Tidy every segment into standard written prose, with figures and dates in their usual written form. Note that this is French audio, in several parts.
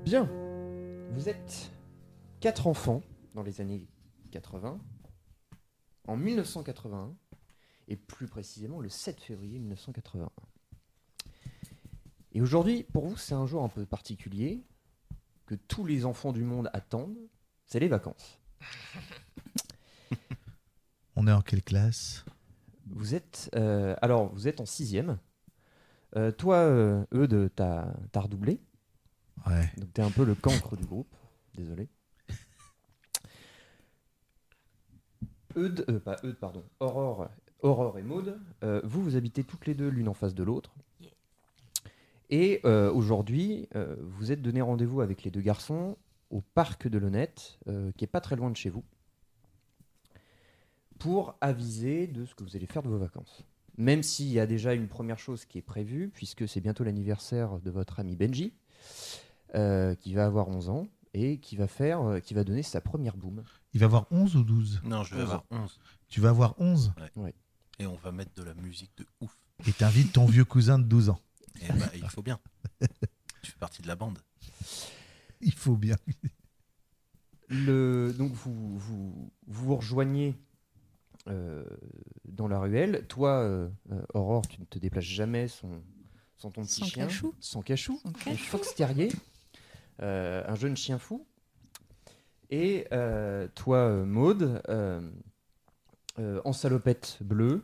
Bien. Vous êtes 4 enfants dans les années 80, en 1981, et plus précisément le 7 février 1981. Et aujourd'hui, pour vous, c'est un jour un peu particulier, que tous les enfants du monde attendent, c'est les vacances. On est en quelle classe? Vous êtes, vous êtes en 6e. Toi, Eudes, t'as redoublé. Ouais. Donc t'es un peu le cancre du groupe. Désolé. Aurore et Maude, vous habitez toutes les deux l'une en face de l'autre. Yeah. Et aujourd'hui, vous êtes donné rendez-vous avec les deux garçons au parc de l'Honnête, qui est pas très loin de chez vous, pour aviser de ce que vous allez faire de vos vacances. Même s'il y a déjà une première chose qui est prévue, puisque c'est bientôt l'anniversaire de votre ami Benji, qui va avoir 11 ans, et qui va donner sa première boum. Il va avoir 11 ou 12? Non, je vais avoir 11. Tu vas avoir 11? Ouais. Et on va mettre de la musique de ouf. Et t'invites ton vieux cousin de 12 ans. Et bah, il faut bien. Tu fais partie de la bande. Il faut bien. Donc vous rejoignez dans la ruelle. Toi, Aurore, tu ne te déplaces jamais sans ton petit Sans chien. cachou. Sans cachou. Sans Un cachou. fox terrier. Un jeune chien fou. Et toi, Maude, en salopette bleue.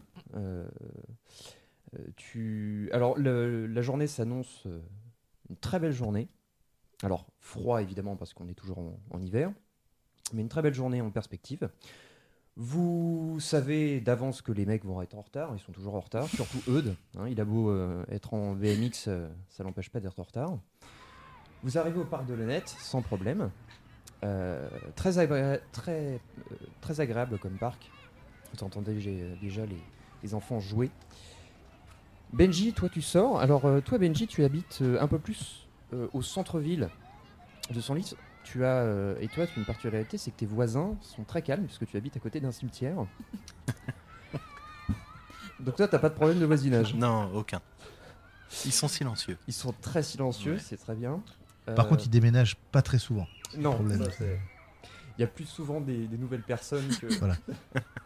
Alors, la journée s'annonce une très belle journée. Alors, froid évidemment parce qu'on est toujours en hiver, mais une très belle journée en perspective. Vous savez d'avance que les mecs vont être en retard, ils sont toujours en retard, surtout Eudes. Hein, il a beau être en BMX, ça l'empêche pas d'être en retard. Vous arrivez au parc de l'Honnête sans problème. Très agréable comme parc. Vous entendez déjà les enfants jouer. Benji, toi tu sors. Alors toi Benji, tu habites un peu plus au centre-ville de Senlis. Et toi tu as une particularité, c'est que tes voisins sont très calmes puisque tu habites à côté d'un cimetière. Donc toi t'as pas de problème de voisinage. Non, aucun. Ils sont silencieux. Ils sont très silencieux, Ouais. c'est très bien. Par contre, il déménage pas très souvent. non, problème. ça, il y a plus souvent des nouvelles personnes que... Voilà.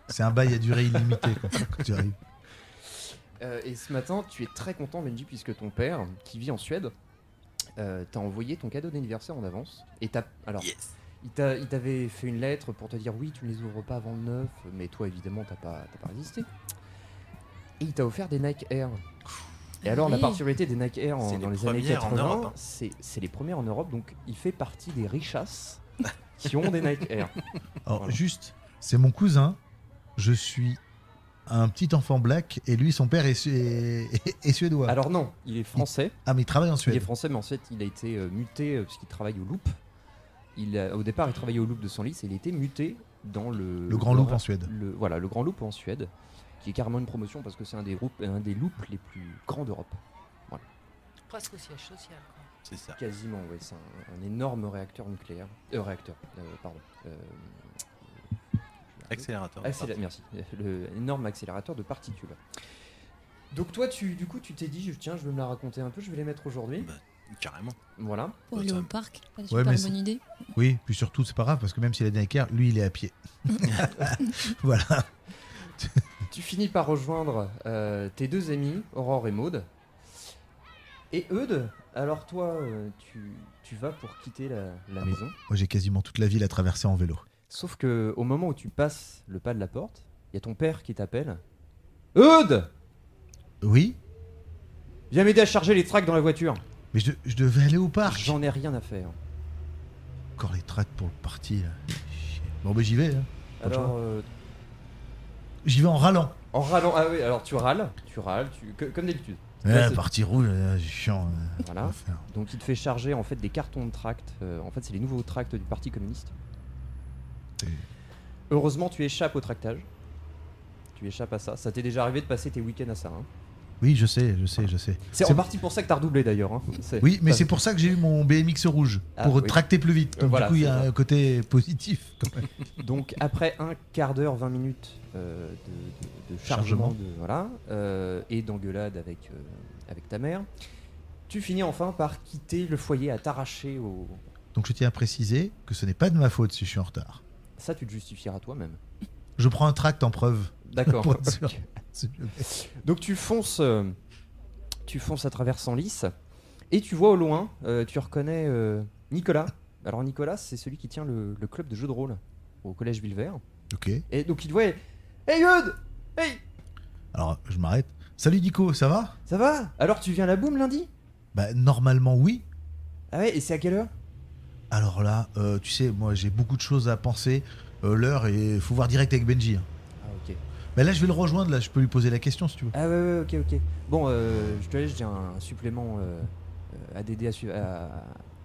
C'est un bail à durée illimitée quand tu arrives. Et ce matin, tu es très content, Benji, puisque ton père, qui vit en Suède, t'a envoyé ton cadeau d'anniversaire en avance. Et Yes. il t'avait fait une lettre pour te dire oui, tu ne les ouvres pas avant le 9, mais toi, évidemment, t'as pas résisté. Et il t'a offert des Nike Air. Et alors, la Oui. particularité des Nike Air C'est dans les les années premières en 80, Europe, hein. c'est les premières en Europe, donc il fait partie des richasses qui ont des Nike Air. Alors, Voilà. juste, c'est mon cousin. Je suis un petit enfant black et lui, son père est suédois. Alors non, il est français. Ah, mais il travaille en Il est Suède. français, mais en fait, il a été muté puisqu'il travaille au Loop. Au départ, il travaillait au Loop de Senlis et il a été muté dans le Grand Loop en Suède. Voilà, le Grand Loop en Suède, qui est carrément une promotion parce que c'est un des loops les plus grands d'Europe. Presque au siège social. Quoi. C'est ça. Quasiment, ouais, c'est un énorme réacteur nucléaire. Pardon. Accélérateur. Merci. Énorme accélérateur de particules. Donc toi, tu t'es dit, tiens, je vais me la raconter un peu, je vais les mettre aujourd'hui. Bah, carrément. Voilà. Pour Ouais, aller ça- au parc, pas une Ouais, super mais bonne idée. Oui, puis surtout, c'est pas grave parce que même s'il a des Nike Air, lui, il est à pied. Voilà. Tu finis par rejoindre tes deux amis, Aurore et Maude. Et Eudes, alors toi, tu vas pour quitter la maison. Moi, j'ai quasiment toute la ville à traverser en vélo. Sauf que au moment où tu passes le pas de la porte, il y a ton père qui t'appelle. Eudes, Oui, viens m'aider à charger les tracts dans la voiture. mais je devais aller au parc. J'en ai rien à faire. Encore les tracts pour le parti. Là. Bon, ben j'y vais. Hein. Pas de Alors, choix. J'y vais en râlant. en râlant, ah oui, alors tu râles, comme d'habitude. c'est- Parti rouge, c'est chiant. Voilà. Donc il te fait charger en fait des cartons de tracts. En fait, c'est les nouveaux tracts du Parti communiste. Et- Heureusement, tu échappes au tractage. Tu échappes à ça. Ça t'est déjà arrivé de passer tes week-ends à ça. Hein. Oui, je sais. C'est en partie pour ça que t'as redoublé d'ailleurs. Hein. Oui, mais c'est pour ça que j'ai eu mon BMX rouge, Ah, pour oui. tracter plus vite. Donc, Voilà, du coup, il y c'est a ça. un côté positif quand même. Donc après un quart d'heure, 20 minutes de chargement, Chargement. et d'engueulade avec ta mère, Tu finis enfin par quitter le foyer, à t'arracher au... Donc je tiens à préciser que ce n'est pas de ma faute si je suis en retard. Ça, tu te justifieras toi-même. Je prends un tract en preuve. D'accord. Pour être sûr. Ok. Donc tu fonces à travers Senlis et tu vois au loin, tu reconnais Nicolas. Alors Nicolas, c'est celui qui tient le club de jeux de rôle au collège Villevert. Ok. Et donc il te voit, hey Yod, hey, Alors je m'arrête. Salut Nico, ça va? ça va? Alors tu viens à la boum lundi? Bah normalement oui. Ah ouais, et c'est à quelle heure? Alors là, tu sais, moi j'ai beaucoup de choses à penser. L'heure et faut voir direct avec Benji. Ah ok. Bah là je vais le rejoindre, là je peux lui poser la question si tu veux. Ah ouais, ok. Bon, je te laisse, j'ai un supplément à t'aider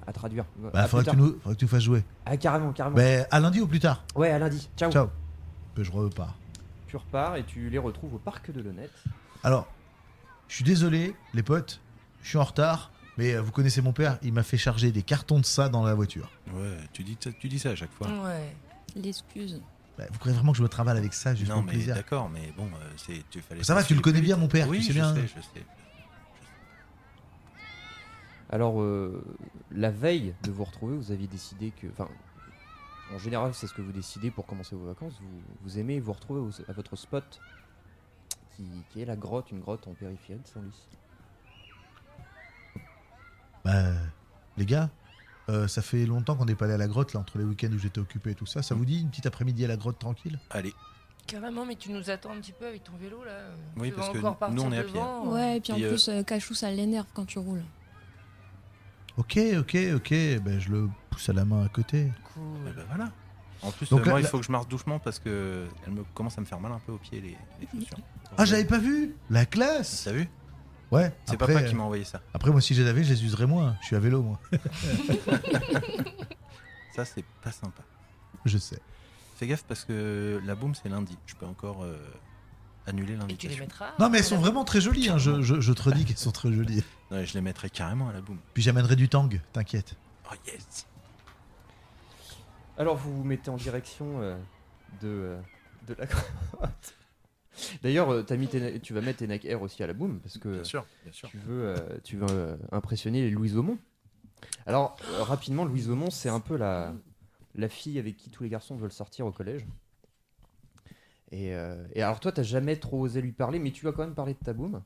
à traduire. Bah À faudrait plus que, tard. faudrait que tu fasses jouer. Ah carrément. Bah à lundi ou plus tard. Ouais, à lundi. Ciao. Ciao. Bah, je repars. Tu repars et tu les retrouves au parc de l'Honnête. Alors, je suis désolé les potes, je suis en retard. Mais vous connaissez mon père, il m'a fait charger des cartons de ça dans la voiture. Ouais, tu dis ça à chaque fois. Ouais. L'excuse. Bah, vous croyez vraiment que je me travaille avec ça juste Non, pour le mais plaisir? d'accord, mais bon, tu fallait. Ça va, tu le connais bien mon père, Oui, tu sais je bien. sais, je sais. Alors, la veille de vous retrouver, vous aviez décidé que... Enfin, en général, c'est ce que vous décidez pour commencer vos vacances. Vous aimez vous retrouver à votre spot, qui est la grotte, une grotte en périphérie de Senlis. Bah, les gars, ça fait longtemps qu'on n'est pas allé à la grotte, là, entre les week-ends où j'étais occupé et tout ça. Ça vous dit une petite après-midi à la grotte tranquille? Allez, Carrément, mais tu nous attends un petit peu avec ton vélo là. Oui, Tu parce vas que encore partir nous, on est à pied. devant. Ouais, et puis en Et, plus, Cachou, ça l'énerve quand tu roules. Ok, ben je le pousse à la main à côté. eh Cool. ben voilà. En plus, Donc, moi, là- il faut que je marche doucement parce que elle me commence à me faire mal un peu aux pieds, les chaussures. Ah, j'avais pas vu! La classe! T'as vu? Ouais, C'est après, papa qui m'a envoyé ça. après, moi, si je les avais, je les userais moins. Je suis à vélo, moi. Ça, c'est pas sympa. Je sais. Fais gaffe parce que la boum, c'est lundi. Je peux encore annuler Et tu les l'invitation. mettras. Non, mais elles sont vraiment très jolies, hein. Je te redis qu'elles sont très jolies. Ouais, je les mettrai carrément à la boum. Puis j'amènerai du tang, t'inquiète. Oh yes! Alors, vous vous mettez en direction de la grotte. D'ailleurs, tu vas mettre tes Nike Air aussi à la boum, parce que Bien sûr. tu veux impressionner les Louise Aumont. Alors, rapidement, Louise Aumont, c'est un peu la fille avec qui tous les garçons veulent sortir au collège. Et alors, toi, t'as jamais trop osé lui parler, mais tu vas quand même parler de ta boum.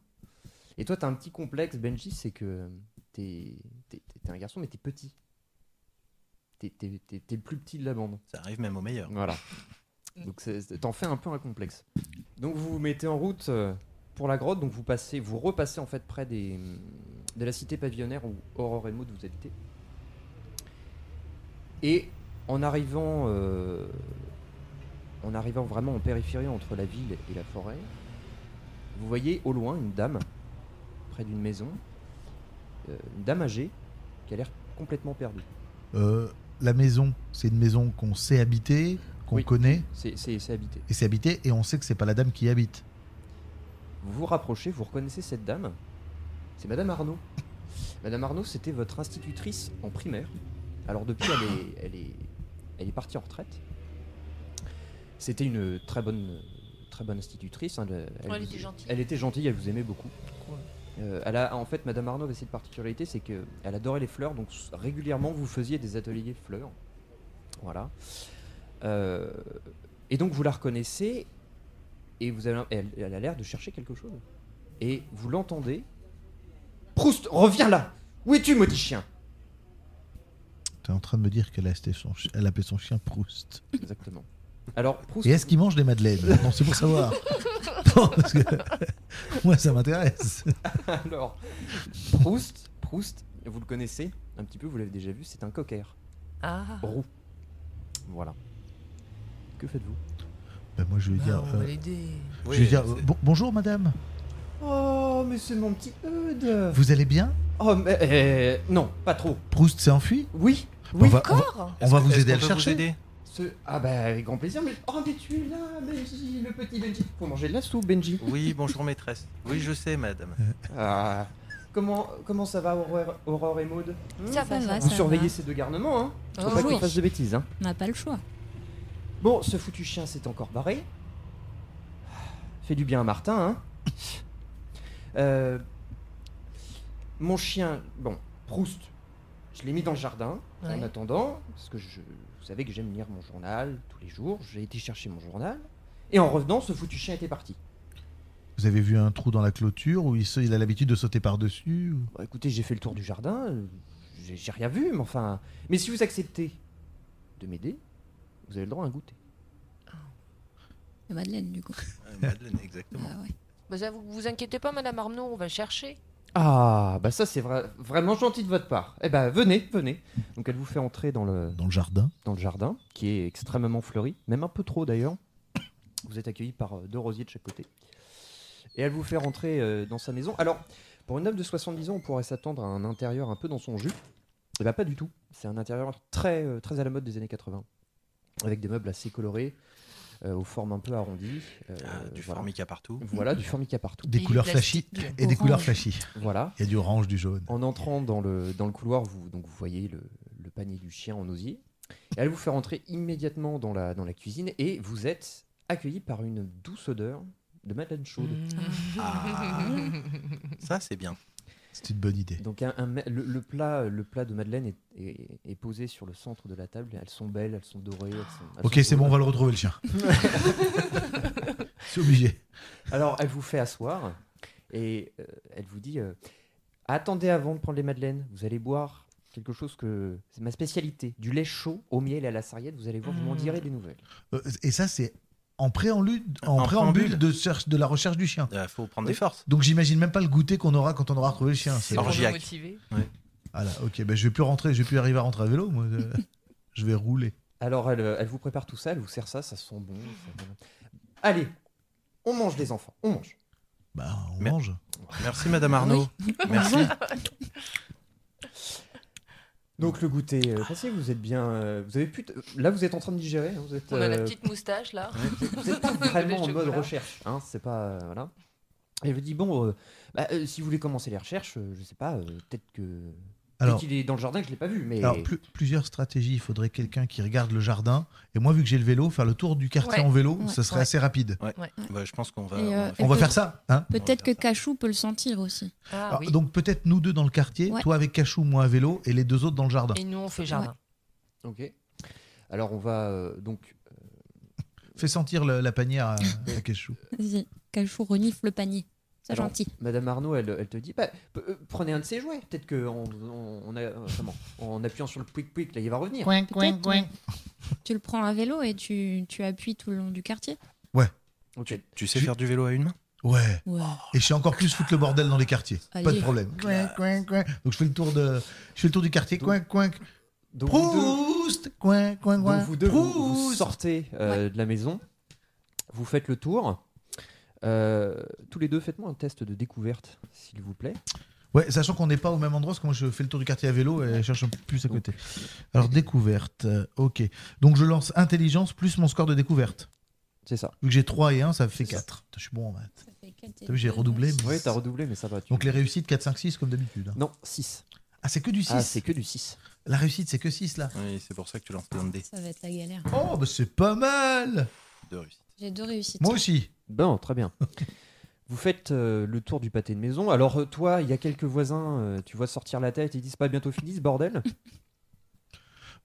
Et toi, t'as un petit complexe, Benji, c'est que t'es un garçon, mais t'es petit. T'es le plus petit de la bande. Ça arrive même au meilleur. Voilà. Donc t'en fais un peu un complexe. Donc vous vous mettez en route pour la grotte, donc vous repassez en fait près de la cité pavillonnaire où Aurore et Maud vous habitez. Et en arrivant vraiment en périphérie entre la ville et la forêt, vous voyez au loin une dame près d'une maison, une dame âgée qui a l'air complètement perdue. La maison, c'est une maison qu'on sait habiter, qu'on Oui. connaît, C'est habité. et c'est habité, et on sait que c'est pas la dame qui y habite. Vous vous rapprochez, vous reconnaissez cette dame. C'est Madame Arnaud. Madame Arnaud, c'était votre institutrice en primaire. Alors depuis, elle est partie en retraite. C'était une très bonne institutrice. Hein. Elle était gentille. Elle était gentille, elle vous aimait beaucoup. Cool. En fait, Madame Arnaud avait cette particularité, c'est qu'elle adorait les fleurs, donc régulièrement vous faisiez des ateliers fleurs. Voilà. Et donc vous la reconnaissez, et elle a l'air de chercher quelque chose. Et vous l'entendez. Proust, reviens là! Où es-tu, maudit chien? T'es en train de me dire qu'elle elle appelait son chien Proust. Exactement. Alors, Proust. Et est-ce qu'il mange des madeleines? Non, c'est pour savoir. Non, parce que moi, ça m'intéresse. Alors, Proust, vous le connaissez un petit peu, vous l'avez déjà vu, c'est un cocker Ah. roux. Voilà. Que faites-vous? Ben, moi, je vais Bah, dire. on va l'aider. Je vais dire bonjour, madame. Oh, mais c'est mon petit Eudes. Vous allez bien? Oh, mais non, pas trop. Proust s'est enfui? Oui, On oui. va- Encore On va vous Est-ce aider à qu'on le peut vous chercher. aider? Ah bah avec grand plaisir, mais oh mais tu es là, Benji, le petit Benji. Faut manger de la soupe, Benji. Oui, bonjour maîtresse. Oui, je sais, madame. Ah, comment ça va, Aurore et Maud? Ça va, va, Vous ça surveillez va. ces deux garnements, hein. Faut Oh, pas qu'ils oui. fassent de bêtises, hein. On n'a pas le choix. Bon, ce foutu chien s'est encore barré. Fait du bien à Martin, hein. mon chien, bon, Proust, je l'ai mis dans le jardin en Ouais. attendant, parce que vous savez que j'aime lire mon journal tous les jours. J'ai été chercher mon journal, et en revenant, ce foutu chien était parti. Vous avez vu un trou dans la clôture où il a l'habitude de sauter par-dessus ou- Bah, écoutez, j'ai fait le tour du jardin, j'ai rien vu, mais enfin... Mais si vous acceptez de m'aider, vous avez le droit à un goûter. C'est Madeleine, du coup. Madeleine, exactement. Ah ouais. Bah, ça, vous inquiétez pas, Madame Arnaud, on va chercher. Ah, bah ça c'est vraiment gentil de votre part. Eh ben venez. Donc elle vous fait entrer dans le Dans le jardin. qui est extrêmement fleuri, même un peu trop d'ailleurs. Vous êtes accueillis par 2 rosiers de chaque côté. Et elle vous fait rentrer dans sa maison. Alors, pour une dame de 70 ans, on pourrait s'attendre à un intérieur un peu dans son jus. Eh ben pas du tout. C'est un intérieur très à la mode des années 80. Avec des meubles assez colorés, aux formes un peu arrondies. Du voilà. formica partout. Voilà, du formica partout. Des Et couleurs du flashy. plastique. Et des couleurs Orange. flashy. Voilà. Il y a du orange, du jaune. En entrant dans le couloir, vous voyez le panier du chien en osier. Et elle vous fait rentrer immédiatement dans la cuisine et vous êtes accueilli par une douce odeur de madeleine chaude. Ah, ça c'est bien. C'est une bonne idée. Donc le plat de madeleine est posé sur le centre de la table. Elles sont belles, elles sont dorées. Elles Ok, sont c'est bon, on va le retrouver le chien. C'est obligé. Alors elle vous fait asseoir et elle vous dit attendez avant de prendre les madeleines, vous allez boire quelque chose que c'est ma spécialité, du lait chaud au miel et à la sarriette, vous allez voir, vous m'en direz des nouvelles. Et ça, c'est en préambule préambule. de la recherche du chien. Il faut prendre des forces. Donc j'imagine même pas le goûter qu'on aura quand on aura retrouvé le chien. C'est C'est- pour nous orgiaque. motiver. Voilà, ok, ben je vais plus arriver à rentrer à vélo. Moi, je vais rouler. Alors elle vous prépare tout ça, elle vous sert ça, ça sent bon. Allez, on mange les enfants, on mange. Bah, on Mais- mange. Merci Madame Arnaud. Merci. Donc le goûter passé, vous êtes bien, vous avez pu, là vous êtes en train de digérer, hein, vous êtes, On a la petite moustache là. vous êtes pas vraiment en Le mode chocolat. recherche, hein, c'est pas voilà. Et elle vous dit bon, si vous voulez commencer les recherches, je sais pas, peut-être Alors, qu'il est dans le jardin que je l'ai pas vu, mais plusieurs stratégies. Il faudrait quelqu'un qui regarde le jardin. Et moi, vu que j'ai le vélo, faire le tour du quartier Ouais. en vélo, Ouais. ça serait Ouais. assez rapide. Bah, je pense qu'on va. Et, on va et On va peut- faire ça, hein. Peut-être que faire ça. Cachou peut le sentir aussi. Ah Alors, oui. donc peut-être nous deux dans le quartier, Ouais. toi avec Cachou, moi à vélo, et les deux autres dans le jardin. Et nous on fait jardin. ok. Alors on va donc Fais sentir la panière à Cachou. Vas-y, Cachou renifle le panier. C'est Alors, gentil. Madame Arnaud, elle te dit bah, prenez un de ses jouets, peut-être que en appuyant sur le pouic là, il va revenir. Peut-être, ouais. Tu le prends à vélo et tu appuies tout le long du quartier. Ok. Tu sais faire du vélo à une main? Ouais. Ouais. Et je sais encore plus foutre le bordel dans les quartiers. Pas de Allez. problème. Donc je fais le tour du quartier. Donc, Coin, coin. Donc vous deux, Proust. Coin, coin, coin. donc vous deux, vous Proust. sortez de la maison, vous faites le tour. Tous les deux, faites-moi un test de découverte, s'il vous plaît. Ouais, sachant qu'on n'est pas au même endroit, parce que moi je fais le tour du quartier à vélo et je cherche un peu plus à côté. Alors découverte, ok. Donc je lance intelligence plus mon score de découverte. C'est ça. Vu que j'ai 3 et 1, ça fait C'est ça. 4. Je suis bon en maths. Ça fait quatre et T'as vu, j'ai deux, redoublé, six. mais- Oui, t'as redoublé, mais ça va. Donc les réussites 4, 5, 6 comme d'habitude. hein. Non, 6. Ah, c'est que du 6. Ah, c'est que du 6. La réussite, c'est que 6 là. Oui, c'est pour ça que tu lances plein de dés. Ça va être la galère. Oh, bah c'est pas mal. De réussite. J'ai 2 réussites. Moi aussi. Bon, très bien. Vous faites le tour du pâté de maison. Alors toi, il y a quelques voisins, tu vois sortir la tête, ils disent pas bientôt fini ce bordel.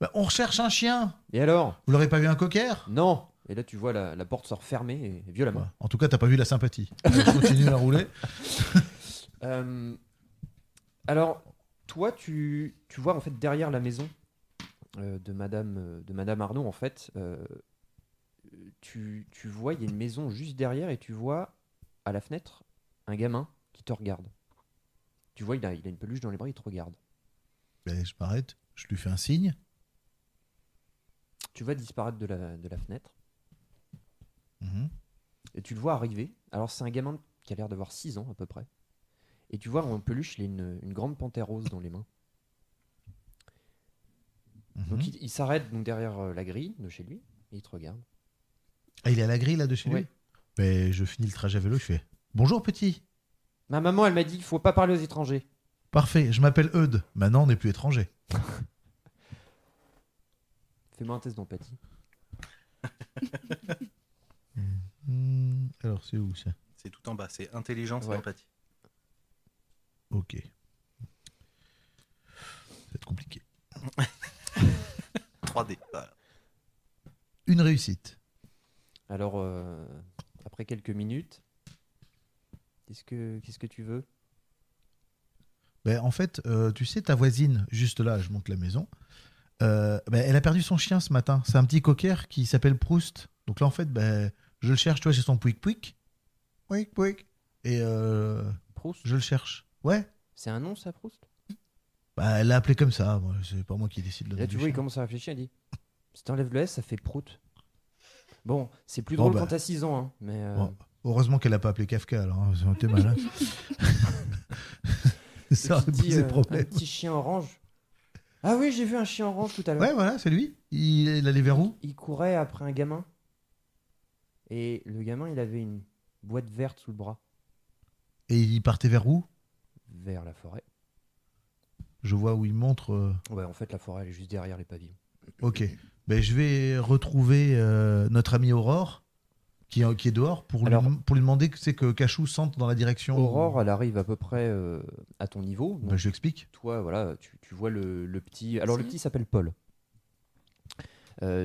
Bah, on recherche un chien. Et alors? Vous l'aurez pas vu un cocker? Non. Et là, tu vois la porte se refermer et violemment. Ouais. En tout cas, t'as pas vu la sympathie. Je continue à rouler. Alors, toi, tu vois en fait derrière la maison de Madame Arnaud, en fait, tu vois, il y a une maison juste derrière et tu vois à la fenêtre un gamin qui te regarde. Tu vois, il a une peluche dans les bras, il te regarde. Ben, je m'arrête, je lui fais un signe. Tu vas disparaître de la fenêtre Mhm. et tu le vois arriver. Alors, c'est un gamin qui a l'air d'avoir 6 ans à peu près. Et tu vois en peluche, il a une grande panthère rose dans les mains. Mhm. Donc, il s'arrête donc derrière la grille de chez lui et il te regarde. Ah, il est à la grille là de chez Ouais. lui. Ben, je finis le trajet à vélo, je fais bonjour petit. Ma maman, elle m'a dit, il faut pas parler aux étrangers. Parfait, je m'appelle Eudes. Maintenant, on n'est plus étranger. Fais-moi un test d'empathie. Alors, c'est où ça? C'est tout en bas. C'est intelligence Ouais. et empathie. Ok. compliqué. 3D. Voilà. Une réussite. Alors, après quelques minutes, qu'est-ce que tu veux? Ben, en fait, tu sais, ta voisine, juste là, je monte la maison, elle a perdu son chien ce matin. C'est un petit cocker qui s'appelle Proust. Donc là, en fait, je le cherche, tu vois, j'ai son pouic-pouic. Pouic-pouic. Et Proust? je le cherche. Ouais. C'est un nom, ça, Proust? Bah, elle l'a appelé comme ça. Moi, c'est pas moi qui décide le nom Là, du tu vois, il chien. commence à réfléchir, il dit si t'enlèves le S, ça fait prout. Bon, c'est plus Bon, drôle bah. quand t'as 6 ans, hein, mais. Bon, heureusement qu'elle a pas appelé Kafka, alors. Hein, ça aurait été malin. Ça aurait tu te dis, posé un problème. petit chien orange. Ah oui, j'ai vu un chien orange tout à l'heure. Ouais, voilà, c'est lui. Il allait vers où? Il courait après un gamin. Et le gamin, il avait une boîte verte sous le bras. Et il partait vers où? Vers la forêt. Je vois où il montre. Ouais, en fait, la forêt, elle est juste derrière les pavillons. Ok. Ben, je vais retrouver notre amie Aurore, qui est dehors, pour lui demander que c'est que Cachou sente dans la direction. Aurore, elle arrive à peu près à ton niveau. Donc, Ben, je lui explique. toi, voilà, tu vois le petit. Alors, le petit s'appelle Paul.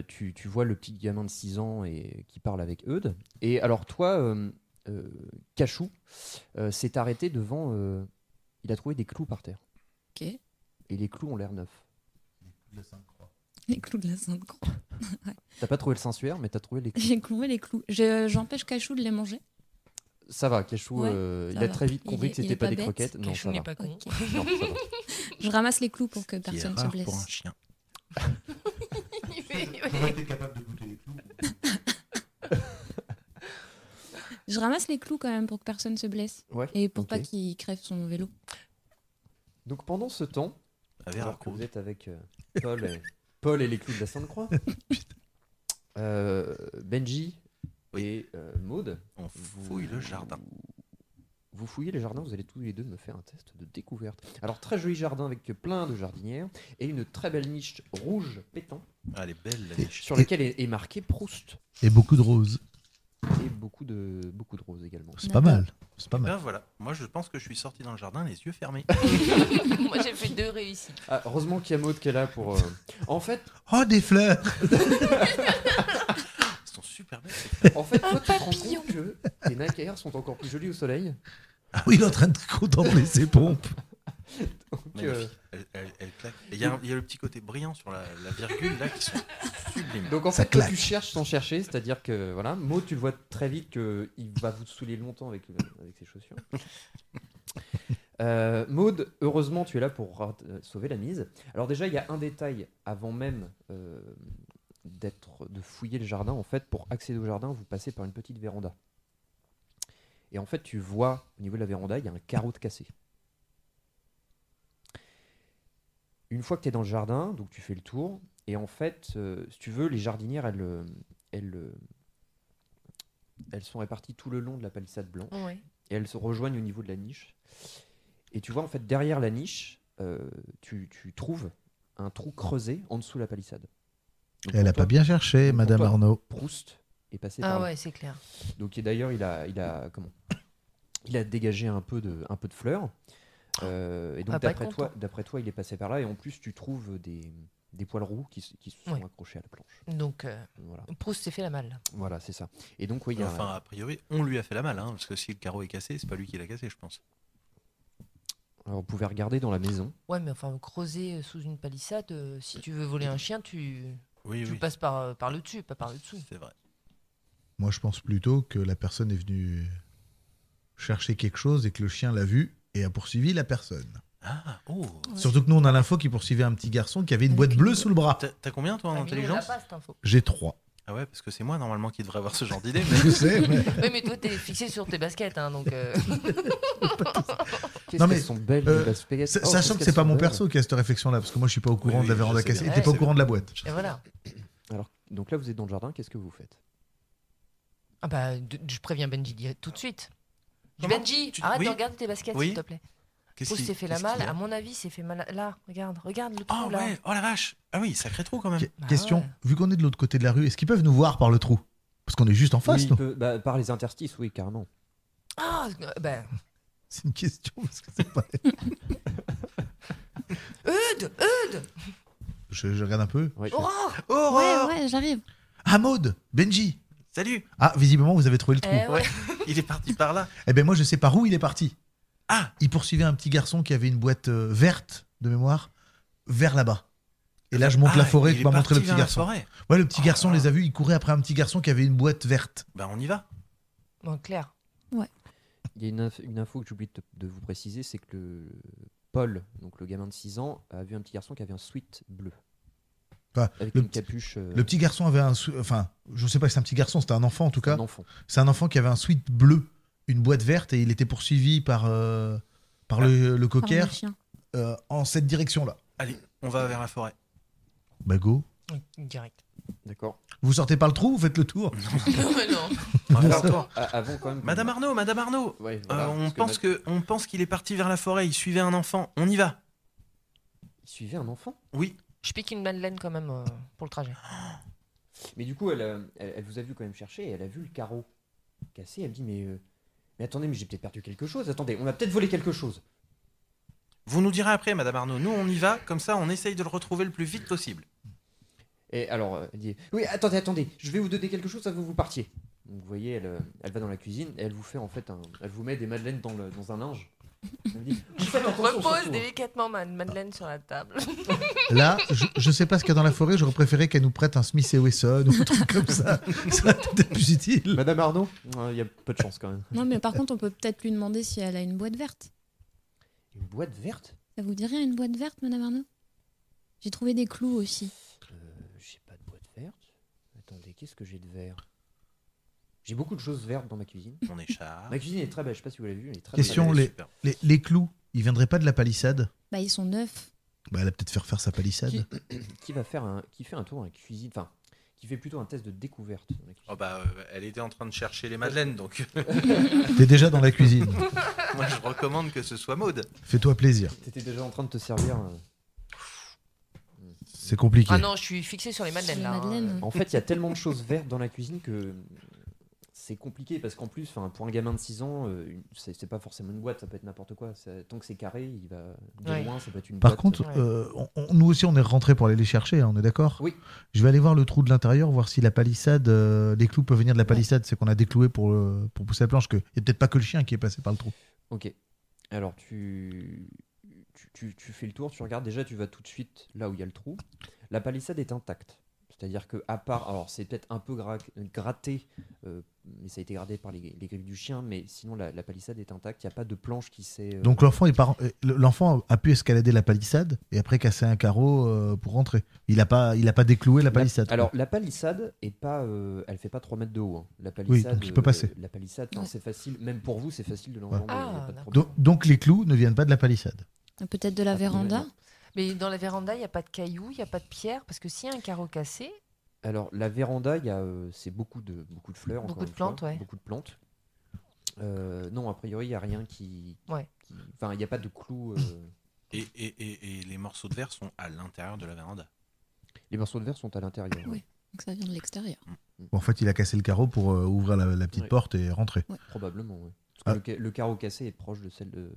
Tu vois le petit gamin de 6 ans et qui parle avec Eudes. Et alors, toi, Cachou s'est arrêté devant. Il a trouvé des clous par terre. Ok. Et les clous ont l'air neufs. Les clous de la Sainte-Croix. T'as pas trouvé le Saint-Suaire, mais t'as trouvé les clous. J'ai trouvé les clous. J'empêche Cachou de les manger. Ça va, Cachou, Ouais, il ça a va. très vite Il compris est- que il c'était est pas pas des bête. croquettes. Non, Cachou ça n'est va. pas con. Ok. Non, ça va. Je ramasse les clous pour que Qui est personne se rare blesse. pour un chien. été capable de goûter les clous. Je ramasse les clous quand même pour que personne se blesse. Ouais, Et pour ok. pas qu'il crève son vélo. Donc pendant ce temps, À Vera alors que Cruz. vous êtes avec Paul et les clous de la Sainte-Croix, Benji et Maud, On fouille le jardin. vous fouillez les jardins, vous allez tous les deux me faire un test de découverte. Alors très joli jardin avec plein de jardinières et une très belle niche rouge pétant Ah, elle est belle la niche. sur laquelle est marqué Proust Et beaucoup de roses. et beaucoup de roses également. C'est pas D'accord. mal. C'est pas Et mal. ben voilà, moi je pense que je suis sorti dans le jardin les yeux fermés. Moi, j'ai fait 2 réussites. Ah, heureusement qu'il y a Maud qui est là pour... En fait, Oh, des fleurs! Elles sont super belles. toi tu te rends compte que tes Nike Air sont encore plus jolies au soleil. Ah oui, il est en train de contempler ses pompes. Donc, Magnifique. Elle claque. Et il y a le petit côté brillant sur la virgule là qui sont sublimes. Donc en Ça fait, toi, claque. tu cherches sans chercher, c'est-à-dire que voilà, Maud, tu le vois très vite qu'il va vous saouler longtemps avec ses chaussures. Maud, heureusement, tu es là pour sauver la mise. Alors déjà, il y a un détail avant même de fouiller le jardin. En fait, pour accéder au jardin, vous passez par une petite véranda. Et en fait, tu vois au niveau de la véranda, il y a un carreau de cassé. Une fois que tu es dans le jardin, donc tu fais le tour, et en fait, si tu veux, les jardinières, elles sont réparties tout le long de la palissade blanche, Ouais. et elles se rejoignent au niveau de la niche. Et tu vois, en fait, derrière la niche, tu trouves un trou creusé en dessous de la palissade. Donc, Elle pour a toi, pas bien cherché, pour Madame toi, Arnaud. Proust est passé Ah par là. ouais, c'est clair. Donc et d'ailleurs, il a dégagé un peu de fleurs. Et donc Ah, pas content. d'après toi, il est passé par là. Et en plus, tu trouves des poils roux qui se sont Ouais. accrochés à la planche. Donc, Voilà, Proust s'est fait la malle. voilà, c'est ça. Et donc, oui, il y a Enfin, a priori, on lui a fait la malle, hein, parce que si le carreau est cassé, c'est pas lui qui l'a cassé, je pense. alors, vous pouvez regarder dans la maison. Ouais, mais enfin, creuser sous une palissade, si tu veux voler un chien, tu Oui, oui, passes par le dessus, pas par le dessous. c'est vrai. Moi, je pense plutôt que la personne est venue chercher quelque chose et que le chien l'a vu et a poursuivi la personne. Ah, oh. Ouais. Surtout que nous, on a l'info qui poursuivait un petit garçon qui avait une Avec boîte une bleue boîte. sous le bras. T'as combien toi en Ah, mais nous, on intelligence l'a pas, cette info. J'ai 3. Ah ouais, parce que c'est moi normalement qui devrais avoir ce genre d'idée. Je sais, mais... Oui, mais toi, t'es fixé sur tes baskets, hein, donc. Qu'est-ce Non, mais, qu'elles sont belles, euh, les baskets. Oh, Sachant qu'est-ce que qu'elles c'est pas sont mon belles. perso qui a cette réflexion-là, parce que moi, je suis pas au courant Oui, de la oui, véranda je sais cassée. bien. Et t'es pas au Ouais. courant de la boîte. Et voilà. Alors, donc là, vous êtes dans le jardin. Qu'est-ce que vous faites? Ah bah, je préviens Benji tout de suite. Comment Benji, Tu- arrête oui de regarder tes baskets, Oui. s'il te plaît. Qu'est-ce Proust qui- s'est fait la qu'est-ce malle. qu'il y a À mon avis, s'est fait mal. Là, regarde le trou Oh là. ouais, oh la vache. Ah oui, sacré trou quand même. Bah Question, ouais. vu qu'on est de l'autre côté de la rue, est-ce qu'ils peuvent nous voir par le trou? Parce qu'on est juste en face, Oui, nous. par les interstices, oui, carrément. Ah, ben. C'est une question, parce que c'est pas... Je regarde un peu. Ouais. Aurore. Aurore Ouais, j'arrive. Ah, Maud, Benji. Salut. Ah, visiblement, vous avez trouvé le trou. Eh ouais. Ouais, il est parti par là. Eh ben moi, je sais par où il est parti. Ah, Il poursuivait un petit garçon qui avait une boîte verte de mémoire vers là-bas. Et là, je monte la forêt il pour est montrer le parti petit vers la garçon. forêt. Ouais, le petit Oh garçon là là. les a vus. Il courait après un petit garçon qui avait une boîte verte. Bah on y va. Non, clair. Il y a une info que j'oublie de vous préciser, c'est que Paul, donc le gamin de 6 ans, a vu un petit garçon qui avait un sweat bleu. Enfin, Avec le une petit- capuche. Le petit garçon avait enfin, je sais pas si c'est un petit garçon, c'était un enfant en tout cas. Un enfant. C'est un enfant qui avait un sweat bleu, une boîte verte, et il était poursuivi par le Par cocker le chien. en cette direction-là. Allez, on va vers la forêt. Bah go. Direct. D'accord. Vous sortez par le trou, vous faites le tour. non. On va faire le tour. Avant quand même. Madame Arnaud. Ouais, voilà, On pense qu'il est parti vers la forêt. Il suivait un enfant. On y va. Il suivait un enfant. Oui. Je pique une madeleine quand même pour le trajet. Mais du coup, elle vous a vu quand même chercher et elle a vu le carreau cassé. Elle dit mais attendez, mais j'ai peut-être perdu quelque chose. Attendez, on a peut-être volé quelque chose. Vous nous direz après, Madame Arnaud. Nous, on y va. Comme ça, on essaye de le retrouver le plus vite possible. Et alors, elle dit oui, attendez, je vais vous donner quelque chose avant que vous partiez. Donc vous voyez, elle va dans la cuisine et elle vous fait en fait elle vous met des madeleines dans un linge. Elle dit, faites attention, Repose surtout, hein. délicatement ma madeleine sur la table. Là, je sais pas ce qu'il y a dans la forêt, j'aurais préféré qu'elle nous prête un Smith & Wesson ou un truc comme ça. Ça aurait peut-être plus utile. Madame Arnaud, il y a peu de chance quand même. Non, mais par contre, on peut peut-être lui demander si elle a une boîte verte. Une boîte verte. Ça vous dit rien, une boîte verte, Madame Arnaud? J'ai trouvé des clous aussi. J'ai pas de boîte verte. Attendez, qu'est-ce que j'ai de vert? J'ai beaucoup de choses vertes dans ma cuisine. Mon écharpe. Ma cuisine est très belle, je sais pas si vous l'avez vu, elle est très Question, belle. Elle est super. Les clous, ils viendraient pas de la palissade? Bah, ils sont neufs. Bah, elle a peut-être faire sa palissade. Qui fait un tour dans la cuisine, enfin, qui fait plutôt un test de découverte dans la cuisine. Oh bah, elle était en train de chercher les madeleines, donc T'es déjà dans la cuisine. moi je recommande que ce soit Maud. Fais-toi plaisir. T'étais déjà en train de te servir. C'est compliqué. Ah non, je suis fixé sur les madeleines Les là. madeleines. En fait, il y a tellement de choses vertes dans la cuisine que c'est compliqué parce qu'en plus, pour un gamin de 6 ans, c'est pas forcément une boîte, ça peut être n'importe quoi. Tant que c'est carré, il va de Ouais. loin, ça peut être une Par boîte. contre, Ouais. nous aussi, on est rentrés pour aller les chercher, hein, on est d'accord? Oui. Je vais aller voir le trou de l'intérieur, voir si la palissade, les clous peuvent venir de la palissade. C'est qu'on a décloué pour pousser la planche. Il n'y a peut-être pas que le chien qui est passé par le trou. Ok. Alors, tu fais le tour, tu regardes. Déjà, tu vas tout de suite là où il y a le trou. La palissade est intacte. C'est-à-dire que, à part. Alors, c'est peut-être un peu gratté, mais ça a été gardé par les griffes du chien, mais sinon, la palissade est intacte. Il n'y a pas de planche qui s'est. Donc l'enfant a pu escalader la palissade et après casser un carreau pour rentrer. Il a pas décloué la palissade. Alors, la palissade est pas, elle fait pas 3 mètres de haut. Hein. La palissade, donc il peut passer. La palissade, Ouais. c'est facile. Même pour vous, c'est facile de l'enjamber. Ah, il y a pas de d'accord. problème. Donc les clous ne viennent pas de la palissade. Peut-être de la véranda. Mais dans la véranda, il n'y a pas de cailloux, il n'y a pas de pierre, parce que s'il y a un carreau cassé, Alors, la véranda, c'est beaucoup de fleurs. Beaucoup encore de une fois, plantes, ouais. Beaucoup de plantes. Non, a priori, il n'y a rien Ouais. Enfin, il n'y a pas de clous. Et les morceaux de verre sont à l'intérieur de la véranda. Les morceaux de verre sont à l'intérieur. Oui. Donc ça vient de l'extérieur. Bon, en fait, il a cassé le carreau pour ouvrir la petite Ouais. porte et rentrer. Probablement, oui. Parce que le carreau cassé est proche de celle de.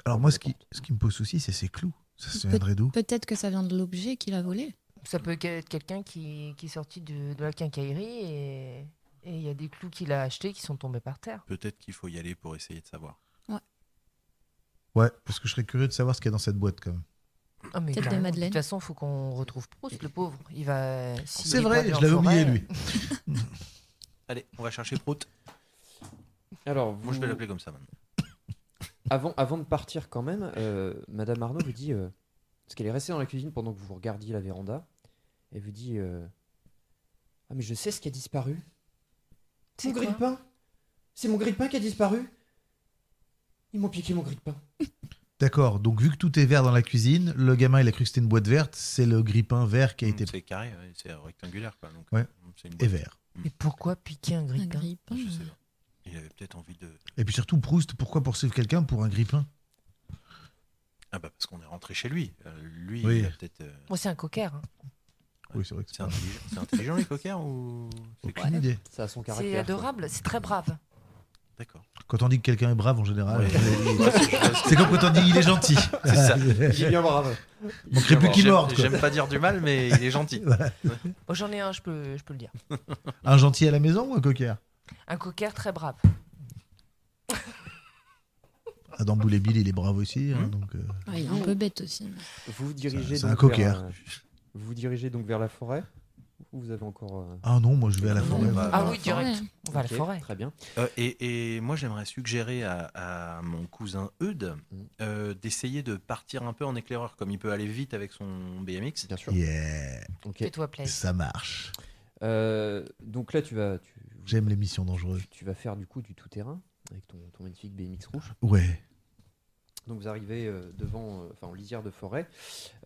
Alors de moi, la porte. ce qui me pose souci, c'est ces clous. Ça Peut- viendrait d'où? Peut-être que ça vient de l'objet qu'il a volé. ça peut être quelqu'un qui est sorti de la quincaillerie et il y a des clous qu'il a achetés qui sont tombés par terre. Peut-être qu'il faut y aller pour essayer de savoir. Ouais, parce que je serais curieux de savoir ce qu'il y a dans cette boîte quand même. Ah, mais Peut-être des carrément. madeleines. De toute façon, il faut qu'on retrouve Proust, le pauvre. Il va. s'il C'est est vrai, perdu je en l'avais forêt, oublié lui. Allez, on va chercher Prout. Alors, Moi, je vais l'appeler comme ça maintenant. avant de partir, quand même, Madame Arnaud vous dit. Parce qu'elle est restée dans la cuisine pendant que vous regardiez la véranda. Elle vous dit ah, mais je sais ce qui a disparu. C'est Mon quoi grille-pain. C'est mon grille-pain qui a disparu. Ils m'ont piqué mon grille-pain. D'accord, donc vu que tout est vert dans la cuisine, le gamin il a cru que c'était une boîte verte, c'est le grille-pain vert qui a été C'est carré, ouais, c'est rectangulaire. Quoi, donc, Ouais. c'est une et boîte. vert. Mais pourquoi piquer un Un grille-pain grille-pain. Je sais pas. Il avait peut-être envie de. Et puis surtout, Proust, pourquoi poursuivre quelqu'un pour un grille-pain? Ah bah parce qu'on est rentré chez lui. Lui, Oui. il a peut-être. Moi, c'est un cocker. hein. Oui, c'est vrai que C'est intelligent les coquers ou c'est aucune idée. Ça a son caractère. C'est adorable, c'est très brave. D'accord. Quand on dit que quelqu'un est brave, en général, Ouais. c'est comme quand on dit il est gentil. C'est ça. Il est bien brave. Manquerait plus qu'il morde. quoi. J'aime pas dire du mal, mais il est gentil. Voilà. Moi, j'en ai un, je peux le dire. Un gentil à la maison ou un coquère? Un cocker très brave. Adam Boulay-Bill, il est brave aussi. hein, donc, Ah, il est un peu bête aussi. Vous vous dirigez C'est donc un cocker. vers, vous vous dirigez donc vers la forêt ou vous avez encore Ah non, moi je vais à la Non, forêt. on va Ah à oui, la direct. forêt. On va à la Ok, forêt. Très bien. Et moi, j'aimerais suggérer à mon cousin Eudes d'essayer de partir un peu en éclaireur, comme il peut aller vite avec son BMX. Bien sûr. Yeah, Ok. Fais-toi plaisir. ça marche. Donc là, J'aime les missions dangereuses. tu vas faire du coup du tout-terrain avec ton magnifique BMX rouge. Ouais. Donc vous arrivez en lisière de forêt.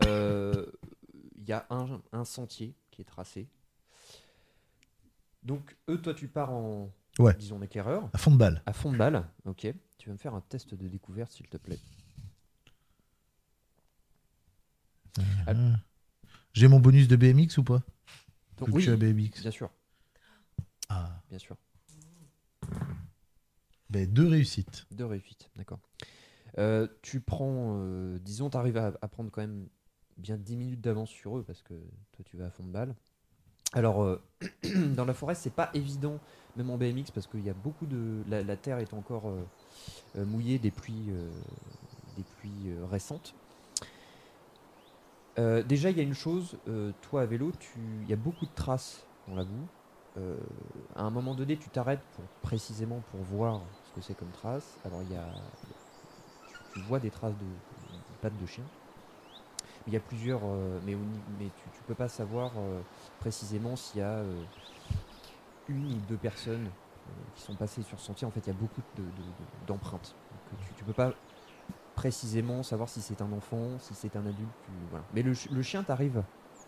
Il y a un sentier qui est tracé. Donc toi tu pars en Ouais. disons éclaireur À fond de balle. à fond de balle. Ok. Tu vas me faire un test de découverte s'il te plaît. Ah. J'ai mon bonus de BMX ou pas? Donc, Vu que oui, je suis à BMX. bien sûr, Ah, bien sûr. ben 2 réussites. 2 réussites, d'accord. Tu prends, disons, tu arrives à prendre quand même bien 10 minutes d'avance sur eux parce que toi tu vas à fond de balle. Alors, dans la forêt, c'est pas évident, même en BMX, parce qu'il y a beaucoup de. La terre est encore mouillée des pluies récentes. Déjà, il y a une chose, toi à vélo, il y a beaucoup de traces dans la boue. À un moment donné, tu t'arrêtes précisément pour voir ce que c'est comme traces. Alors, tu vois des traces de pattes de chien. Il y a plusieurs, mais tu peux pas savoir précisément s'il y a une ou deux personnes qui sont passées sur ce sentier. En fait, il y a beaucoup d'empreintes. Donc, tu peux pas précisément savoir si c'est un enfant, si c'est un adulte. Voilà. Mais le chien, t'arrives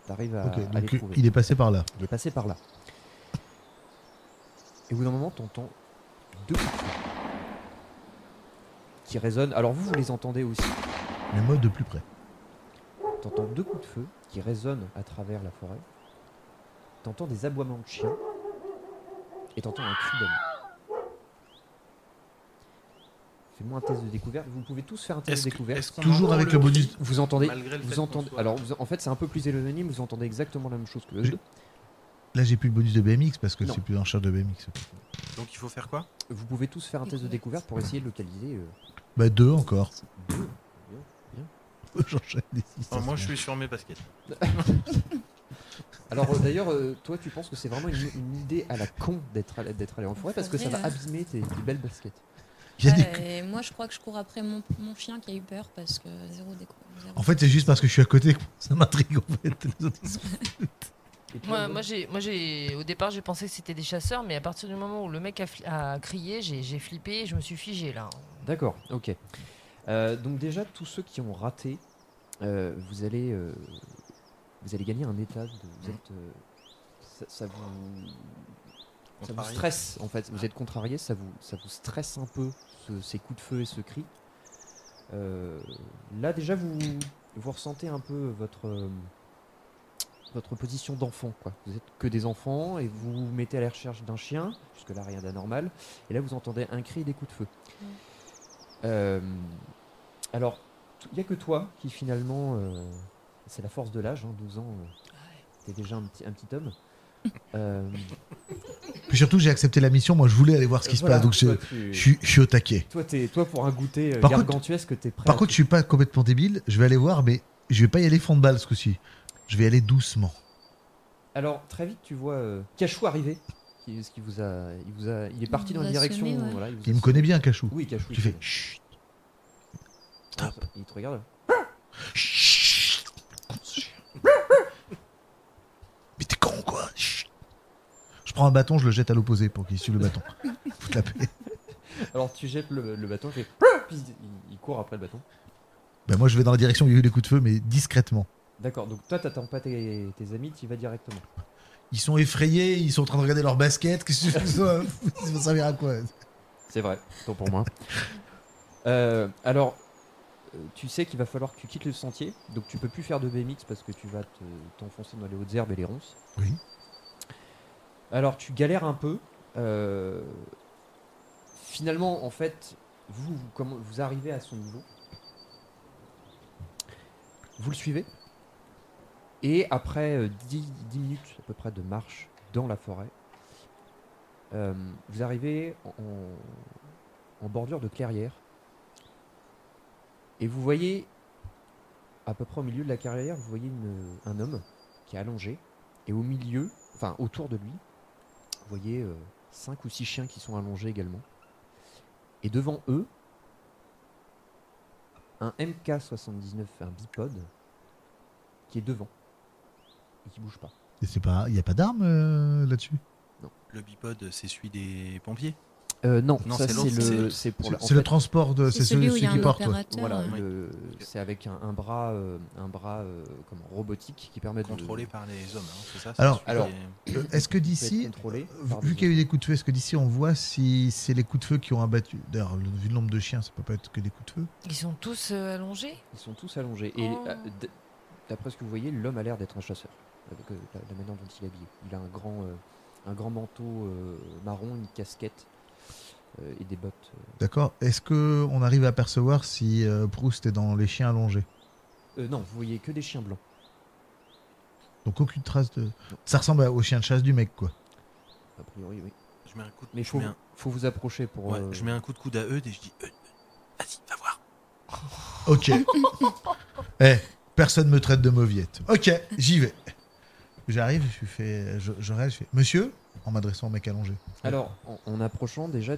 à Ok, les donc trouver. il est passé par là. Il est passé par là. Et au bout d'un moment, t'entends 2 coups de feu qui résonnent. Alors vous les entendez aussi. Mais moi de plus près. T'entends 2 coups de feu qui résonnent à travers la forêt. T'entends des aboiements de chiens. Et t'entends un cri d'homme. Fais-moi un test de découverte. Vous pouvez tous faire un test de découverte. Toujours avec le bonus. Vous entendez. Malgré le fait Vous qu'on entendez. soit- Alors en fait, c'est un peu plus éloigné, mais vous entendez exactement la même chose que eux. J'ai- Là j'ai plus le bonus de BMX parce que Non. c'est plus en charge de BMX. Donc il faut faire quoi? Vous pouvez tous faire un test de découverte pour essayer de localiser. Bah 2 encore. 2. J'enchaîne des Enfin, moi, je suis sur mes baskets. Alors d'ailleurs, toi, tu penses que c'est vraiment une idée à la con d'être allé en forêt parce que ça va Ouais. abîmer tes belles baskets. Il y a des- Et moi, je crois que je cours après mon chien qui a eu peur parce que zéro déco. zéro. En fait, c'est juste parce que je suis à côté que ça m'intrigue en fait. Les autres, ils sont- Et toi, Moi, au départ, j'ai pensé que c'était des chasseurs, mais à partir du moment où le mec a crié, j'ai flippé et je me suis figé là. D'accord, ok. Donc déjà, tous ceux qui ont raté, vous allez gagner un état. Vous êtes, ça vous Contrarié. stresse en fait. Vous êtes contrarié, ça vous stresse un peu ces coups de feu et ce cri. Là déjà, vous ressentez un peu votre position d'enfant, quoi. Vous êtes que des enfants et vous vous mettez à la recherche d'un chien. Jusque là, rien d'anormal. Et là, vous entendez un cri et des coups de feu. Alors, il n'y a que toi qui finalement, c'est la force de l'âge, 12 ans, t'es déjà un petit homme. Puis surtout, j'ai accepté la mission. Moi, je voulais aller voir ce qui se Voilà, passe. Donc, toi, je suis au taquet. toi, pour un goûter Par contre- gargantuesque, t'es prêt. Par à contre, je suis pas complètement débile. Je vais aller voir, mais je vais pas y aller fond de balle ce coup-ci. Je vais y aller doucement. Alors, très vite, tu vois Cachou arriver. Il est parti Il dans vous la a direction. semé, ouais. Voilà, il vous Il a me semé. connaît bien, Cachou. Oui, Cachou. Tu il fais connaît. chut, Il te regarde. chut. Mais t'es con quoi. Chut. Je prends un bâton, je le jette à l'opposé pour qu'il suive le bâton. Foutre la paix. Alors, tu jettes le bâton, puis il court après le bâton. Ben moi, je vais dans la direction où il y a eu les coups de feu, mais discrètement. D'accord, donc toi, t'attends pas tes amis, tu y vas directement. Ils sont effrayés, ils sont en train de regarder leur basket. Qu'est-ce que ça va servir à quoi? C'est vrai, tant pour moi. Alors, tu sais qu'il va falloir que tu quittes le sentier, donc tu peux plus faire de BMX parce que tu vas t'enfoncer dans les hautes herbes et les ronces. Oui. Alors, tu galères un peu. Finalement, en fait, vous arrivez à son niveau. Vous le suivez. Et après 10 minutes à peu près de marche dans la forêt, vous arrivez en bordure de clairière. Et vous voyez, à peu près au milieu de la clairière, vous voyez un homme qui est allongé. Et au milieu, enfin autour de lui, vous voyez 5 ou 6 chiens qui sont allongés également. Et devant eux, un MK79, un bipode, qui est devant et qui bouge pas. Et il n'y a pas d'arme là-dessus? Le bipode, c'est celui des pompiers. Non, Non, ça c'est c'est l'autre, le, c'est- c'est pour la- en C'est le fait, transport de. C'est celui où il y a qui un porte. Ouais. opérateur. voilà, ouais. c'est avec un bras, comment, robotique qui permet Contrôlé par les hommes, hein, c'est ça? Alors- alors, Est-ce que de d'ici, contrôlé vu qu'il y a eu des coups de feu, est-ce que d'ici on voit si c'est les coups de feu qui ont abattu? D'ailleurs, vu le nombre de chiens, ça peut pas être que des coups de feu. Ils sont tous allongés. Ils sont tous allongés. Et Oh. d'après ce que vous voyez, l'homme a l'air d'être un chasseur. Avec la manière dont il est habillé. Il a un grand manteau marron, une casquette et des bottes. D'accord. Est-ce que on arrive à apercevoir si Proust est dans les chiens allongés? Non, vous voyez que des chiens blancs. Donc aucune trace de. Ça ressemble aux chiens de chasse du mec, quoi. A priori, oui. Je mets un coup de, Mais je faut, mets un- faut vous approcher pour. ouais, je mets un coup de coude à Eudes et je dis Eudes, vas-y, va voir. Ok. Eh, personne me traite de mauviette. Ok, j'y vais. J'arrive, je rêve, je fais Monsieur, en m'adressant au mec allongé. Alors, en approchant, déjà,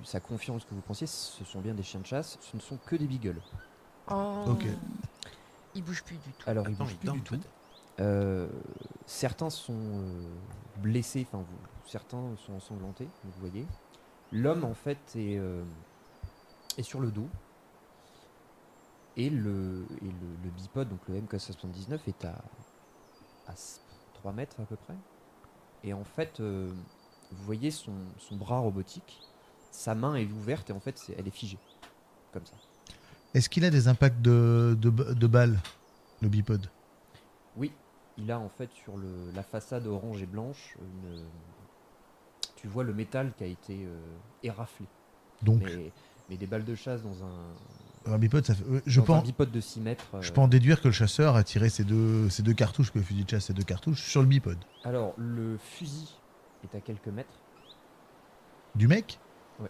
ça confirme ce que vous pensiez. Ce sont bien des chiens de chasse. Ce ne sont que des beagles. Oh. Ok. Ils bougent plus du tout. Alors, ils Attends, bougent ils plus dorment du tout. peut-être. Certains sont blessés, enfin certains sont ensanglantés, vous voyez. L'homme en fait est sur le dos et le bipode, donc le MK79 est à 3 mètres à peu près. Et en fait, vous voyez son bras robotique, sa main est ouverte et en fait elle est figée, comme ça. Est-ce qu'il a des impacts de balles, le bipode? Oui, il a en fait sur la façade orange et blanche, tu vois le métal qui a été éraflé. Donc, Mais des balles de chasse dans un bipode, ça fait. dans un bipode de 6 mètres. Je peux en déduire que le chasseur a tiré ses deux cartouches, que le fusil de chasse, ses 2 cartouches, sur le bipode. Alors, le fusil est à quelques mètres. Du mec? Ouais.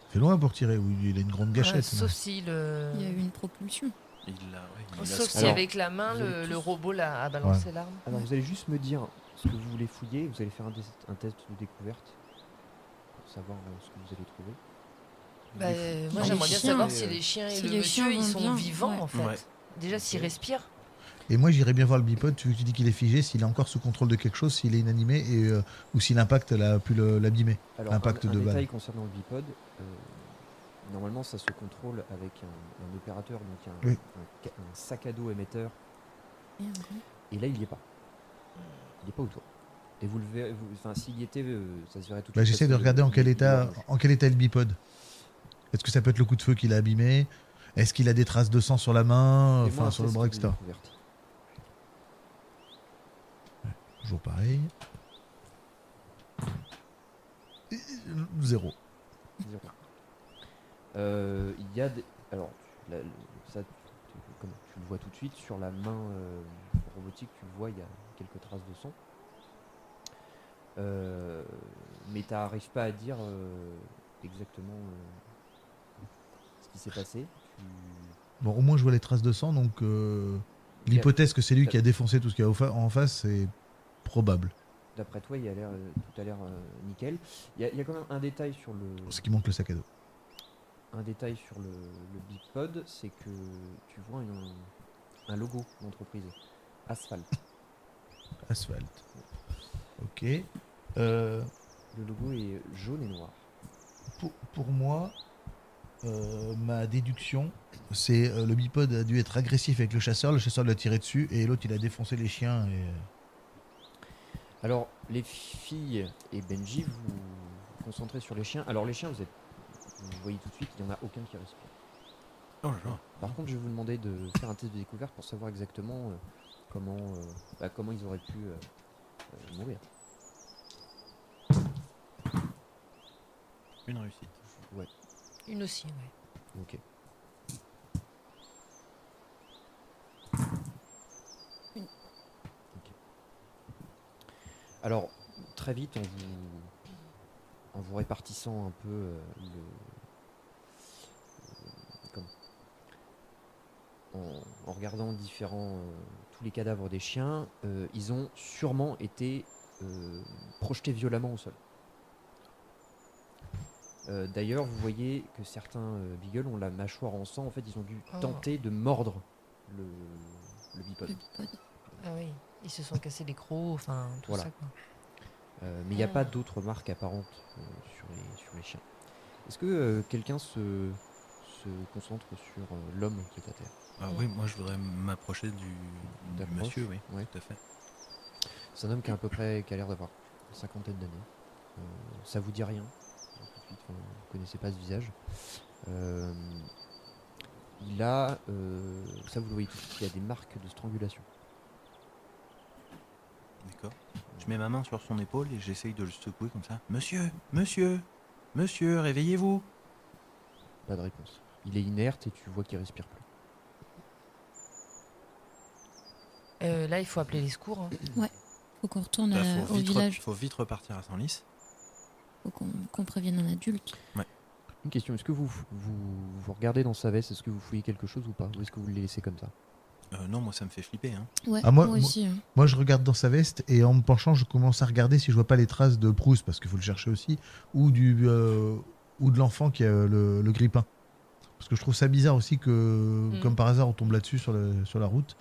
Ça fait loin pour tirer, ou il a une grande gâchette. Ouais, non sauf si le. Il y a eu une propulsion. Il l'a, ouais, il a Sauf son- si Alors, avec la main, vous avez le tous- robot a balancé l'arme. Alors, vous allez juste me dire ce que vous voulez fouiller. Vous allez faire un test de découverte pour savoir ce que vous allez trouver. Vous Bah, voulez moi, les j'aimerais bien chiens, savoir si les chiens et si le les monsieur, chiens ils vont sont bien, vivants, ouais. en fait. Ouais. Déjà, s'ils Ok. respirent. Et moi, j'irais bien voir le bipode, vu que tu dis qu'il est figé, s'il est encore sous contrôle de quelque chose, s'il est inanimé, ou si l'impact a pu l'abîmer. Alors, Impact un de détail balle. concernant le bipode, normalement ça se contrôle avec un opérateur, donc un, Oui. un sac à dos émetteur, Et un grand. et là il n'y est pas. Il n'est pas autour. Et vous le verrez, enfin s'il y était, ça se verrait tout de Bah, suite. j'essaie parce de que regarder en il quel est état est le bipode. Est-ce que ça peut être le coup de feu qu'il a abîmé? Est-ce qu'il a des traces de sang sur la main, Fais-moi un enfin sur le test bras, de etc. découverte. Toujours pareil. 0. Zéro. Il y a des... Alors, comme tu le vois tout de suite, sur la main robotique, tu le vois, il y a quelques traces de sang. Mais tu n'arrives pas à dire exactement ce qui s'est passé. Bon, au moins je vois les traces de sang, donc l'hypothèse que c'est lui qui a défoncé tout ce qu'il y a en face, c'est probable. D'après toi, tout a l'air nickel. Il y a quand même un détail sur Ce qui manque le sac à dos. le bipod, c'est que tu vois un logo d'entreprise, Asphalt. Asphalte. Ok. Le logo est jaune et noir. Pour moi, ma déduction, c'est le bipode a dû être agressif avec le chasseur l'a tiré dessus et l'autre il a défoncé les chiens. Alors, les filles et Benji, vous vous concentrez sur les chiens. Alors, les chiens, vous voyez tout de suite, il n'y en a aucun qui respire. Oh là là. Par contre, je vais vous demander de faire un test de découverte pour savoir exactement comment ils auraient pu mourir. Une réussite. Ouais, Une aussi, ouais. ok. Une. Ok. Alors, très vite, en vous répartissant un peu comment- en regardant tous les cadavres des chiens, ils ont sûrement été projetés violemment au sol. D'ailleurs, vous voyez que certains beagles ont la mâchoire en sang. En fait, ils ont dû Oh. tenter de mordre le bipode. Le bipode. Ah oui, ils se sont cassés les crocs, enfin tout Voilà. ça quoi. Mais il n'y a pas d'autres marques apparentes sur les chiens. Est-ce que quelqu'un se concentre sur l'homme qui est à terre? Ah oui, moi je voudrais m'approcher du T'approches, monsieur, oui, ouais. tout à fait. C'est un homme qui a à peu près, qui a l'air d'avoir une cinquantaine d'années. Ça vous dit rien tout de suite, vous ne connaissez pas ce visage. Il a, ça vous le voyez tout de suite, il y a des marques de strangulation. D'accord. Je mets ma main sur son épaule et j'essaye de le secouer comme ça. Monsieur, monsieur, monsieur, réveillez-vous. Pas de réponse. Il est inerte et tu vois qu'il respire plus. Là, il faut appeler les secours. Hein. Faut qu'on retourne Bah, au village. faut vite repartir à Senlis. Faut qu'on prévienne un adulte. Une question, est-ce que vous regardez dans sa veste, est-ce que vous fouillez quelque chose ou pas? Ou est-ce que vous le laissez comme ça? Non, moi ça me fait flipper. Hein. Ouais, Ah, moi- moi aussi. Hein. Moi, je regarde dans sa veste et en me penchant, je commence à regarder si je vois pas les traces de Proust, parce qu'il faut le chercher aussi, ou ou de l'enfant qui a le grippin. Parce que je trouve ça bizarre aussi que, comme par hasard, on tombe là-dessus sur la route.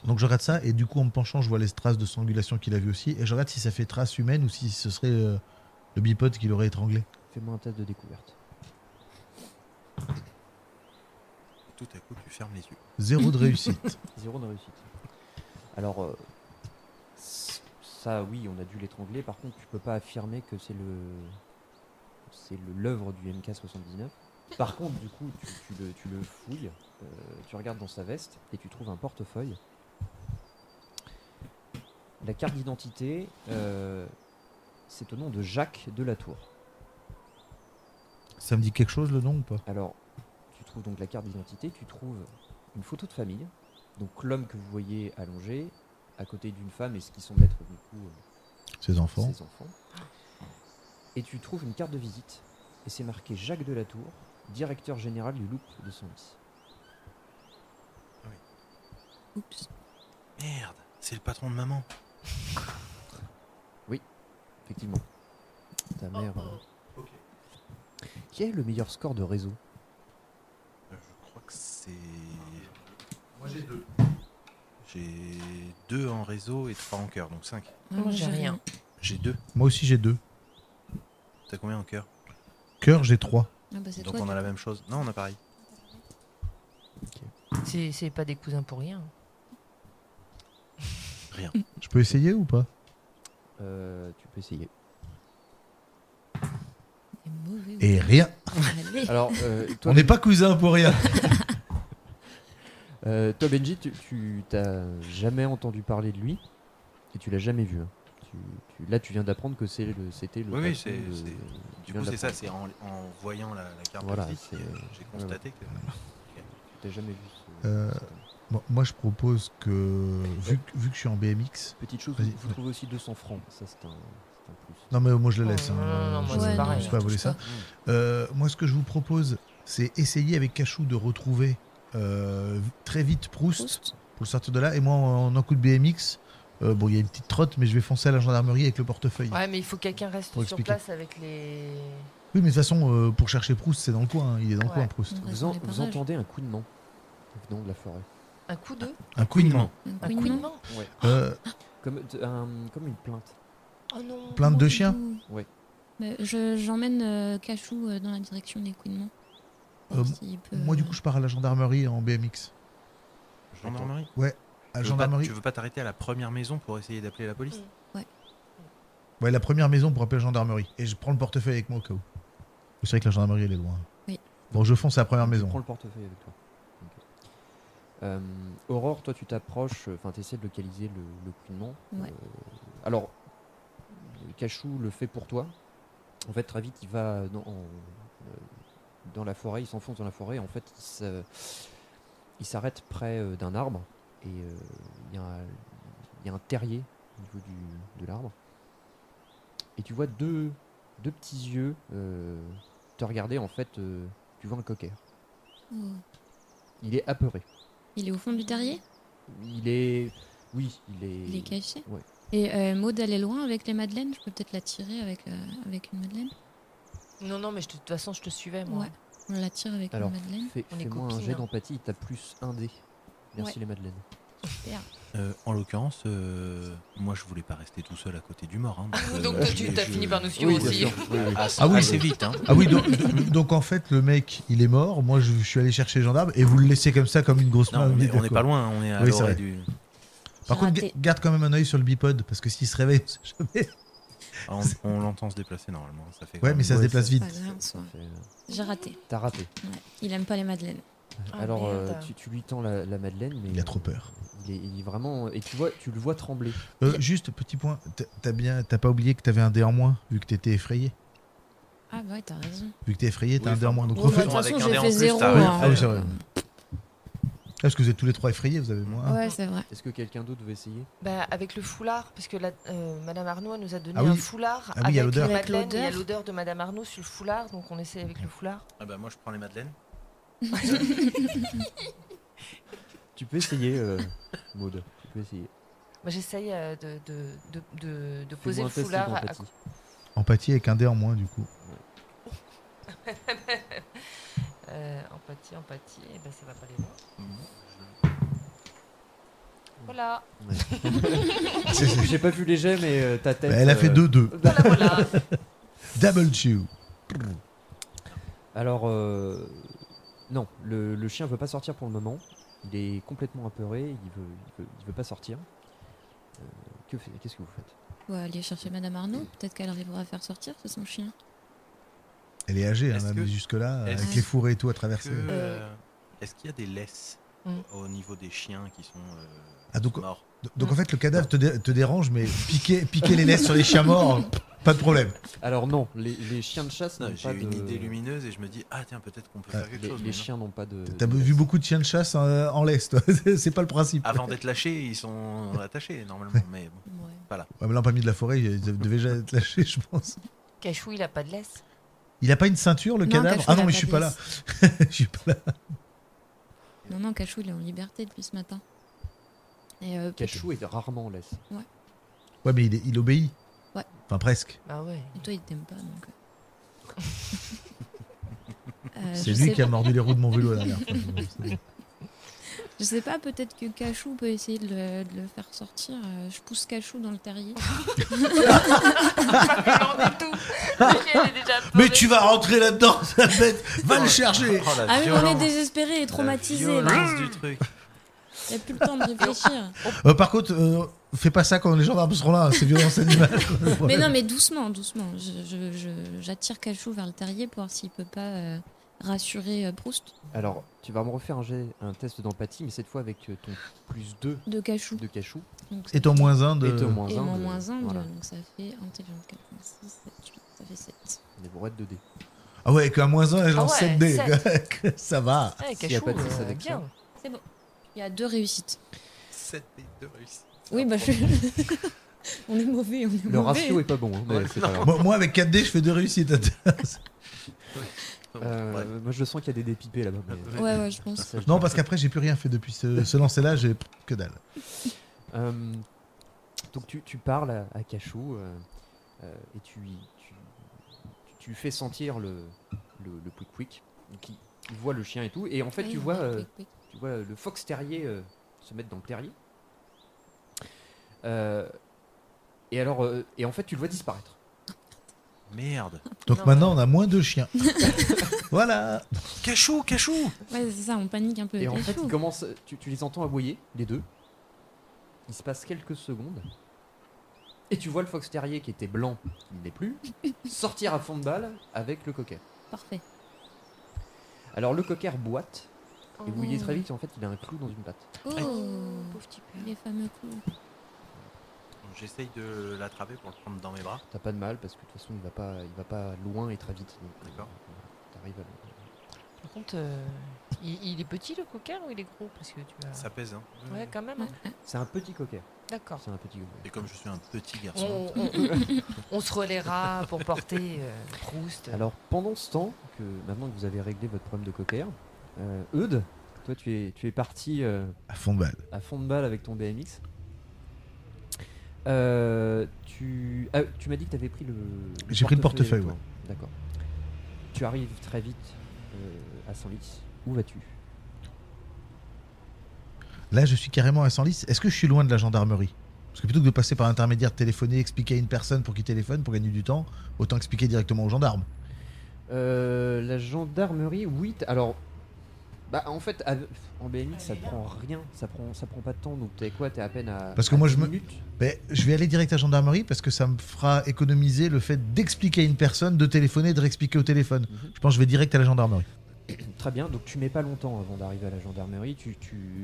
Donc je regarde ça et du coup, en me penchant, je vois les traces de strangulation qu'il a vu aussi. Et je regarde si ça fait trace humaine ou si ce serait le bipode qui l'aurait étranglé. Fais-moi un test de découverte. Tout à coup, tu fermes les yeux. 0 de réussite. 0 de réussite. Alors, ça, oui, on a dû l'étrangler. Par contre, tu peux pas affirmer que c'est l'œuvre du MK79. Par contre, du coup, tu le fouilles, tu regardes dans sa veste et tu trouves un portefeuille. La carte d'identité, c'est au nom de Jacques Delatour. Ça me dit quelque chose le nom ou pas? Alors, tu trouves donc la carte d'identité, tu trouves une photo de famille, donc l'homme que vous voyez allongé, à côté d'une femme et ce qui semble être du coup Ses enfants. ses enfants. Et tu trouves une carte de visite, et c'est marqué Jacques Delatour, directeur général du Loop de Senlis. Oups. Merde, c'est le patron de maman. Effectivement. Ta mère. Ok. Qui a le meilleur score de réseau? Je crois que c'est. Moi j'ai 2. J'ai 2 en réseau et 3 en cœur, donc 5. Moi, j'ai rien. J'ai 2. Moi aussi j'ai 2. T'as combien en cœur? Cœur, j'ai 3. Ah bah c'est Donc toi. on a du la coup. même chose. Non, on a pareil. C'est pas des cousins pour rien. Rien. Je peux essayer ou pas? Tu peux essayer. C'est mauvais. Et rien. Allez. Alors, toi, On n'est pas cousins pour rien. toi, Benji, tu t'as jamais entendu parler de lui et tu l'as jamais vu. Hein. Là, tu viens d'apprendre que c'était le. Oui, patron de- c'est. tu Du viens coup, c'est ça, d'apprendre. c'est en voyant la carte Voilà, de visite c'est- que j'ai constaté que. T'as jamais vu ce. Euh, Bon, moi je propose que, vu que je suis en BMX. Petite chose, Vas-y. vous trouvez aussi 200 francs. Ça, c'est un plus. Non, mais moi je le laisse. Oh, non, moi, je c'est je pareil. vais pas voler ça. Moi, ce que je vous propose, c'est essayer avec Cachou de retrouver très vite Proust Proust. pour le sortir de là. Et moi, en un coup de BMX, bon, il y a une petite trotte, mais je vais foncer à la gendarmerie avec le portefeuille. Ouais, mais il faut que quelqu'un reste Pour sur expliquer. place avec les. Oui, mais de toute façon, pour chercher Proust, c'est dans le coin. Hein. Il est dans le Ouais. coin, Proust. On reste Vous, dans les vous parages. entendez un couinement venant de la forêt. Un coup de. Un couinement. Un couinement. Comme une plainte. Oh non. Plainte de chien. Ouais. Mais j'emmène Cachou dans la direction des couinements. Euh, Euh, Moi, du coup, je pars à la gendarmerie en BMX. Gendarmerie. À la Tu veux gendarmerie. tu veux pas t'arrêter à la première maison pour essayer d'appeler la police? Ouais, la première maison pour appeler la gendarmerie. Et je prends le portefeuille avec moi au cas où. C'est vrai que la gendarmerie, elle est loin. Oui. Bon, je fonce à la première maison. Tu prends le portefeuille avec toi. Ok. Aurore, toi, tu t'approches, enfin, tu essaies de localiser le couinement. Ouais. Alors, Cachou le fait pour toi. En fait, très vite, il va dans la forêt, il s'enfonce dans la forêt. En fait, il s'arrête près d'un arbre et il y a un terrier au niveau de l'arbre. Et tu vois deux petits yeux te regarder. En fait, tu vois un cocker. Oh. Il est apeuré. Il est au fond du terrier? Il est Il est caché? Ouais. Et Maud, elle est loin avec les madeleines? Je peux peut-être la tirer avec une madeleine? Non, mais de toute façon, je te suivais, moi. Ouais, on la tire avec Alors, une madeleine. On est fais-moi un copines, jet hein. d'empathie. T'as plus 1 dé. Merci Ouais. les madeleines. Super. En l'occurrence, moi je voulais pas rester tout seul à côté du mort. Hein, Donc, toi, tu as fini par nous suivre Oui, bien aussi. sûr. Oui, oui. Ah oui, assez vite. Hein. Ah oui, donc en fait, le mec, il est mort. Moi, je suis allé chercher les gendarmes et vous le laissez comme ça, comme une grosse Non, main. on vide, est quoi. pas loin, on est à Oui, c'est l'orée vrai. du. Par contre, Raté. garde quand même un œil sur le bipode parce que s'il se réveille, on sait jamais. Ah, on l'entend se déplacer normalement. Ça fait Ouais, mais ça se Ouais, déplace ça- vite. Pas grave, Ça ouais. fait, J'ai raté. T'as raté. Ouais. Il aime pas les madeleines. Ah, Alors, merde. tu lui tends la madeleine, mais Il a trop peur. il est vraiment. Et tu le vois trembler. Juste, petit point, t'as pas oublié que t'avais un dé en moins vu que t'étais effrayé. Ah ouais, t'as raison. Vu que t'es effrayé, t'as Oui, un dé en moins. Donc Bon, bah, de refais. toute avec façon, un j'ai dé en fait plus, 0. t'as rien Ah oui, c'est vrai. Parce que vous êtes tous les trois effrayés, vous avez moins. Ouais, c'est vrai. Est-ce que quelqu'un d'autre veut essayer? Bah, avec le foulard, parce que Madame Arnaud elle nous a donné Ah oui. un foulard Ah oui, il y a avec l'odeur. la Avec madeleine, il y a l'odeur. l'odeur de Madame Arnaud sur le foulard, donc on essaie avec le foulard. Ah bah moi je prends les madeleines. Tu peux essayer, Maud. Tu peux essayer. Moi, j'essaye de poser Fais-moi le un test foulard. d'empathie. Empathie avec un dé en moins, du coup. Empathie, et ben ça va pas les voir. Voilà, J'ai pas vu les jets, mais ta tête. Elle a fait 2-2. voilà. Double chew. Alors, non, le chien veut pas sortir pour le moment. Il est complètement apeuré. Il veut pas sortir. Qu'est-ce que vous faites? On va aller chercher Madame Arnaud. Peut-être qu'elle arrivera à faire sortir, c'est son chien. Elle est âgée, hein, Est-ce même que- jusque-là, est-ce- avec les fourrés et tout à traverser. Est-ce qu'il y a des laisses au niveau des chiens qui sont Ah, donc, morts? donc en fait, le cadavre te dérange, mais piquer les laisses sur les chiens morts, pas de problème. Alors non, les chiens de chasse Non, n'ont j'ai pas une de. idée lumineuse et je me dis ah tiens peut-être qu'on peut faire quelque Les, chose. les mais non. chiens n'ont pas de. T'as de vu laisse. beaucoup de chiens de chasse en laisse, toi. C'est pas le principe. Avant d'être lâchés, ils sont attachés normalement. Mais bon. Ouais. Ouais, mais là, pas mis de la forêt, ils devaient déjà être lâchés, je pense. Cachou, il a pas de laisse. Il a pas une ceinture, le Non, cadavre? Cachou, Ah il non, a mais pas je suis de pas là. laisse. Je suis pas là. Non, Cachou, il est en liberté depuis ce matin. Et Cachou est rarement en laisse. Ouais, mais il obéit. Ouais. Enfin, presque. Bah ouais. Et toi, il t'aime pas, donc. C'est lui qui a mordu les roues de mon vélo la dernière fois. C'est bon. Je sais pas, peut-être que Cachou peut essayer de le faire sortir. Je pousse Cachou dans le terrier. Pas du tout. Le chien, il est déjà Mais apeuré. tu vas rentrer là-dedans, ça bête. Va le chercher. Oh, la Ah mais on est violence, désespéré et la traumatisé. violence du truc. Il n'y a plus le temps de réfléchir. Par contre, fais pas ça quand les gendarmes seront là, c'est violence animale. Mais non, mais doucement. J'attire Cachou vers le terrier pour voir s'il peut pas rassurer Proust Alors, tu vas me refaire un test d'empathie, mais cette fois avec ton plus 2 de Cachou. de Cachou Donc, ça Et ton fait- moins 1 de. et ton moins Et 1 mon de. moins 1, Voilà, donc ça fait intelligence 4, 6, 7, 8, ça fait 7. des bourrettes de dés. Ah ouais, avec un moins 1, elle lance Ah ouais, 7 dés. Ça va. Ouais, S'il y a Cachou, pas de six avec bien. ça. C'est bon. Il y a 2 réussites. 7 et 2 réussites. Oui, bah on est mauvais, on est Le mauvais. ratio est pas bon, hein, mais Ouais, c'est pas grave. Moi, avec 4 dés, je fais 2 réussites. Bref. Moi, je sens qu'il y a des dés pipés là-bas. mais- Ouais, je pense. ça, je Non, dis parce pas. qu'après, j'ai plus rien fait depuis ce lancer-là, j'ai que dalle. Donc tu parles à Cachou et tu fais sentir le quick. Donc il voit le chien et tout. Et en fait, Oui, tu oui, vois oui. le fox terrier se mettre dans le terrier. Et alors, et en fait, tu le vois disparaître. Merde. Donc Non, maintenant, on a moins de chiens. Voilà. Cachou. Ouais, c'est ça, on panique un peu. Et en fait, Cachou. ils commencent, tu les entends aboyer, les deux. Il se passe quelques secondes. Et tu vois le fox terrier qui était blanc, qui ne l'est plus, sortir à fond de balle avec le cocker. Parfait. Alors le cocker boite, et vous voyez Oh. très vite, en fait, il a un clou dans une patte. Oh, Pauvre petit peu. les fameux clous. j'essaye de l'attraper pour le prendre dans mes bras. T'as pas de mal parce que de toute façon il va pas loin et très vite. Donc, D'accord. T'arrives à... Par contre, il est petit le coquin ou il est gros? Parce que tu as... Ça pèse, hein. Ouais, quand même. hein. C'est un petit coquet. D'accord. C'est un petit coquet. Et comme je suis un petit garçon. On se relaiera pour porter Proust. Alors pendant ce temps, maintenant que vous avez réglé votre problème de cocker, Eudes, toi tu es parti À fond de balle. à fond de balle avec ton BMX. Tu m'as dit que tu avais pris le J'ai pris le portefeuille, avec toi. D'accord. Tu arrives très vite à Senlis. Où vas-tu? Là, je suis carrément à Senlis. Est-ce que je suis loin de la gendarmerie? Parce que plutôt que de passer par l'intermédiaire, téléphoner, expliquer à une personne pour qu'il téléphone, pour gagner du temps, autant expliquer directement aux gendarmes. La gendarmerie, oui. Alors, en fait, en BMX, ça te prend rien. Ça prend pas de temps. Donc, t'es quoi? T'es à peine à. Parce que à moi, 10 je me- minutes. Mais je vais aller direct à la gendarmerie parce que ça me fera économiser le fait d'expliquer à une personne, de téléphoner, de réexpliquer au téléphone. Mhm. Je pense que je vais direct à la gendarmerie. Très bien, donc tu mets pas longtemps avant d'arriver à la gendarmerie.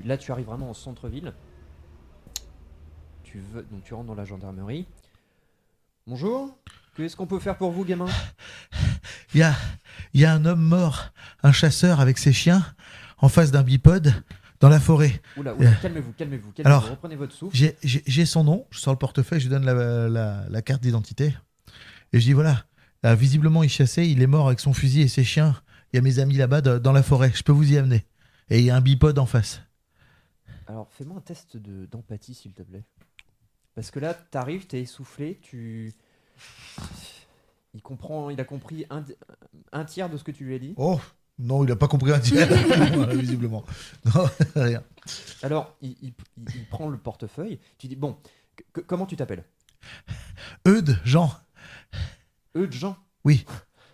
Là, tu arrives vraiment en centre-ville. Donc tu rentres dans la gendarmerie. Bonjour, qu'est-ce qu'on peut faire pour vous, gamin? Il y a un homme mort, un chasseur avec ses chiens, en face d'un bipode, dans la forêt. Oula, calmez-vous. Alors, Reprenez votre souffle. J'ai son nom, je sors le portefeuille, je lui donne la carte d'identité. Et je dis voilà, là, visiblement il chassait, il est mort avec son fusil et ses chiens. Il y a mes amis là-bas dans la forêt, je peux vous y amener. Et il y a un bipode en face. Alors, fais-moi un test d'empathie, s'il te plaît. Parce que là, t'arrives, t'es essoufflé, il a compris un tiers de ce que tu lui as dit. Oh non, il n'a pas compris un tiers, visiblement. Non, rien. Alors, il prend le portefeuille. Tu dis, bon, comment tu t'appelles? Eudes, Jean. Eudes, Jean. Oui.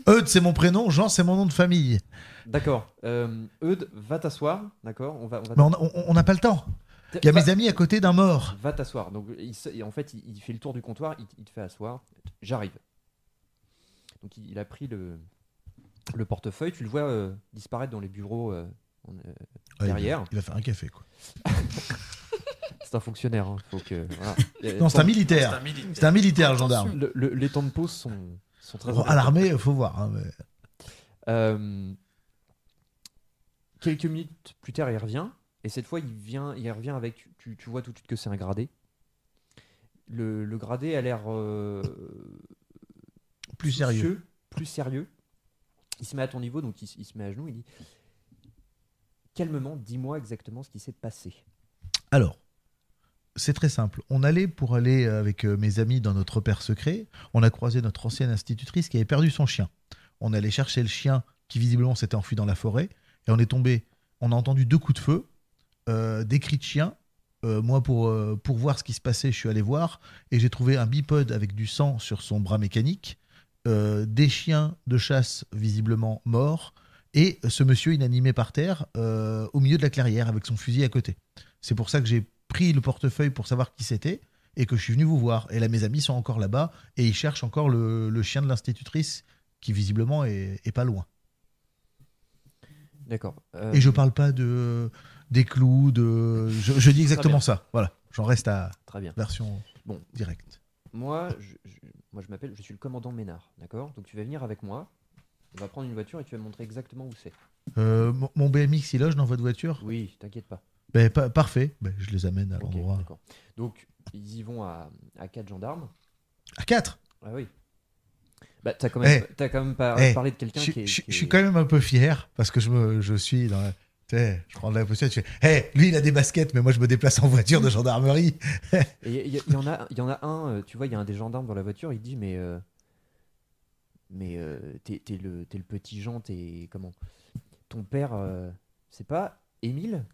Eudes, c'est mon prénom, Jean, c'est mon nom de famille. D'accord. Eudes, va t'asseoir. D'accord. On va Mais on n'a pas le temps. Il y a mes amis à côté d'un mort. Va t'asseoir. Donc, en fait, il fait le tour du comptoir, il te fait asseoir. J'arrive. Donc, il a pris le portefeuille. Tu le vois disparaître dans les bureaux derrière. Il va faire un café, quoi. C'est un fonctionnaire. Hein. Faut que, voilà. Non, c'est un militaire. C'est un militaire, le gendarme. Les temps de pause sont très Bon, à l'armée, il faut voir. Hein, mais... Quelques minutes plus tard, il revient. Et cette fois, il revient avec. Tu vois tout de suite que c'est un gradé. Le gradé a l'air plus sérieux. soucieux, plus sérieux. Il se met à ton niveau, donc il se met à genoux. Il dit calmement, dis-moi exactement ce qui s'est passé. Alors, c'est très simple. On allait pour aller avec mes amis dans notre repère secret. On a croisé notre ancienne institutrice qui avait perdu son chien. On allait chercher le chien qui visiblement s'était enfui dans la forêt. Et on est tombé. On a entendu 2 coups de feu. Des cris de chien. Moi, pour voir ce qui se passait, je suis allé voir et j'ai trouvé un bipode avec du sang sur son bras mécanique, des chiens de chasse visiblement morts et ce monsieur inanimé par terre au milieu de la clairière avec son fusil à côté. C'est pour ça que j'ai pris le portefeuille pour savoir qui c'était et que je suis venu vous voir. Et là, mes amis sont encore là-bas et ils cherchent encore le chien de l'institutrice qui visiblement est pas loin. D'accord. Et je parle pas des clous, je dis exactement ça. Voilà, j'en reste à Très bien. version Bon, directe. moi, je suis le commandant Ménard, d'accord? Donc tu vas venir avec moi. On va prendre une voiture et tu vas me montrer exactement où c'est. Mon BMX, il loge dans votre voiture? Oui, t'inquiète pas. Ben, parfait, ben, je les amène à Ok, l'endroit. d'accord. Donc ils y vont à 4 gendarmes. À 4. Ah oui. Bah t'as quand même parlé de quelqu'un qui est. Je suis quand même un peu fier parce que je suis dans la... Tu sais, je prends de la posture, je fais lui il a des baskets, mais moi je me déplace en voiture de gendarmerie. Et il y en a un, tu vois, il y a un des gendarmes dans la voiture, il dit mais t'es le petit Jean, t'es comment? Ton père, c'est pas Émile?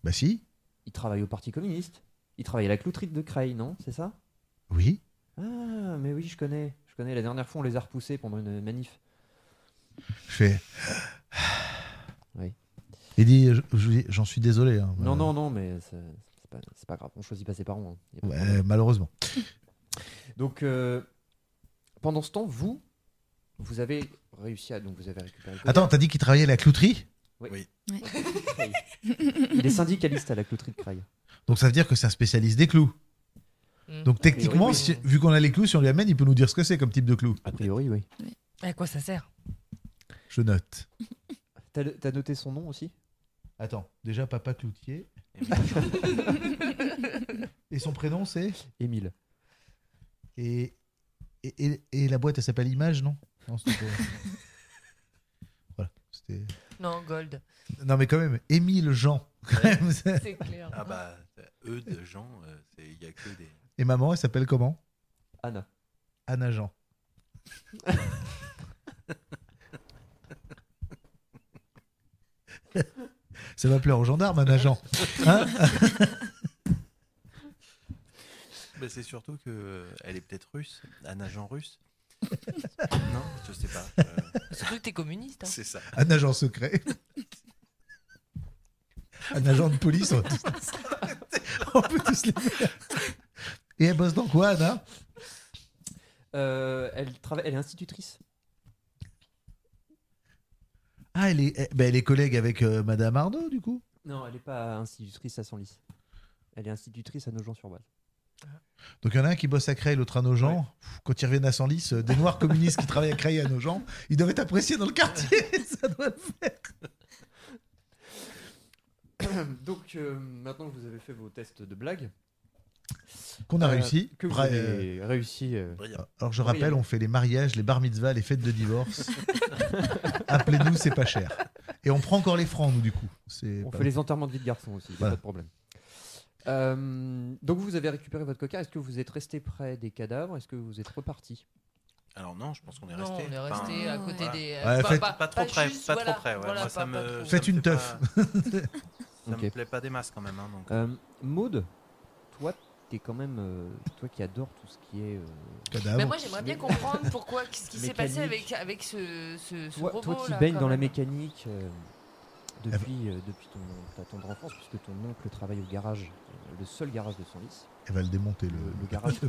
Bah si. Il travaille au Parti communiste. Il travaille à la clouterie de Creil, non? C'est ça? Oui. Ah, mais oui, je connais. La dernière fois, on les a repoussés pendant une manif. Je fais. Oui. Il dit j'en suis désolé. Hein, Non, mais c'est pas grave. On choisit pas ses parents. Hein. Y a pas de Ouais, problème. malheureusement. Donc, pendant ce temps, vous avez réussi à. Donc, vous avez récupéré le Attends, t'as dit qu'il travaillait à la clouterie? Oui. Il est syndicaliste à la clouterie de Creil. Donc ça veut dire que c'est un spécialiste des clous. Donc techniquement, oui. vu qu'on a les clous, si on lui amène, il peut nous dire ce que c'est comme type de clou. A priori, oui. À quoi ça sert? Je note. T'as noté son nom aussi? Attends, déjà papa cloutier. Et son prénom c'est Émile. et la boîte elle s'appelle Image, non? Non, c'était pas- Voilà, c'était... Non, Gold. Non mais quand même, Émile Jean. Quand même, c'est- C'est clair. Ah bah, eux de gens, il y a que des. Et maman, elle s'appelle comment? Anna. Anna Jean. Ça va plaire aux gendarmes, Anna Jean. Hein? Bah, c'est surtout que elle est peut-être russe, un agent russe. Non, je sais pas. Surtout que t'es communiste. Hein. C'est ça. Un agent secret. Un agent de police. On peut tous les faire. Et elle bosse dans quoi, Anna? Elle est institutrice. Ah, elle est collègue avec Madame Arnaud, du coup. Non, elle n'est pas institutrice à Senlis. Elle est institutrice à Nogent-sur-Oise. Donc il y en a un qui bosse à Creil, l'autre à Nogent. Ouais. Pff, quand ils reviennent à Senlis, des noirs communistes qui travaillent à Creil et à Nogent, ils doivent être appréciés dans le quartier. Ça doit le faire. Donc, maintenant que vous avez fait vos tests de blagues, Qu'on a réussi. que vous Bra- avez réussi. Brillant. Alors je rappelle, on fait les mariages, les bar mitzvahs, les fêtes de divorce. Appelez-nous, c'est pas cher. Et on prend encore les francs, nous, du coup. On fait les enterrements de vie de garçon aussi, Voilà. pas de problème. Donc vous avez récupéré votre coca. Est-ce que vous êtes resté près des cadavres? Est-ce que vous êtes reparti? Alors non, je pense qu'on est Non, resté. on est resté à côté voilà. des. Ouais, faites- Pas trop près, juste, pas voilà, trop près. Ouais. voilà, Moi, ça pas me. trop. ça Faites me une plaît teuf. pas- Ça Ok. me plaît pas des masses quand même. Hein, donc. Maud, toi, t'es quand même, toi qui adore tout ce qui est. cadavres. Mais moi, j'aimerais bien comprendre pourquoi, ce qui s'est passé Mécanique. avec ce Toi, robot. toi qui là, baignes quand dans la même. mécanique depuis ta tendre enfance, puisque ton oncle travaille au garage, le seul garage de Senlis, Elle va le démonter, le garage. Ah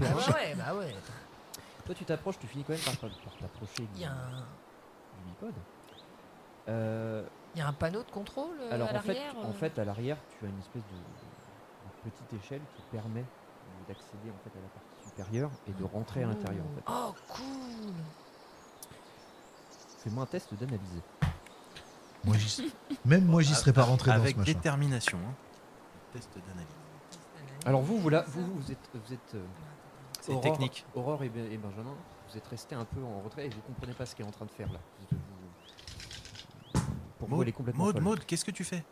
bah ouais. Toi, tu t'approches, tu finis quand même par t'approcher Il du y a un. bipode. Il y a un panneau de contrôle Alors à l'arrière. en fait, à l'arrière, tu as une espèce de petite échelle qui permet d'accéder en fait à la partie supérieure et de rentrer à l'intérieur. En fait. Oh, cool. Fais-moi un test d'analyse. Même moi, j'y serais pas rentré dans ce Avec machin. détermination. Hein. Test d'analyse. Alors vous êtes C'est Aurore- technique. Aurore et Benjamin, vous êtes restés un peu en retrait et vous comprenez pas ce qu'elle est en train de faire là. Pour vous, elle est complètement folle. Maud, qu'est-ce que tu fais?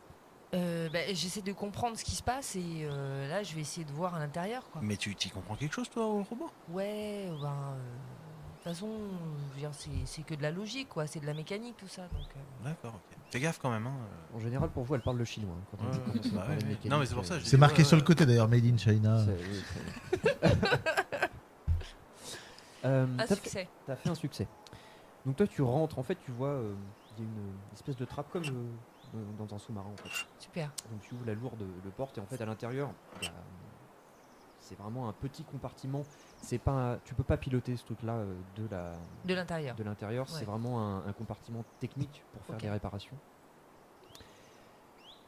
J'essaie de comprendre ce qui se passe et là, je vais essayer de voir à l'intérieur. Quoi. Mais tu comprends quelque chose, toi, au robot? Ouais, de toute façon, je veux dire, c'est que de la logique, quoi. C'est de la mécanique, tout ça. Donc, D'accord, ok. Fais gaffe quand même. Hein. En général, pour vous, elle parle le chinois. Hein, quand on dit comment ça Bah parle ouais, de ouais. mécanique, Non, mais c'est pour ça. je C'est dis, marqué ouais, sur le ouais. côté d'ailleurs, Made in China. un T'as succès. fait un succès. Donc toi, tu rentres. En fait, tu vois, il y a une espèce de trappe comme dans un sous-marin. En fait. Super. Donc tu ouvres la lourde porte et en fait à l'intérieur, c'est vraiment un petit compartiment. C'est pas, tu peux pas piloter ce truc-là De l'intérieur. de l'intérieur. Ouais. C'est vraiment un compartiment technique pour faire Ok. des réparations.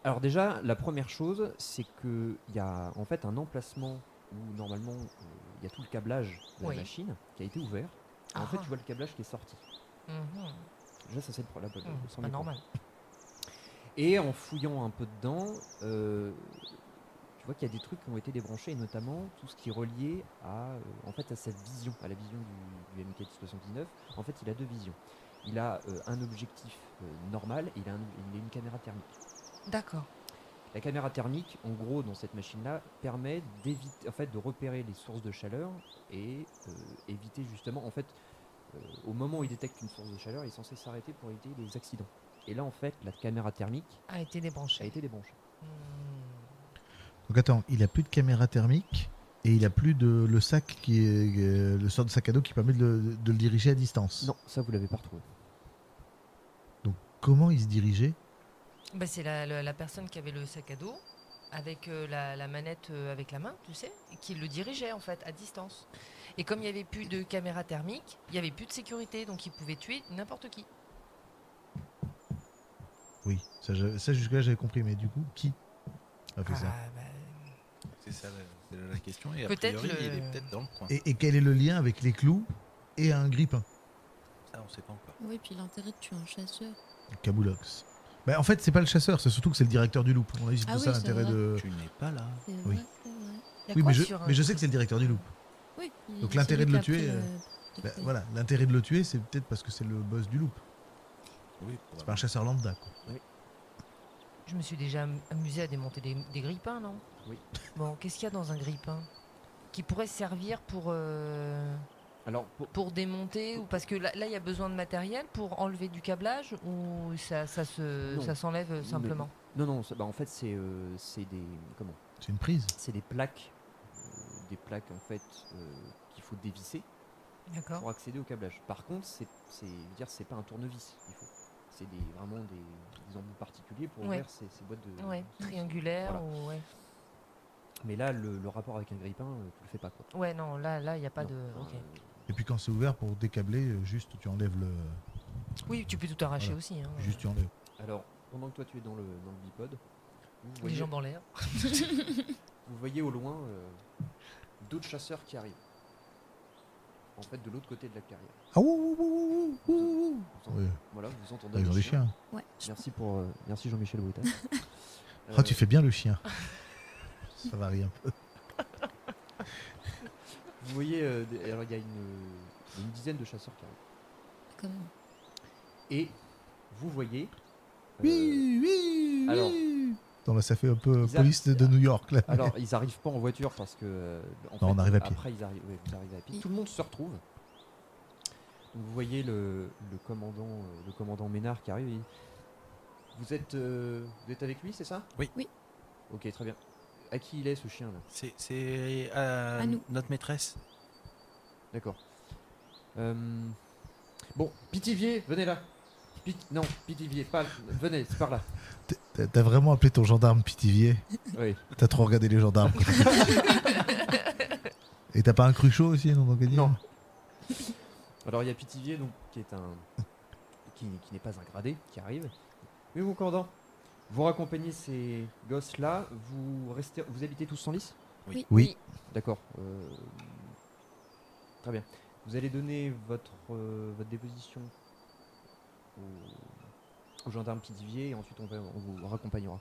Alors déjà, la première chose, c'est que il y a en fait un emplacement où normalement il y a tout le câblage de Oui. la machine qui a été ouvert. Et en Ah. fait, tu vois le câblage qui est sorti. Mhm. Déjà, ça c'est le problème. Pas normal. Et en fouillant un peu dedans, tu vois qu'il y a des trucs qui ont été débranchés, et notamment tout ce qui est relié en fait, à cette vision, à la vision du MKT 79. En fait, il a deux visions. Il a un objectif normal et il a une caméra thermique. D'accord. La caméra thermique, en gros, dans cette machine-là, permet d'éviter, en fait, de repérer les sources de chaleur et éviter justement, en fait, au moment où il détecte une source de chaleur, il est censé s'arrêter pour éviter les accidents. Et là, en fait, la caméra thermique A été débranché. a été débranchée. Donc attends, il a plus de caméra thermique et il a plus de le sac qui est le sort de sac à dos qui permet de le diriger à distance. Non, ça, vous l'avez pas retrouvé. Donc comment il se dirigeait? C'est la personne qui avait le sac à dos avec la manette avec la main, tu sais, et qui le dirigeait en fait à distance. Et comme il n'y avait plus de caméra thermique, il n'y avait plus de sécurité, donc il pouvait tuer n'importe qui. Oui, ça jusque-là j'avais compris, mais du coup, qui a fait ça? C'est ça la question. Et a Peut-être priori, le- il est peut-être dans le coin. Et quel est le lien avec les clous et un grippin? Ça, on sait pas encore. Oui, puis l'intérêt de tuer un chasseur. Kaboulox. Bah, en fait, c'est pas le chasseur, c'est surtout que c'est le directeur du loop. On a dit c'est Ah tout oui, ça c'est l'intérêt vrai. de. Tu n'es pas là. C'est Oui. vrai, c'est vrai. Il y a Oui, quoi mais sur un- je sais que c'est le directeur du loop. Oui. Donc c'est l'intérêt celui de le qui a tuer, pris Bah, décret. voilà, l'intérêt de le tuer, c'est peut-être parce que c'est le boss du loop. Oui, C'est pas un chasseur lambda, quoi. Je me suis déjà amusé à démonter des grippins, non? Oui. Bon, qu'est-ce qu'il y a dans un grippin qui pourrait servir Alors, pour démonter ou parce que là, il y a besoin de matériel pour enlever du câblage ou ça Non. s'enlève mais- simplement? non, en fait, c'est des comment? C'est une prise. C'est des plaques en fait qu'il faut dévisser D'accord. pour accéder au câblage. Par contre, c'est pas un tournevis, il faut. C'est vraiment des embouts particuliers pour Ouais. ouvrir ces boîtes de. Ouais, triangulaire Voilà. ou ouais. Mais là, le rapport avec un grippin, tu le fais pas, quoi. Ouais, non, là, il n'y a pas Non. de. Ok. Et puis quand c'est ouvert pour décabler, juste tu enlèves le. Oui, tu peux tout arracher Voilà. aussi. Hein. Juste tu enlèves. Alors, pendant que toi tu es dans le bipode, vous Les voyez, jambes en l'air. vous voyez au loin d'autres chasseurs qui arrivent. En fait, de l'autre côté de la carrière. Ah ouh, ouh, ouh, ouh, ouh. Vous en- Ouais. Voilà, vous entendez. Ah, ils ont des chiens. Ouais, je Merci Jean-Michel Boutin. Oh, tu fais bien le chien. Ça varie un peu. Vous voyez, alors il y a une dizaine de chasseurs qui arrivent. quand même. Et vous voyez. Oui, oui, alors- oui. Non, là, ça fait un peu Ils a- police de New York, là. Alors, ils arrivent pas en voiture parce que. Non, on arrive à pied. Après, vous arrivez à pied. Tout le monde se retrouve. Donc, vous voyez le commandant Ménard qui arrive. Vous êtes avec lui, c'est ça? Oui. Oui. Ok, très bien. À qui il est ce chien là? C'est À nous. notre maîtresse. D'accord. Bon, Pithiviers, venez là. Non, Pithiviers, pas. Venez, c'est par là. T'as vraiment appelé ton gendarme Pithiviers? Oui. T'as trop regardé les gendarmes. Et t'as pas un cruchot aussi, non, donc, à dire Non. Alors il y a Pithiviers donc qui est qui n'est pas un gradé qui arrive. Oui, mon commandant. Vous raccompagnez ces gosses là. Vous habitez tous Senlis? Oui. D'accord. Très bien. Vous allez donner votre déposition au gendarme Pithiviers et ensuite on vous raccompagnera.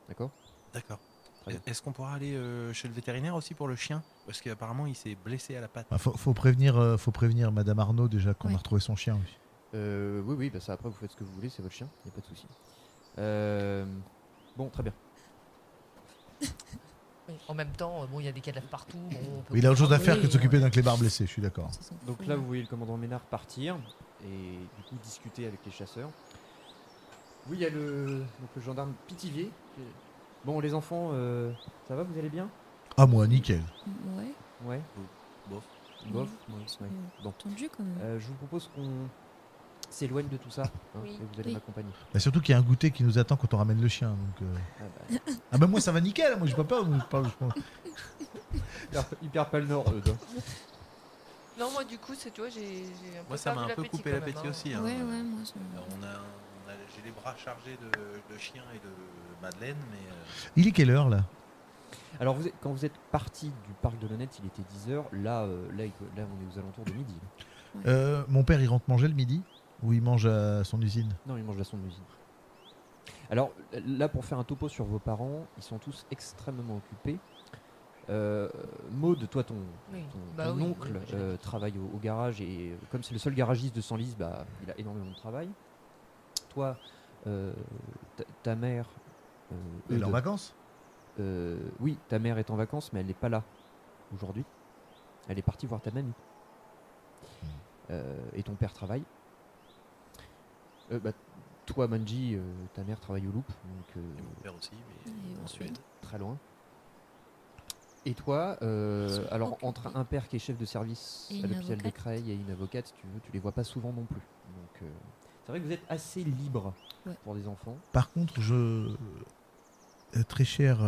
D'accord? D'accord. Très bien. Est-ce qu'on pourra aller chez le vétérinaire aussi pour le chien? Parce qu'apparemment, il s'est blessé à la patte. Ah, faut prévenir Madame Arnaud déjà qu'on Ouais. a retrouvé son chien aussi. Oui, bah ça après vous faites ce que vous voulez, c'est votre chien, il n'y a pas de souci. Bon, très bien. Oui. En même temps, bon, il y a des cadavres partout. Bon, on peut Mais il a autre chose à comprendre. faire que de s'occuper d'un clébard blessé, je suis d'accord. Ça s'en Donc fout, là, hein. vous voyez le commandant Ménard partir et du coup discuter avec les chasseurs. Oui, il y a le gendarme Pithiviers. Bon, les enfants, ça va, vous allez bien? Ah, moi, nickel. Ouais, Ouais. Bof. Bof. Oui. Ouais. Bon, tendu quand même. je vous propose qu'on s'éloigne de tout ça hein, Oui. et vous allez Oui. m'accompagner. Bah, surtout qu'il y a un goûter qui nous attend quand on ramène le chien. Donc, Ah bah, ah bah moi ça va nickel, moi j'ai pas peur. il perd pas le nord, dedans. Non, moi, du coup, tu vois, j'ai un peu Moi, ça m'a un perdu peu coupé quand même, l'appétit hein. aussi. hein. Ouais, moi. J'ai les bras chargés de chien et de Madeleine, mais Il est quelle heure là? Alors, quand vous êtes parti du parc de l'Honnête, il était 10h. Là, on est aux alentours de midi. Mon père il rentre manger le midi ou il mange à son usine? Non, il mange la sonde d'usine. Alors là, pour faire un topo sur vos parents, ils sont tous extrêmement occupés. Maud, toi, ton Bah oui, oncle oui, j'imagine. travaille au garage et comme c'est le seul garagiste de Senlis, bah, il a énormément de travail. Toi, ta mère... Il est en Eudes, vacances? oui, ta mère est en vacances, mais elle n'est pas là aujourd'hui. Elle est partie voir ta mamie. Et ton père travaille. Bah, toi, Manji, ta mère travaille au Loop, donc et mon père aussi, mais Et en on Suède. très loin. Et toi, alors occupés. entre un père qui est chef de service Et à une l'hôpital de avocate. Creil et une avocate, si tu veux, tu les vois pas souvent non plus. Donc c'est vrai que vous êtes assez libre Ouais. pour des enfants. Par contre, très chère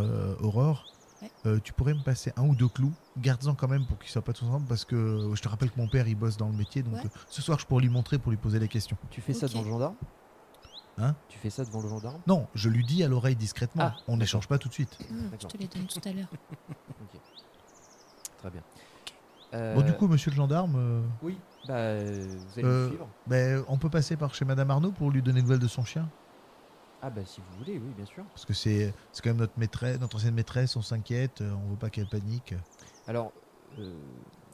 Aurore, Ouais. tu pourrais me passer un ou deux clous. Garde-en quand même pour qu'ils soient pas tous ensemble parce que je te rappelle que mon père il bosse dans le métier, donc Ouais. ce soir je pourrais lui montrer pour lui poser des questions. Tu fais ça Ok. devant le gendarme? Hein? Tu fais ça devant le gendarme? Non, je lui dis à l'oreille discrètement. Ah, On n'échange pas tout de suite. Je te les donne tout à l'heure. Très bien. Bon, du coup, monsieur le gendarme, Oui, vous allez Euh, me suivre. on peut passer par chez Madame Arnaud pour lui donner nouvelle de son chien. Ah bah si vous voulez, oui, bien sûr. Parce que c'est quand même notre ancienne maîtresse, on s'inquiète, on veut pas qu'elle panique. Alors,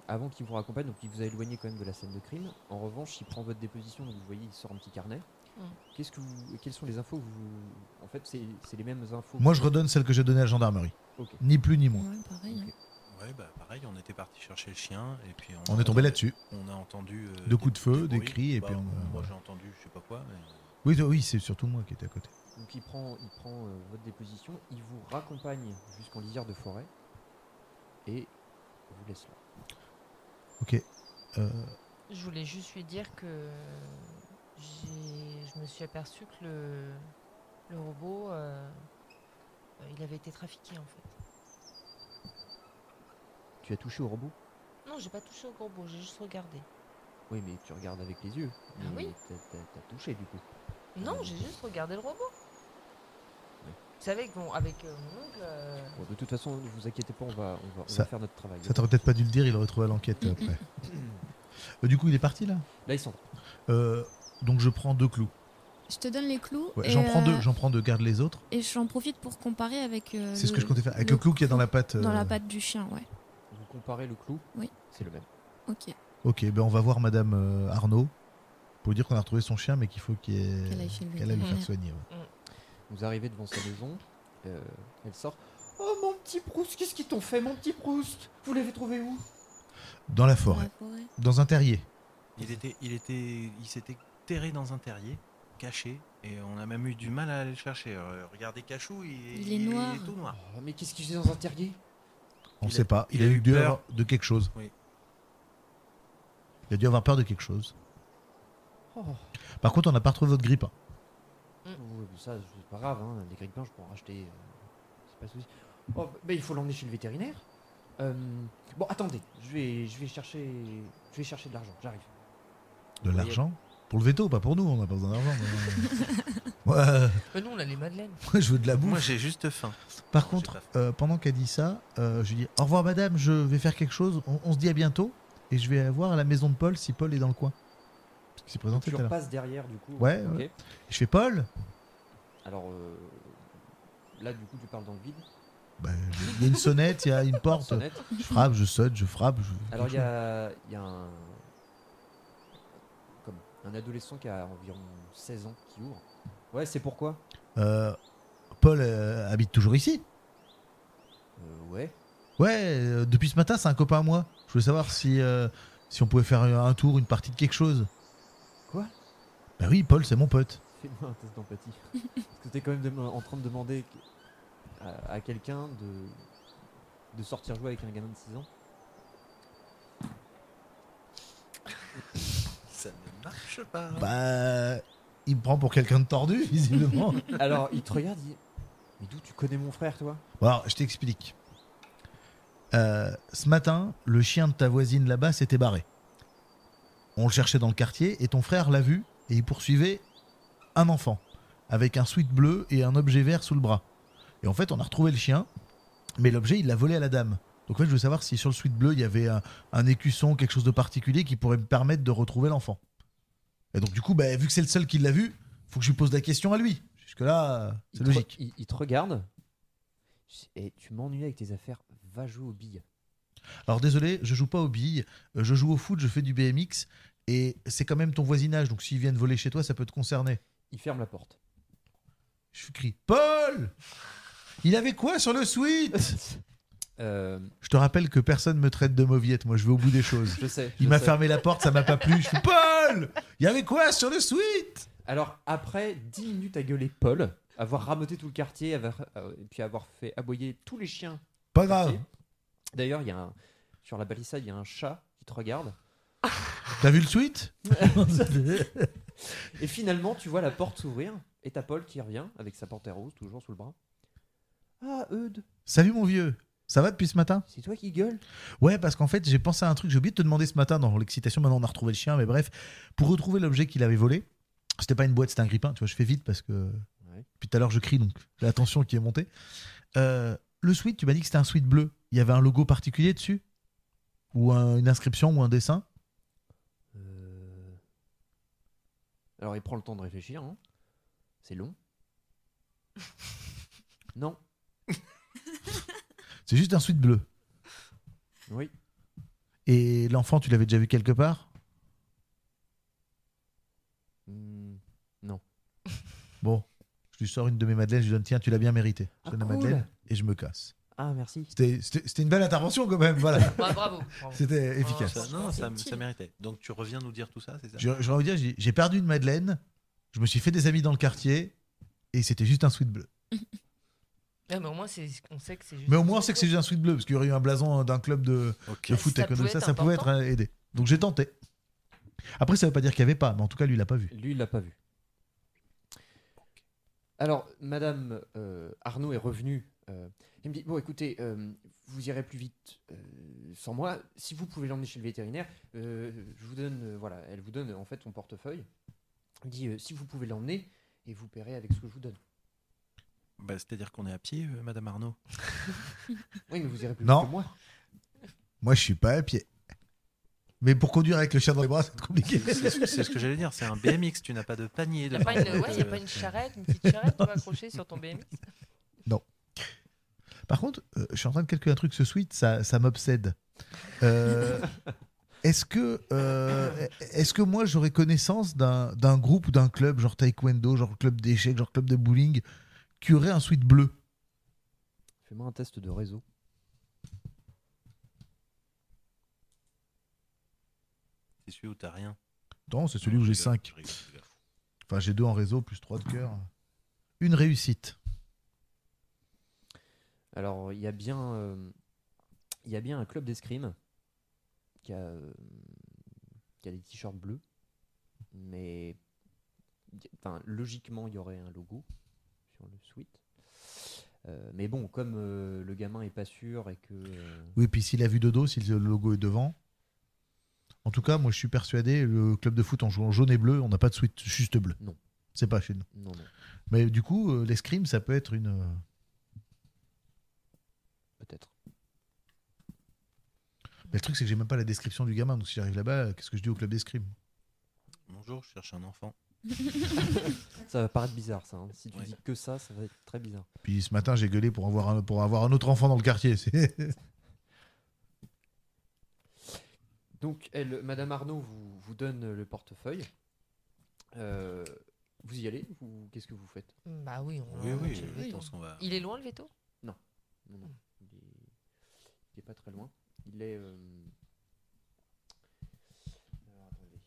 avant qu'il vous raccompagne, donc il vous a éloigné quand même de la scène de crime. En revanche, il prend votre déposition, donc vous voyez, il sort un petit carnet. Quelles sont les infos que vous... En fait, c'est les mêmes infos. Moi, je redonne celle que j'ai donnée à la gendarmerie. Ok. Ni plus ni moins. Ouais, pareil. Ok. Hein. Ouais, bah pareil, on était parti chercher le chien et puis On est tombé là-dessus. On a entendu Deux coups de feu, des bruits. cris, et puis Moi voilà. j'ai entendu je sais pas quoi. Mais... Oui, c'est surtout moi qui étais à côté. Donc il prend votre déposition, il vous raccompagne jusqu'en lisière de forêt et vous laisse là. Ok. Je voulais juste lui dire que je me suis aperçu que le robot, il avait été trafiqué en fait. Tu as touché au robot? Non, j'ai pas touché au robot, j'ai juste regardé. Oui, mais tu regardes avec les yeux. Ah Mais oui. T'as touché du coup. Non, j'ai juste regardé le robot. Oui. Vous savez que avec mon oncle... Bon, de toute façon, ne vous inquiétez pas, on va Ça- faire notre travail. Ça t'aurait peut-être pas dû le dire, il aurait trouvé à l'enquête après. Du coup, il est parti là. Là, ils sont. Donc je prends 2 clous. Je te donne les clous. Ouais, et, j'en prends deux, garde les autres. Et j'en profite pour comparer avec. C'est ce que je comptais faire. Avec le clou qu'il y a dans la patte. Dans la patte du chien, ouais. Vous comparez le clou? Oui. C'est le même. Ok. Ok, ben on va voir Madame Arnaud pour lui dire qu'on a retrouvé son chien, mais qu'il faut Qu'elle aille chez le qu'elle aille le faire vétérinaire. soigner. Ouais. Vous arrivez devant sa maison. Elle sort. Oh mon petit Proust, qu'est-ce qu'ils t'ont fait, mon petit Proust? Vous l'avez trouvé où? Dans la Dans forêt, la forêt. dans un terrier. Il s'était terré dans un terrier, caché, et on a même eu du mal à aller le chercher. Regardez Cachou, Il est noir. tout noir. Oh, mais qu'est-ce qu'il faisait dans un terrier? On Il sait a- pas. Il il a a eu eu dû peur. avoir de quelque chose. Oui. Il a dû avoir peur de quelque chose. Oh. Par contre, on n'a pas retrouvé votre grippin. Ouais, mais ça, c'est pas grave, hein. Les grippins, je peux en racheter. C'est pas souci. Oh, mais il faut l'emmener chez le vétérinaire. Bon, attendez, je vais chercher de l'argent. J'arrive. De Vous l'argent pour le veto, pas pour nous. On n'a pas besoin d'argent. Ouais, Nous, on a les madeleines. je veux de la bouffe. Moi j'ai juste faim. Par J'ai contre, pas pendant qu'elle dit ça, je lui dis au revoir madame, je vais faire quelque chose, on se dit à bientôt, et je vais voir à la maison de Paul si Paul est dans le coin. Parce qu'il s'est Donc, présenté tu tout à l'heure. repasses derrière, du coup. Ouais, Ok. ouais. Je fais Paul. Alors, là, du coup, tu parles dans le vide. Ben, il y a une sonnette, il y a une porte. Sonnette. Je frappe, je saute, je frappe. Alors, il y a un adolescent qui a environ 16 ans qui ouvre. Ouais, c'est pourquoi? Paul habite toujours ici. Ouais. Ouais, depuis ce matin, c'est un copain à moi. Je voulais savoir si on pouvait faire un tour, une partie de quelque chose. Quoi? Ben oui, Paul, c'est mon pote. Fais-moi un test d'empathie. Parce que t'es quand même en train de demander à quelqu'un de sortir jouer avec un gamin de 6 ans. Ça ne marche pas. Bah, il me prend pour quelqu'un de tordu, visiblement. Alors, il te regarde, il dit: mais d'où tu connais mon frère, toi? Bon, alors, je t'explique. Ce matin, le chien de ta voisine là-bas s'était barré. On le cherchait dans le quartier et ton frère l'a vu et il poursuivait un enfant avec un sweat bleu et un objet vert sous le bras. Et en fait, on a retrouvé le chien, mais l'objet, il l'a volé à la dame. Donc en fait, je veux savoir si sur le sweat bleu, il y avait un écusson, quelque chose de particulier qui pourrait me permettre de retrouver l'enfant. Et donc du coup, bah, vu que c'est le seul qui l'a vu, faut que je lui pose la question à lui. Jusque-là, c'est logique. Il te regarde. Et tu m'ennuies avec tes affaires. Va jouer aux billes. Alors désolé, je joue pas aux billes, je joue au foot, je fais du BMX, et c'est quand même ton voisinage, donc s'ils viennent voler chez toi, ça peut te concerner. Il ferme la porte. Je crie « Paul ! Il avait quoi sur le suite ?» Je te rappelle que personne me traite de mauviette, moi je vais au bout des choses. Je sais. Il je m'a sais. fermé la porte, ça m'a pas plu, je fais « Paul ! Il y avait quoi sur le suite ?» Alors, après 10 minutes à gueuler Paul, avoir rameuté tout le quartier, et puis avoir fait aboyer tous les chiens. Pas grave. D'ailleurs, sur la balissade, il y a un chat qui te regarde. T'as vu le suite? Et finalement, tu vois la porte s'ouvrir. Et t'as Paul qui revient avec sa panthère rose, toujours sous le bras. Ah, Eudes, Salut mon vieux, ça va depuis ce matin? c'est toi qui gueules? Ouais, parce qu'en fait, j'ai pensé à un truc, j'ai oublié de te demander ce matin dans l'excitation, maintenant on a retrouvé le chien, mais bref, pour retrouver l'objet qu'il avait volé, c'était pas une boîte, c'était un grippin, tu vois, je fais vite parce que... Ouais. Puis tout à l'heure, je crie, donc j'ai la tension qui est montée. Le sweat, tu m'as dit que c'était un sweat bleu, il y avait un logo particulier dessus? Ou une inscription ou un dessin? Alors, il prend le temps de réfléchir. Hein. C'est long. Non. C'est juste un sweat bleu. Oui. Et l'enfant, tu l'avais déjà vu quelque part? Non. Bon, je lui sors une de mes madeleines, je lui donne tiens, tu l'as bien mérité. Je Ah, donne la cool. madeleine et je me casse. Ah, merci. C'était une belle intervention quand même, voilà. Ouais, bravo. C'était efficace. Ça méritait. Donc tu reviens nous dire tout ça, c'est ça? J'aurais envie de dire, j'ai perdu une madeleine, je me suis fait des amis dans le quartier et c'était juste un sweat bleu. Ouais, mais au moins, on sait que c'est juste. Mais au moins, c'est que c'est juste un sweat bleu, parce qu'il y aurait eu un blason d'un club de foot Ça à côté de pouvait ça, être ça pouvait être important. aidé. Donc j'ai tenté. Après, ça veut pas dire qu'il n'y avait pas, mais en tout cas, lui, il l'a pas vu. Lui, il l'a pas vu. Alors, Madame Arnaud est revenue. Il me dit bon, écoutez, vous irez plus vite sans moi. Si vous pouvez l'emmener chez le vétérinaire, je vous donne, voilà, elle vous donne en fait son portefeuille. Elle dit si vous pouvez l'emmener et vous paierez avec ce que je vous donne. Bah, c'est-à-dire qu'on est à pied, Madame Arnaud. Oui, mais vous irez plus Non. vite que moi. Moi, je suis pas à pied. Mais pour conduire avec le chien dans les bras, c'est compliqué. C'est ce que j'allais dire, c'est un BMX, tu n'as pas de panier. Il n'y a pas une charrette, une petite charrette pour accrocher sur ton BMX? Par contre, je suis en train de calculer un truc, ce sweat, ça m'obsède. Est-ce que moi, j'aurais connaissance d'un groupe ou d'un club, genre taekwondo, genre club d'échecs, genre club de bowling, qui aurait un sweat bleu? Fais-moi un test de réseau. C'est celui où t'as rien. Non, c'est celui où j'ai 5. Enfin, j'ai 2 en réseau, plus 3 de cœur. Une réussite. Alors, il y a bien un club d'escrime qui a des t-shirts bleus, mais enfin, logiquement, il y aurait un logo sur le sweat. Mais bon, comme le gamin est pas sûr et que Oui, puis s'il a vu de dos, si le logo est devant. En tout cas, moi, je suis persuadé, le club de foot, on joue en jaune et bleu, on n'a pas de sweat juste bleu. Non. C'est pas chez nous. non. Mais du coup, l'escrime, ça peut être une... Peut-être. Mais le truc, c'est que j'ai même pas la description du gamin. Donc si j'arrive là-bas, qu'est-ce que je dis au club d'escrime? Bonjour, je cherche un enfant. Ça va paraître bizarre, ça. Hein. Si tu Oui. dis que ça va être très bizarre. Puis ce matin, j'ai gueulé pour avoir un autre enfant dans le quartier. Donc, Madame Arnaud vous donne le portefeuille. Vous y allez ou qu'est-ce que vous faites? Bah oui, Oui, chez le je veto. pense qu'on va. Il est loin le veto? Non. Il est pas très loin. Il est. Alors, attendez.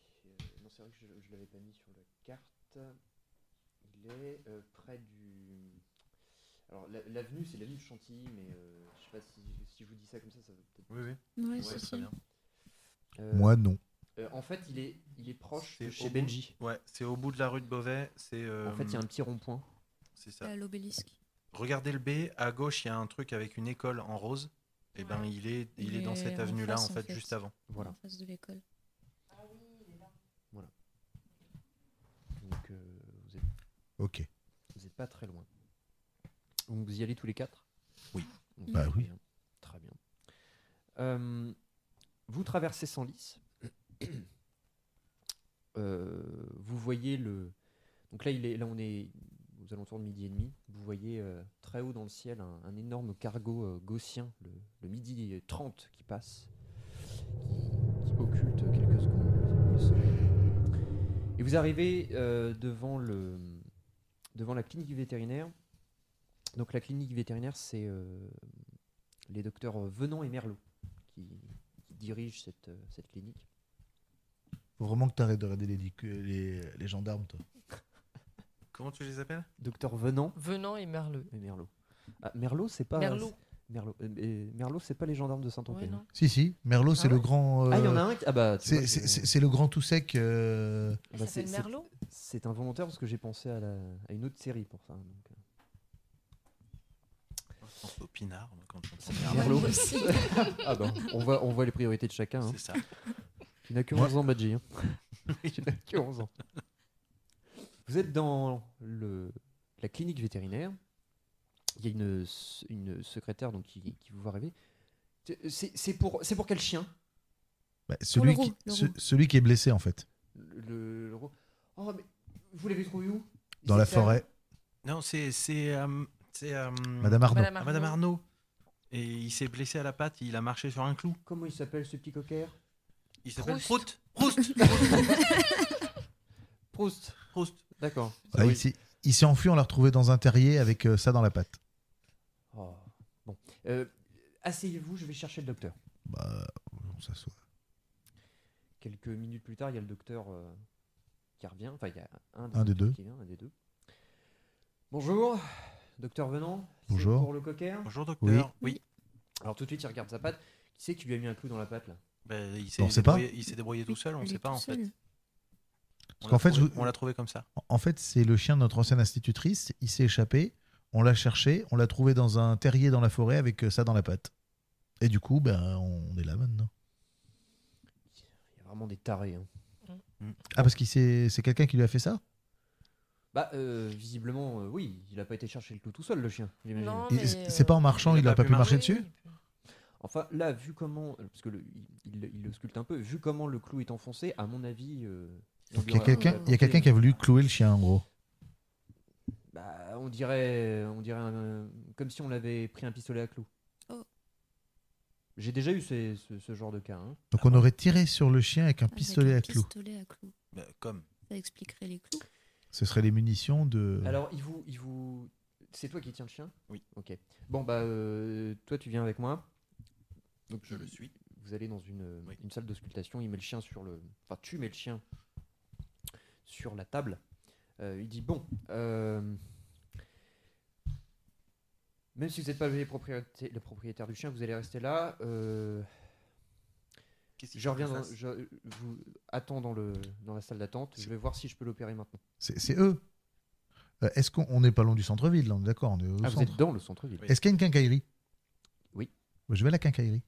Non, c'est vrai que je l'avais pas mis sur la carte. Il est près du. Alors, l'avenue, c'est l'avenue de Chantilly, mais je sais pas si je vous dis ça comme ça va peut-être. Oui. Ouais, Ouais, si, Très si. bien. Moi, non. En fait, il est proche C'est de chez au bout- Benji. Ouais, c'est au bout de la rue de Beauvais. C'est. En fait, il y a un petit rond-point. C'est ça. L'obélisque. Regardez le B, à gauche, il y a un truc avec une école en rose. Et ben, il est dans cette en avenue-là, face, en fait, juste avant. Voilà. En face de l'école. Donc, Ok. vous êtes pas très loin. Donc, vous y allez tous les 4? Oui. Donc, Bah très oui. bien. Très bien. Vous traversez Senlis. Vous voyez le. Donc là, on est aux alentours de 12h30. Vous voyez très haut dans le ciel un énorme cargo gaussien, le midi 30 qui passe, qui occulte quelques secondes le soleil. Et vous arrivez devant la clinique vétérinaire. Donc la clinique vétérinaire, c'est les docteurs Venant et Merlot qui dirigent cette clinique. Faut vraiment que tu arrêtes de regarder les gendarmes, toi. Comment tu les appelles? Docteur Venant Venant et Merleux. et Merlot. Ah, Merlot, c'est pas. Merlot. Merlot, c'est pas les gendarmes de Saint-Omer. Ouais, non. Si. Merlot, c'est Ah le ouais grand... Ah, il y en a un qui. Ah bah, tu vois, C'est le grand tout sec. Elle Bah, s'appelle Merlot? c'est involontaire parce que j'ai pensé à une autre série pour ça. Donc, Je pense au pinard. Quand on c'est entend Merlot. moi aussi. Ah bah, on voit les priorités de chacun. Hein. C'est ça. Tu n'as que Ouais. 11 ans, Badji. Hein. Tu n'as que 11 ans. Vous êtes dans la clinique vétérinaire. Il y a une secrétaire donc, qui vous voit arriver. C'est pour quel chien? Bah, Pour le roux, le roux. celui qui est blessé, en fait, Oh, mais vous l'avez trouvé où? dans la C'est ça forêt. Non, c'est Madame Arnaud. Madame Madame Arnaud. Et il s'est blessé à la patte, il a marché sur un clou. Comment il s'appelle ce petit cocker? Il s'appelle Proust. Proust. Proust. Proust. D'accord. Ah, Oui. il s'est enfui, on l'a retrouvé dans un terrier avec ça dans la patte. Oh, bon. Asseyez-vous, je vais chercher le docteur. Bah, on s'assoit. Quelques minutes plus tard, il y a le docteur qui revient. Enfin, il y a un Un des docteurs deux. qui vient, un des deux. Bonjour, docteur Venant. C'est Bonjour. pour le cocker. Bonjour docteur. Oui. Alors tout de suite, il regarde sa patte. Qui c'est qui lui a mis un clou dans la patte là? Ben, On sait pas. il s'est débrouillé tout seul, on Il ne sait est pas tout en fait. seul. Parce qu'en fait, On l'a trouvé comme ça. En fait, c'est le chien de notre ancienne institutrice. Il s'est échappé. On l'a cherché. On l'a trouvé dans un terrier dans la forêt avec ça dans la patte. Et du coup, ben, on est là maintenant. Il y a vraiment des tarés. Hein. Ah, parce que c'est quelqu'un qui lui a fait ça? Bah, visiblement, oui. Il a pas été chercher le clou tout seul, le chien, j'imagine. Non, Et mais, c'est pas en marchant, il a pas pu marcher oui, dessus? Enfin, là, vu comment, parce que il le sculpte un peu, vu comment le clou est enfoncé, à mon avis, on Donc lui il y a aurait- quelqu'un qui a voulu clouer le chien, en gros. Bah, on dirait comme si on l'avait pris un pistolet à clous. Oh. J'ai déjà eu ce genre de cas. Hein. Donc on aurait tiré sur le chien avec un Avec pistolet un à clous. pistolet à clous. Ben, comme. Ça expliquerait les clous. Ce serait les munitions de... Alors, c'est toi qui tiens le chien? Oui. Ok. Bon, bah, toi, tu viens avec moi. Donc, Je le suis. Vous allez dans Oui. une salle d'auscultation. Il met le chien sur le. Enfin, tu mets le chien sur la table. Il dit bon. Même si vous n'êtes pas le propriétaire du chien, vous allez rester là. Qu'est-ce qu'il Je faut reviens. que je fasse Je vous attends dans la salle d'attente. Je vais voir si je peux l'opérer maintenant. C'est eux. Est-ce qu'on n'est pas loin du centre-ville, là, on est d'accord, on est au Ah, vous centre. êtes dans le centre-ville. Oui. Est-ce qu'il y a une quincaillerie? Oui. Je vais à la quincaillerie.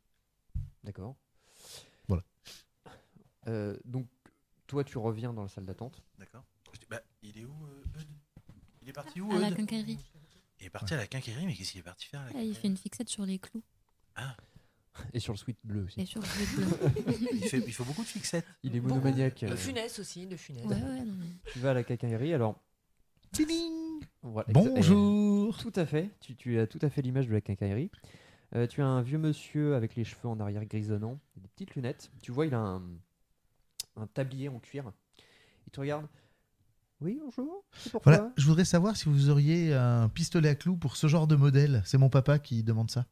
D'accord. Voilà. Donc, toi, tu reviens dans la salle d'attente. D'accord. Je dis, bah, il est où, Eudes? Il est parti où, À la Eudes? quincaillerie. Il est parti à la quincaillerie, mais qu'est-ce qu'il est parti faire à la Ah, il fait une fixette sur les clous. Et sur le sweat bleu aussi. Et sur le bleu. Il faut beaucoup de fixettes. Il est Beaucoup. monomaniaque. De funès aussi, de funès. Ouais, ouais, non, mais... Tu vas à la quincaillerie, alors. Tiding. Voilà, Bonjour. Tout à fait. Tu as tout à fait l'image de la quincaillerie. Tu as un vieux monsieur avec les cheveux en arrière grisonnants, et des petites lunettes. Tu vois, il a un tablier en cuir. Il te regarde. Oui, bonjour. C'est pourquoi? Voilà, je voudrais savoir si vous auriez un pistolet à clous pour ce genre de modèle. C'est mon papa qui demande ça.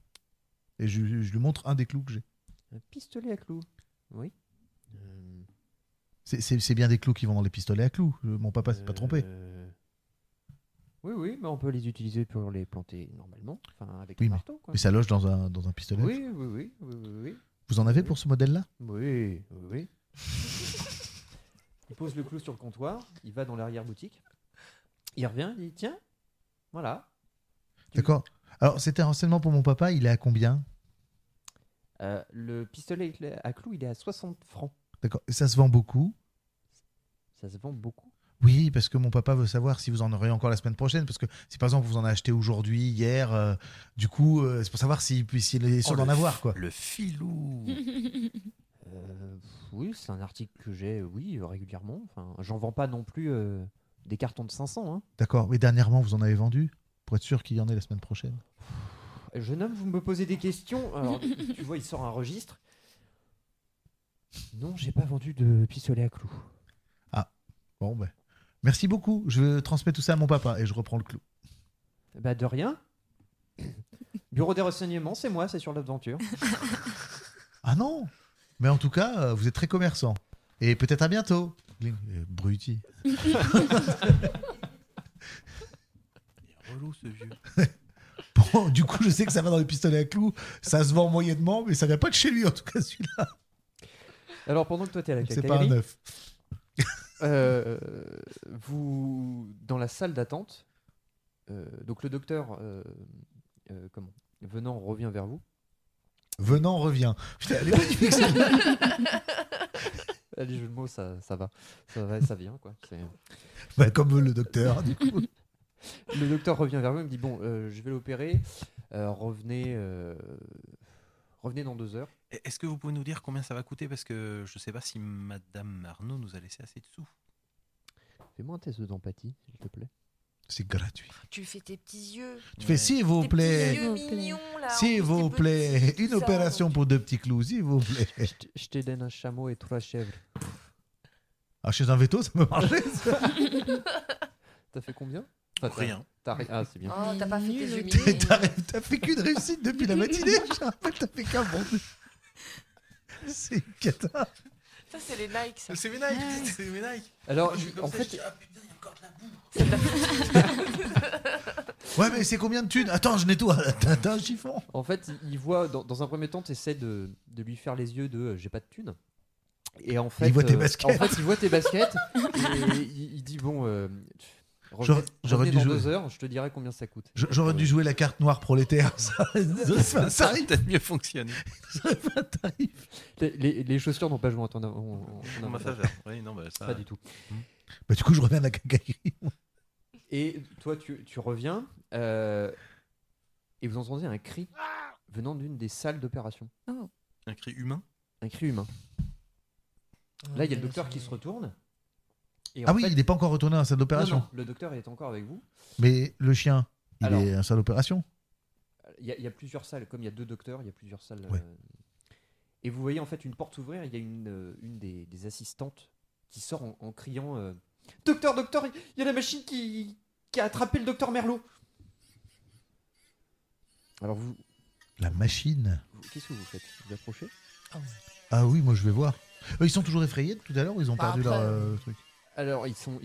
Et je lui montre un des clous que j'ai. Un pistolet à clous. Oui. C'est bien des clous qui vont dans les pistolets à clous. Mon papa s'est pas trompé. Oui, mais on peut les utiliser pour les planter normalement. Enfin, avec Oui, un mais- marteau. Quoi. Mais ça loge dans un pistolet. Oui. Vous en avez pour ce modèle-là? Oui. Il pose le clou sur le comptoir, il va dans l'arrière-boutique, il revient, il dit tiens, voilà. D'accord. Alors, c'était un renseignement pour mon papa. Il est à combien? Le pistolet à clous, il est à 60 francs. D'accord. Et ça se vend beaucoup? Ça se vend beaucoup. Oui, parce que mon papa veut savoir si vous en aurez encore la semaine prochaine. Parce que si par exemple vous en avez acheté aujourd'hui, hier, du coup, c'est pour savoir s'il est sûr d'en avoir, quoi. Le filou. Oui, c'est un article que j'ai, régulièrement. Enfin, j'en vends pas non plus des cartons de 500. Hein. D'accord. Mais dernièrement, vous en avez vendu? Pour être sûr qu'il y en ait la semaine prochaine. Jeune homme, vous me posez des questions. Alors, tu vois, il sort un registre. Non, j'ai pas vendu de pistolet à clous. Bon, ben. Merci beaucoup. Je transmets tout ça à mon papa et je reprends le clou. Bah, de rien. Bureau des renseignements, c'est moi, c'est sur l'aventure. Ah non! Mais en tout cas, vous êtes très commerçant. Et peut-être à bientôt. Bruti. Il est relou ce vieux. Bon, du coup, je sais que ça va dans les pistolets à clous. Ça se vend moyennement, mais ça vient pas de chez lui, en tout cas, celui-là. Alors, pendant que toi, t'es à la C'est pas un quincaillerie, neuf. vous, dans la salle d'attente, donc le docteur, Venant revient vers vous. Venant revient. Putain, elle est magnifique, celle-là. Les jeux de mots, ça va. Ça vient, quoi. Bah, comme le docteur, du coup. Le docteur revient vers vous et me dit bon, je vais l'opérer. Revenez Revenez dans 2 heures. Est-ce que vous pouvez nous dire combien ça va coûter? Parce que je sais pas si Madame Arnaud nous a laissé assez de sous. Fais-moi un test d'empathie, s'il te plaît. C'est gratuit. Tu fais tes petits yeux. Tu fais s'il vous Tes petits plaît. yeux S'il vous plaît. mignons, là. S'il en plus, vous t'es plaît. petit, Une ça. opération pour 2 petits clous, s'il vous plaît. Je te donne un chameau et 3 chèvres. Ah, chez un veto, ça peut marcher. ça. T'as fait combien? Enfin, Rien. Ah, c'est bien. Oh, t'as pas fait tes Nul. yeux mignons. T'as fait qu'une réussite depuis la matinée. Je rappelle, t'as fait qu'un bon. C'est une cata. Ça, c'est les Nike, ça. C'est mes Nike. C'est mes Nike. Alors, Comme en ça, fait, je dis, ah putain, il y a encore de la boue. Ouais, mais c'est combien de thunes? Attends, je nettoie. T'as un chiffon. En fait, il voit, dans un premier temps, tu essaies de lui faire les yeux de j'ai pas de thunes. Et en fait, Il voit tes baskets. En fait, il voit tes baskets et il dit bon, J'aurais revenez dû dans jouer. 2 heures, je te dirai combien ça coûte. J'aurais dû jouer la carte noire prolétaire. Ça Ça arrive. aurait peut-être mieux fonctionné. Les chaussures n'ont pas joué en ton Mon avantage. massageur. Oui, non, bah ça. Pas du tout. Bah, du coup, je reviens à la cacaillerie. Et toi, tu reviens et vous entendez un cri venant d'une des salles d'opération. Oh. Un cri humain. Un cri humain. Là, il y a le docteur qui se retourne. Et en Ah oui, fait- il n'est pas encore retourné à la salle Non, d'opération. non, le docteur est encore avec vous. Mais le chien, il Alors- est à la salle d'opération. Il y a plusieurs salles, comme il y a 2 docteurs, il y a plusieurs salles. Ouais. Et vous voyez en fait une porte s'ouvrir, il y a une des assistantes qui sort en criant Docteur, docteur, il y a la machine qui a attrapé le docteur Merlot. Alors La machine. qu'est-ce que vous faites? Vous approchez? Ah oui, moi je vais voir. Ils sont toujours effrayés de tout à l'heure ou ils ont Bah, perdu après, leur truc? Alors ils sont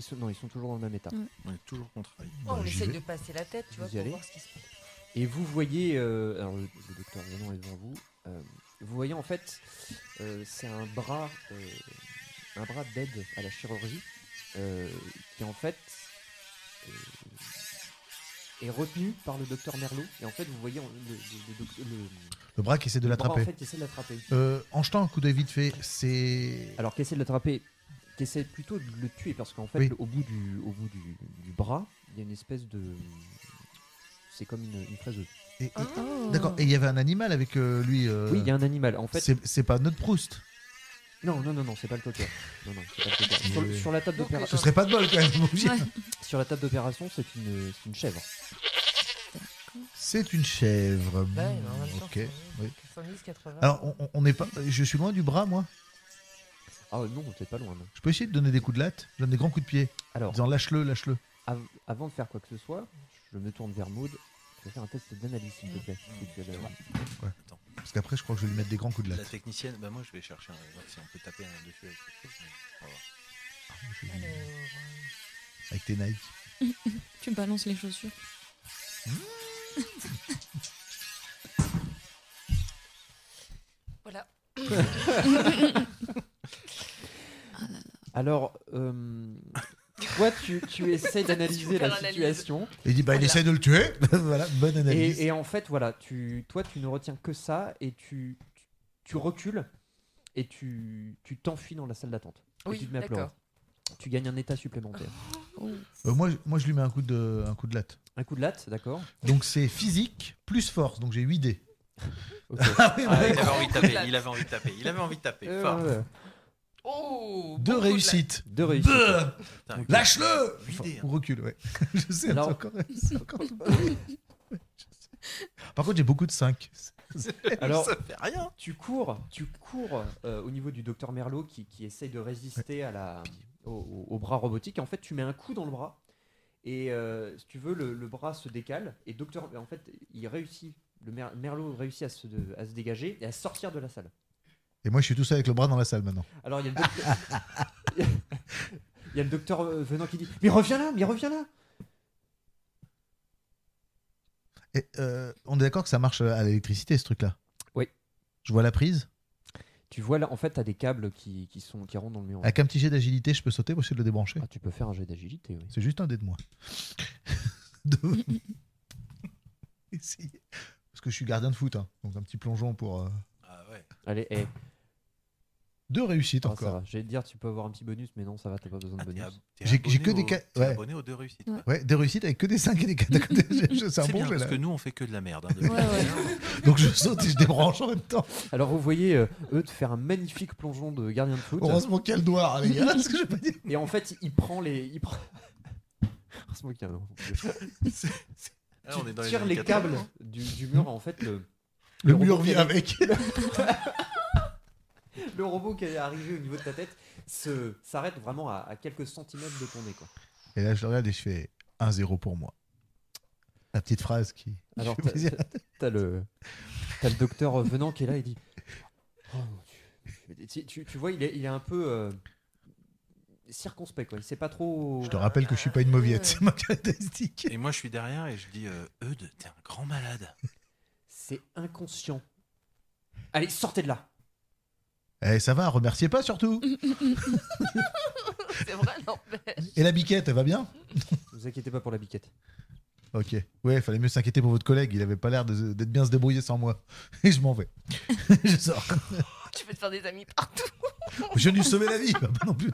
toujours dans le même état. On est toujours contrarié. Oh, on J'y essaye vais. de passer la tête, tu vois, Vous y pour allez voir ce qui se passe. Et vous voyez, alors le docteur Venon est devant vous. Vous voyez en fait, c'est un bras d'aide à la chirurgie qui en fait est retenu par le docteur Merlot. Et en fait, vous voyez Le bras qui essaie de le bras, en l'attraper. fait, qui essaie de l'attraper. En jetant un coup d'œil vite fait, c'est. Alors qui essaie de l'attraper, qui essaie plutôt de le tuer parce qu'en fait, Oui. au bout du bras, il y a une espèce de, c'est comme une fraiseuse. Oh. D'accord. Et il y avait un animal avec lui. Oui, il y a un animal. En fait, C'est pas notre Proust. non, c'est pas le cocker. Non, c'est pas le cocker. Mais- Sur la table Donc, d'opération, Ce serait pas de bol quand même. mon chien. Ouais. sur la table d'opération, c'est une chèvre. C'est une chèvre. Ouais, mais en même temps, Ok. c'est Oui. 70, 80. Alors, on n'est pas. Je suis loin du bras, moi. Ah non, peut-être pas loin. Non. Je peux essayer de donner des coups de latte. Je donne des grands coups de pied. En Alors, disant lâche-le, lâche-le. avant de faire quoi que ce soit, je me tourne vers Maud. Je vais faire un test d'analyse, s'il te plaît. Si tu as le- Attends. Parce qu'après, je crois que je vais lui mettre des grands coups de La latte. technicienne, bah moi je vais chercher voir si on peut taper un dessus avec quelque chose. mais on va voir. Je vais lui- Alors, Avec tes Nike. Tu balances les chaussures. voilà. Alors, toi, tu essaies d'analyser la Super analyse. situation. Et il dit bah il Voilà. essaie de le tuer. Voilà, bonne analyse. Et en fait, voilà, toi, tu ne retiens que ça et tu recules et tu t'enfuis dans la salle d'attente. Et Oui, tu te mets à pleurer. d'accord. Tu gagnes un état supplémentaire. Oh. Moi, je lui mets un coup de latte. Un coup de latte, d'accord. Donc c'est physique plus force. Donc j'ai 8 dés. Ok. Ah oui, Ah, ouais. Il avait envie de taper, il avait envie de taper, il avait envie de taper. Fort. Oh, Deux beaucoup de réussites. Deux réussites. Bleu. Putain, Lâche-le. Vidé, hein. On recule, ouais. Je sais, Alors- c'est encore... Par contre, j'ai beaucoup de 5. Alors- ça fait rien. Tu cours au niveau du docteur Merlot qui essaye de résister au bras robotique. Et en fait, tu mets un coup dans le bras. Et si tu veux, le bras se décale. Et docteur, en fait, il réussit. Merlot réussit à se dégager et à sortir de la salle. Et moi, je suis tout seul avec le bras dans la salle maintenant. Alors, il y a le docteur, il y a le docteur venant qui dit Mais reviens là, Et, on est d'accord que ça marche à l'électricité, ce truc-là? Oui. Je vois la prise. Tu vois là, en fait, t'as des câbles qui rentrent dans le mur. Avec un petit jet d'agilité, je peux sauter pour essayer de le débrancher. Ah, tu peux faire un jet d'agilité, oui. C'est juste un dé de moins. Deux. Essayer. Parce que je suis gardien de foot, hein. Donc un petit plongeon pour... Ah ouais. Allez, 2 réussites Ah, ça encore. va. J'allais te dire, tu peux avoir un petit bonus, mais non, ça va, t'as pas besoin de bonus. J'ai que des cas. ouais. Abonné aux 2 réussites. Ouais. Ouais, des réussites avec que des 5 et des 4 à côté. C'est un C'est bon bien jeu parce là. que nous on fait que de la merde. Hein, depuis Ouais, ouais. tout à l'heure. Donc je saute et je débranche en même temps. Alors, vous voyez eux de faire un magnifique plongeon de gardien de foot. Heureusement qu'il y a le doigt, les gars. Ce que je veux pas dire. Et en fait, il prend les. Heureusement qu'il y a un- Ah, on est dans Tu tires années les 80. câbles du mur, en fait, Le robot mur qui vient est- avec. le robot qui est arrivé au niveau de ta tête s'arrête vraiment à quelques centimètres de ton nez, quoi. Et là, je le regarde et je fais 1-0 pour moi. La petite phrase qui Alors, fait plaisir. t'as le docteur Venant qui est là et dit oh, mon Dieu. Tu vois, il est un peu circonspect, quoi. Il sait pas trop. Je te rappelle que je suis pas une mauviette, c'est ma caractéristique. Et moi je suis derrière et je dis Eudes, t'es un grand malade. C'est inconscient. Allez, sortez de là. Eh, ça va, remerciez pas surtout. C'est vrai, n'empêche. Et la biquette, elle va bien? Ne vous inquiétez pas pour la biquette. Ok. Ouais, il fallait mieux s'inquiéter pour votre collègue. Il avait pas l'air d'être bien se débrouiller sans moi. Et je m'en vais. Je sors. Tu peux te faire des amis partout. Je lui ai sauvé la vie. Pas non plus.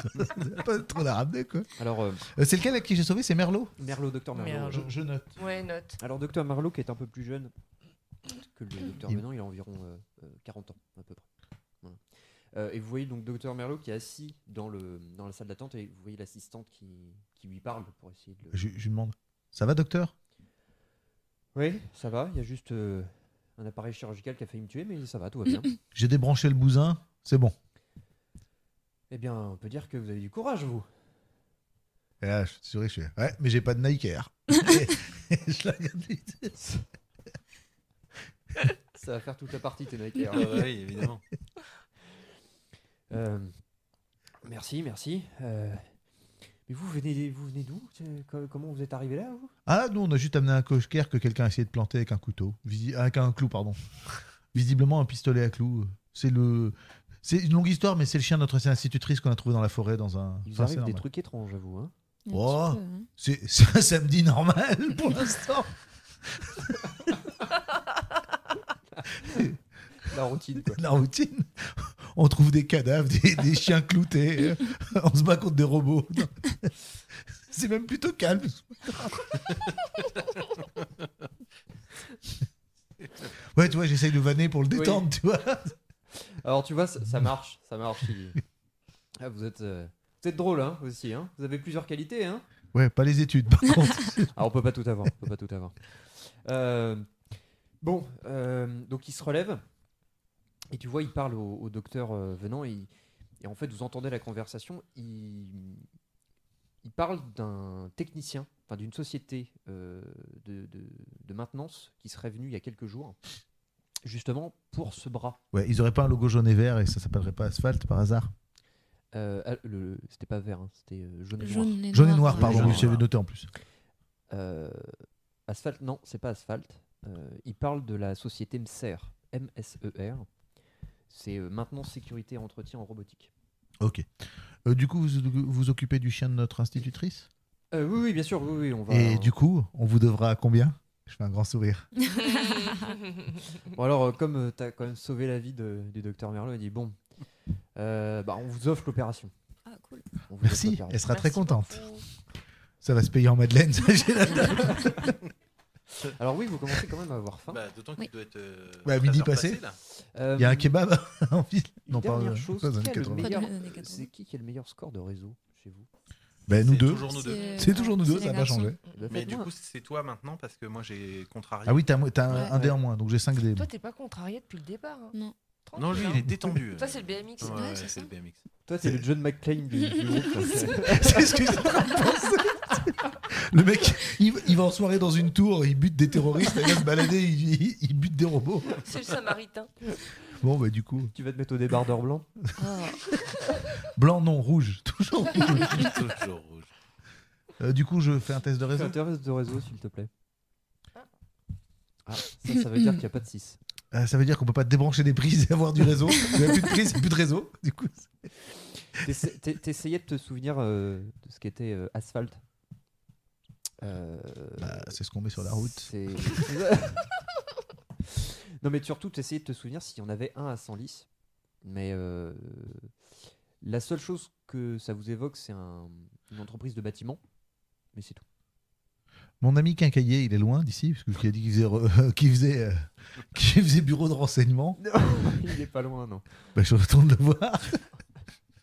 Pas trop la ramener, quoi. Alors, C'est lequel à qui j'ai sauvé? C'est Merlot. Merlot, docteur Merlot. Merlot. Je note. Ouais, note. Alors, docteur Merlot, qui est un peu plus jeune que le docteur Il- Venant, il a environ 40 ans, à peu près. Voilà. Et vous voyez donc docteur Merlot qui est assis dans la salle d'attente et vous voyez l'assistante qui lui parle pour essayer de le... Je lui demande. Ça va, docteur? Oui, ça va, il y a juste un appareil chirurgical qui a failli me tuer, mais ça va, tout va bien. J'ai débranché le bousin. C'est bon. Eh bien, on peut dire que vous avez du courage, vous. Et là, je suis sûr, je fais. Ouais, mais j'ai pas de Nike Air. Je la regarde vite. Ça va faire toute la partie, tes Nike Air. Oui, évidemment. Merci. Mais vous venez d'où? Comment vous êtes arrivé là, vous? Ah, nous, on a juste amené un coquer que quelqu'un a essayé de planter avec un couteau. Avec un clou, pardon. Visiblement, un pistolet à clou. C'est une longue histoire, mais c'est le chien de notre ancienne institutrice qu'on a trouvé dans la forêt dans un. Il vous Enfin, c'est arrive des normal. trucs étranges, à vous, hein? Un Oh. petit peu, hein. C'est un samedi normal pour l'instant. La routine, quoi. La routine. On trouve des cadavres, des chiens cloutés. On se bat contre des robots. C'est même plutôt calme. Ouais, tu vois, j'essaye de vanner pour le détendre, tu vois. Alors tu vois, ça marche. Ah, vous êtes drôle, hein, aussi. Hein. Vous avez plusieurs qualités, hein. Ouais, pas les études, par contre. Ah, on peut pas tout avoir. Donc il se relève et tu vois, il parle au docteur Venant et en fait, vous entendez la conversation. Il parle d'un technicien, enfin d'une société de maintenance qui serait venue il y a quelques jours, justement pour ce bras. Ouais, ils auraient pas un logo jaune et vert et ça s'appellerait pas Asphalt par hasard. C'était pas vert, hein, c'était jaune et noir. Jaune et noir, pardon, Jaune et oui, j'avais noir. noté en plus. Asphalt, non, c'est pas Asphalt. Il parle de la société MSER, M-S-E-R. C'est maintenance, sécurité et entretien en robotique. Ok. Du coup, vous occupez du chien de notre institutrice? Oui, bien sûr, oui, on va. Et du coup, on vous devra combien? Je fais un grand sourire. Bon, alors, comme tu as quand même sauvé la vie du docteur Merlot, il dit bon, on vous offre l'opération. Ah, cool. On vous offre Merci, l'opération. elle sera très Merci contente. beaucoup. Ça va se payer en madeleine, ça, j'ai la Alors, oui, vous commencez quand même à avoir faim. D'autant Oui. qu'il doit être. Bah, midi 13 heures passé. passées, là. Il y a un kebab en ville. Une Non, dernière pas, chose, pas dans les qui a le 80. meilleur- Pas dans les années 80. c'est qui a le meilleur score de réseau chez vous? Ben, nous C'est deux. toujours nous deux. C'est toujours nous deux, c'est ça les n'a pas garçons. changé. Eh ben, Mais du faites-moi- coup, c'est toi maintenant parce que moi j'ai contrarié. Ah oui, t'as Ouais. un dé en moins, donc j'ai 5 dés. Toi, t'es pas contrarié depuis le départ. Hein. Non. Non, lui, Tranquille, il est hein. détendu. Ça, c'est le BMX. Ouais, Ouais, ouais, c'est c'est ça. le BMX. Toi, c'est le John McClane du groupe. C'est ce que j'étais en train de penser. Le mec, il va en soirée dans une tour, il bute des terroristes, il va se balader, il bute des robots. C'est le Samaritain. Bon, bah du coup, Tu vas te mettre au débardeur blanc. Oh. blanc non, rouge, toujours rouge. Toujours rouge. Du coup, je fais un test de Fais réseau. un test de réseau, s'il te plaît. Ah, ça veut dire qu'il n'y a pas de 6. Ça veut dire qu'on peut pas débrancher des prises et avoir du réseau. Il n'y a plus de prises, il n'y a plus de réseau. Du coup, T'essayais de te souvenir de ce qu'était Asphalt. c'est ce qu'on met sur la route. c'est- Non, mais surtout, t'essayais de te souvenir s'il y en avait un à Senlis. Mais la seule chose que ça vous évoque, c'est une entreprise de bâtiment. Mais c'est tout. Mon ami Quincaillier, il est loin d'ici, parce qu'il a dit qu'il faisait bureau de renseignement. Il n'est pas loin, non. Bah, je retourne le voir.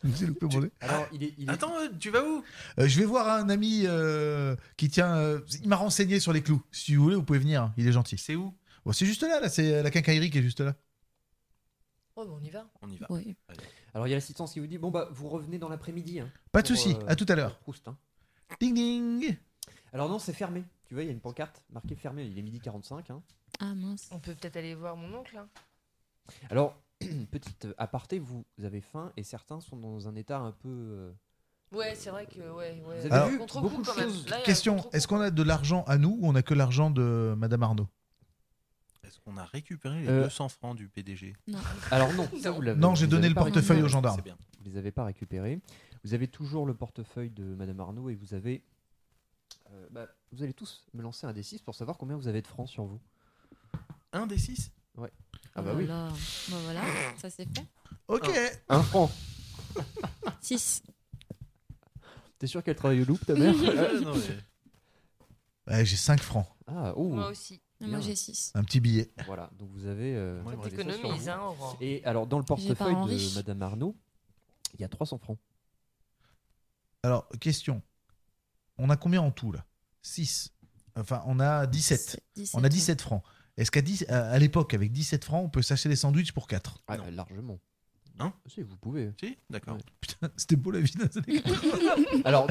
Je me suis loupé mon nez. Alors, il est... Attends, tu vas où? Je vais voir un ami qui tient. Il m'a renseigné sur les clous. Si vous voulez, vous pouvez venir. Hein. Il est gentil. C'est où? Bon, c'est juste là, c'est la quincaillerie qui est juste là. Oh, on y va. On y va. Oui. Allez. Alors, il y a l'assistance qui vous dit, bon, bah, vous revenez dans l'après-midi. Hein, Pas de pour, souci. À tout à l'heure. pour Proust, hein. Ding ding. Alors non, c'est fermé. Tu vois, il y a une pancarte marquée fermé. Il est 12h45. Hein. Ah mince. On peut peut-être aller voir mon oncle. Hein. Alors, petite aparté, vous avez faim et certains sont dans un état un peu... Ouais, c'est vrai que ouais. Vous avez Alors, vu Contre-coup, beaucoup de quand même. choses. Là, il y a un Question, contre-coup. est-ce qu'on a de l'argent à nous ou on a que l'argent de Madame Arnaud? Est-ce qu'on a récupéré les 200 francs du PDG? Alors non, ça, vous l'avez- Non, vous j'ai les donné avez le pas portefeuille récupérés. aux gendarmes. C'est bien. Vous les avez pas récupérés. Vous avez toujours le portefeuille de Madame Arnaud et vous avez... vous allez tous me lancer un D6 pour savoir combien vous avez de francs sur vous. Un des 6? Ah bah oui. Voilà. Bah voilà, ça c'est fait. Ok. Un franc. 6. T'es sûr qu'elle travaille au loup, ta mère? Non, mais... Ouais, j'ai 5 francs. Ah, oh. Moi aussi. Bien. Moi j'ai 6. Un petit billet. Voilà, donc vous avez... Moi, il me reste T'économises, hein, Aurore. Et alors, dans le J'ai pas portefeuille envie. de Madame Arnaud, il y a 300 francs. Alors, question. On a combien en tout là? 6. Enfin, on a 17. On a 17 francs. Est-ce à l'époque, avec 17 francs, on peut s'acheter des sandwichs pour 4? Ah, Non. largement. Hein? Si, vous pouvez. Si, d'accord. Ouais. Putain, c'était beau la vie d'un Alors,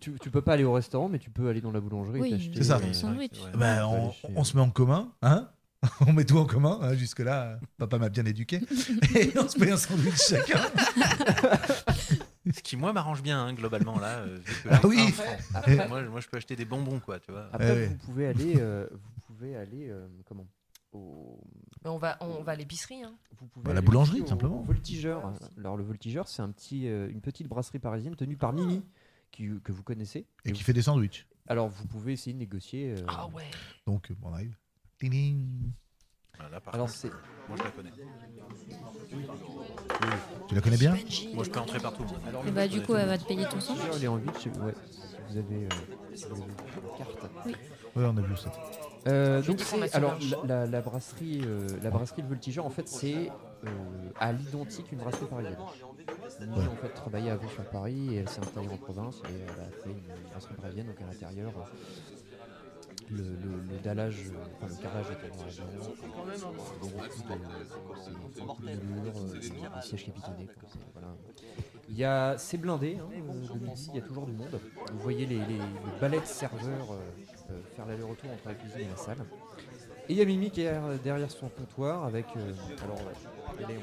tu peux pas aller au restaurant, mais tu peux aller dans la boulangerie Oui, et t'acheter... C'est ça. un sandwich. Ouais. Bah, on peut on, aller chez- on se met en commun, hein? On met tout en commun, hein, jusque-là, papa m'a bien éduqué. Et on se met un sandwich chacun. Ce qui, moi, m'arrange bien, hein, globalement, là. Vu que Ah oui. un franc. Après, Moi, je peux acheter des bonbons, quoi, tu vois. après, Ouais, vous pouvez aller comment Mais on va à l'épicerie. Hein. vous pouvez Bah, la aller boulangerie, aussi simplement. au voltigeur. Alors le voltigeur, c'est une petite brasserie parisienne tenue par Mimi, que vous connaissez. Et qui fait des sandwichs. Alors vous pouvez essayer de négocier. Ah ouais. Donc, on arrive. Ding ding. Voilà, par Alors contre, c'est moi, je la connais. Tu la connais bien? Moi, je peux entrer partout. alors Et bah du coup elle va te payer ton sandwich. voltigeur, il est en 8. Ouais, si vous avez une carte. Ouais, on a vu ça. Donc dis c'est formation alors blanche. la brasserie le voltigeur en fait c'est à l'identique une brasserie parisienne. Mimi en fait travaillait avant sur Paris et elle s'est installée en province et elle a fait une brasserie parisienne donc à l'intérieur le dallage, enfin le carrelage est en beaucoup de murs, des sièges capitonnés. Voilà. C'est blindé, hein, de midi, il y a toujours du monde. Vous voyez les balais de serveurs faire l'aller-retour entre la cuisine et la salle. Et il y a Mimi qui est derrière son comptoir avec. Alors, elle est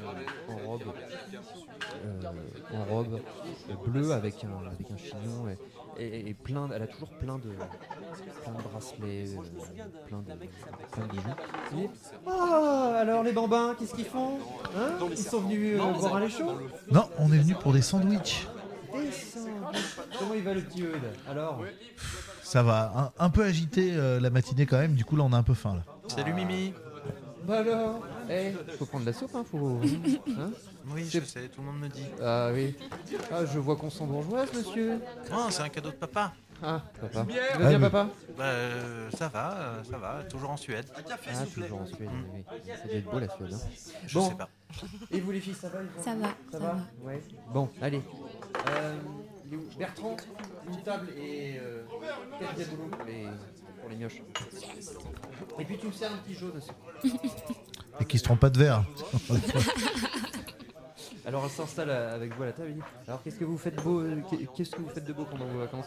en robe bleue avec un chignon et elle a toujours plein de bracelets, plein de bijoux. Et, oh, alors les bambins, qu'est-ce qu'ils font hein? Ils sont venus boire un lait chaud. Non, on est venu pour des sandwichs. Comment il va le petit Eudes alors? Ça va. Un peu agité la matinée quand même. Du coup, là, on a un peu faim. Là. Salut, Mimi. Bah alors, faut prendre de la soupe, hein, faut. Hein Oui, je sais, tout le monde me dit. Ah oui. Ah, je vois qu'on sent bourgeoise, monsieur. Oh, c'est un cadeau de papa. Ah, papa. Tu Ah, vas bien, mais- papa? Bah, ça va, toujours en Suède. Ah, toujours en Suède. Oui. Ça doit être beau la Suède. Hein. Je Bon. sais pas. Et vous les filles, ça va les Ça enfants va, Ça va Ouais. Bon, allez. Il est où Bertrand, une table et 4 diabolos pour les mioches. Et puis tu me sers un petit jaune aussi. Et qui se trompe pas de verre. Alors elle s'installe avec vous à la table et dit alors qu'est-ce que vous faites de beau pendant vos vacances?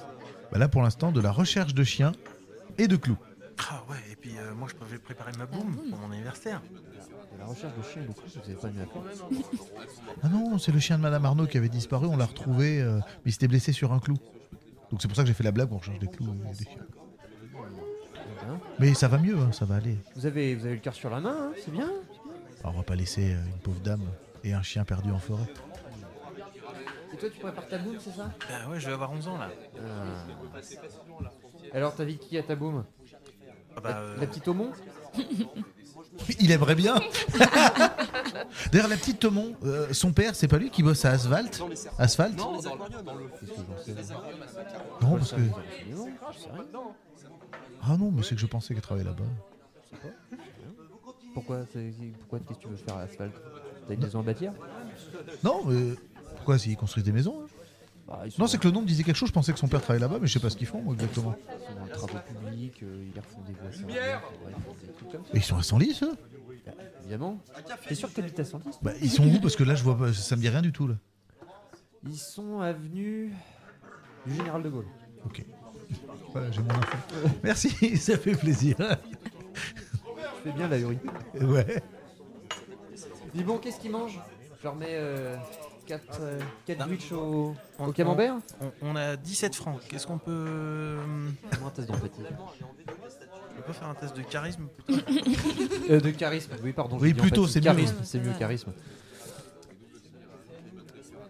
Bah là, pour l'instant, de la recherche de chiens et de clous. Ah ouais, et puis moi, je vais préparer ma boum boum. pour mon anniversaire. De la recherche de chiens et de clous, vous avez pas mis à faire. Ah non, c'est le chien de Madame Arnaud qui avait disparu. On l'a retrouvé, mais il s'était blessé sur un clou. Donc c'est pour ça que j'ai fait la blague. On recherche des clous et des chiens. Hein Mais ça va mieux, hein, ça va aller. vous avez le cœur sur la main, hein, c'est bien. Alors, on va pas laisser une pauvre dame et un chien perdu en forêt. Et toi tu prépares ta boum, c'est ça? Bah ouais, je vais avoir 11 ans là. Alors t'invites qui à ta boum? Ah bah, La petite Aumont? Il aimerait bien. D'ailleurs, la petite Thomon, son père, c'est pas lui qui bosse à Asphalt? Asphalt? Qu'est-ce que j'en sais, moi Non, parce que. Non, je sais rien. Ah non, mais c'est que je pensais qu'elle travaillait là-bas. Pourquoi qu'est-ce que tu veux faire à Asphalt? T'as une maison à bâtir? Non, mais pourquoi s'ils construisent des maisons hein? Bah, ils sont Non, c'est que le nom me disait quelque chose. Je pensais que son père travaillait là-bas, mais je sais pas ce qu'ils font moi, exactement. ils sont dans le travaux public, ils refont des voies servières, ils font des trucs comme ça. Et ils sont à Senlis, eux? Bah, évidemment. T'es sûr que t'habites à Senlis? Bah, ils sont où? Parce que là, je vois pas, ça me dit rien du tout là. Ils sont avenue du Général de Gaulle. Ok. Voilà, j'ai mon info. Merci, ça fait plaisir. Je fais bien la hurie. Ouais. Dis bon, qu'est-ce qu'ils mangent? Je leur mets 4 Non. sandwichs au On- camembert. On a 17 francs. Qu'est-ce qu'on peut. Fais-moi un test d'empathie. Je peux pas faire un test de charisme De charisme. Oui, pardon. Oui, j'ai dit plutôt, empathie. c'est mieux. Charisme, Ouais, c'est mieux, voilà. charisme.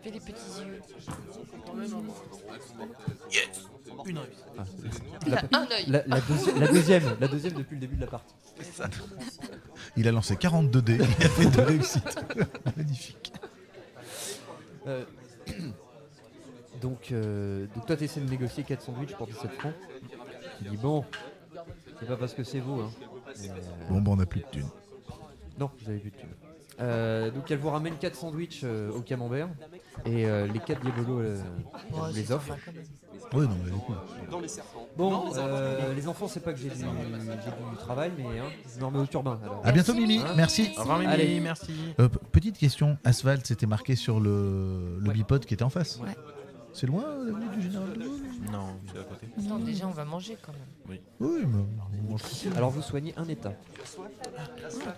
Fais les petits yeux. Yes. Une réussite. Ah, Il a un œil. la deuxième depuis le début de la partie. Il a lancé 42 dés. Il a fait 2 réussites. Magnifique. Euh, donc toi, tu essaies de négocier 4 sandwichs pour 17 francs. Tu dis bon, c'est pas parce que c'est vous. Hein. Bon, bah, on a plus de thunes. Non, vous avez plus de thunes. Donc elle vous ramène 4 sandwichs au camembert et les 4 diabolos elle vous Ouais, les c'est offre. sympa quand même. Oui, non, mais elle est cool. Bon, les enfants, c'est pas que j'ai du travail, mais hein, je me remets au turbin. Alors. À bientôt, Mimi. Hein Merci. Au revoir, Mimi. Allez. Merci. Petite question. Asphalt, c'était marqué sur le bipod qui était en face. Ouais. C'est loin, l'avenue du Général de Gaulle? Non, c'est à côté. Attends, déjà, on va manger quand même. Oui, mais on mange tranquille. Alors vous soignez un état.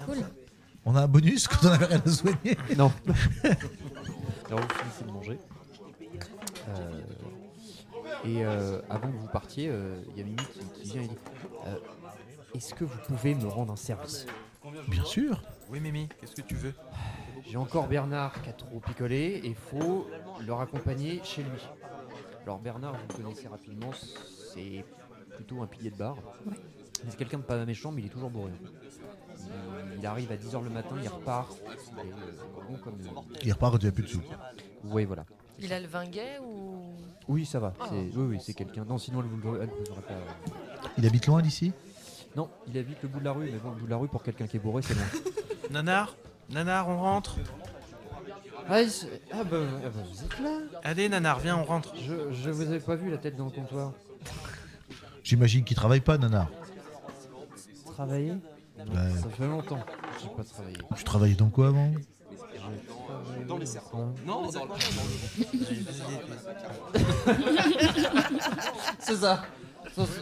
Cool. On a un bonus quand on avait rien à soigner. Non. Alors vous finissez de manger. Avant que vous partiez, il y a Mimi qui vient et dit est-ce que vous pouvez me rendre un service? Bien sûr. Oui, Mimi, qu'est-ce que tu veux? J'ai encore Bernard qui a trop picolé et il faut le raccompagner chez lui. Alors Bernard, vous le connaissez rapidement, c'est plutôt un pilier de bar. Ouais. C'est quelqu'un de pas méchant, mais il est toujours bourré. Il arrive à 10h le matin, il repart. Et, bon comme... Il repart quand il n'y a plus de sous. Oui, voilà. Il a le vin gay ou. Oui, ça va. Ah. Oui, c'est quelqu'un. Non, sinon elle vous aurait pas. Il habite loin d'ici? Non, il habite le bout de la rue, mais bon, le bout de la rue pour quelqu'un qui est bourré, c'est loin. Nanar, on rentre. Bah, vous êtes là. Allez, Nanar, viens, on rentre. Je vous avais pas vu la tête dans le comptoir. J'imagine qu'il travaille pas, Nana. Travailler? Non, Ouais. ça fait longtemps que j'ai pas travaillé. Tu travaillais dans quoi avant? Dans les serpents. Non, c'est ça.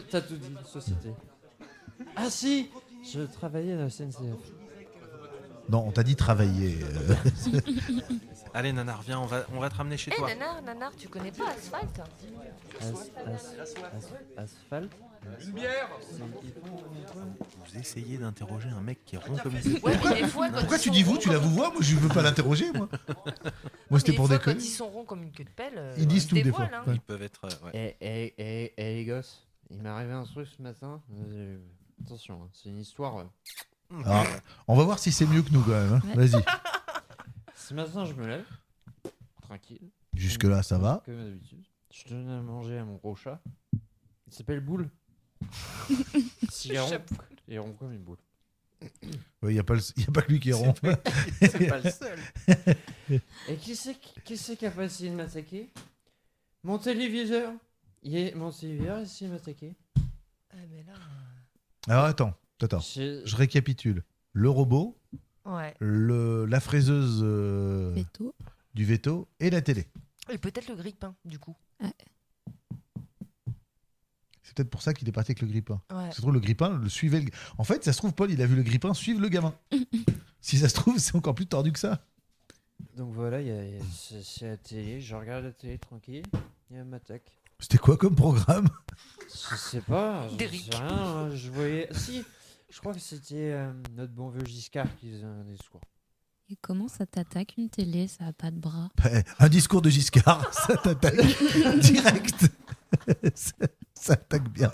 T'as tout dit, société. Ah si, je travaillais à la SNCF. Non, on t'a dit travailler. Allez, Nanar, viens, on va te ramener chez Eh, toi. Nanar, tu connais pas Asphalt? Asphalte. Vous essayez d'interroger un mec qui est rond comme une Ouais, mais des fois, quand Pourquoi ils tu sont dis vous? ronds Tu la comme- vous vois? Moi, je veux pas l'interroger, moi. Moi, Mais c'était des pour fois, déconner. Quand ils sont ronds comme une queue de pelle, Ils disent se tout, des dévoilent, fois. hein. Ouais. Ils peuvent être. Ouais. Eh les gosses, il m'est arrivé un truc ce matin. Attention, hein, c'est une histoire. Alors, on va voir si c'est mieux que nous, quand même. hein. Ouais. Vas-y. Ce matin, je me lève, tranquille. Jusque-là, ça va. Comme d'habitude. Je donne à manger à mon gros chat. Il s'appelle Boule. Il est rond comme une boule. Il n'y a pas que lui qui est rond. C'est pas le seul. Et qui c'est qui a pas essayé de m'attaquer? Mon téléviseur. Mon téléviseur a essayé de m'attaquer. Ah, mais là. Alors, attends. Je récapitule. Le robot, Ouais. la fraiseuse Veto. du veto et la télé. Et peut-être le grille-pain, du coup. C'est peut-être pour ça qu'il est parti avec le grippin. Ouais. Ça se trouve, le grippin le suivait. En fait, ça se trouve, Paul, il a vu le grippin suivre le gamin. Si ça se trouve, c'est encore plus tordu que ça. Donc voilà, c'est la télé. Je regarde la télé tranquille. Et elle m'attaque. C'était quoi comme programme? Je sais pas. Je Derrick. sais rien. Hein, je voyais. Si, je crois que c'était notre bon vieux Giscard qui faisait un discours. Et comment ça t'attaque une télé? Ça a pas de bras. Un discours de Giscard, ça t'attaque direct. Ça attaque bien.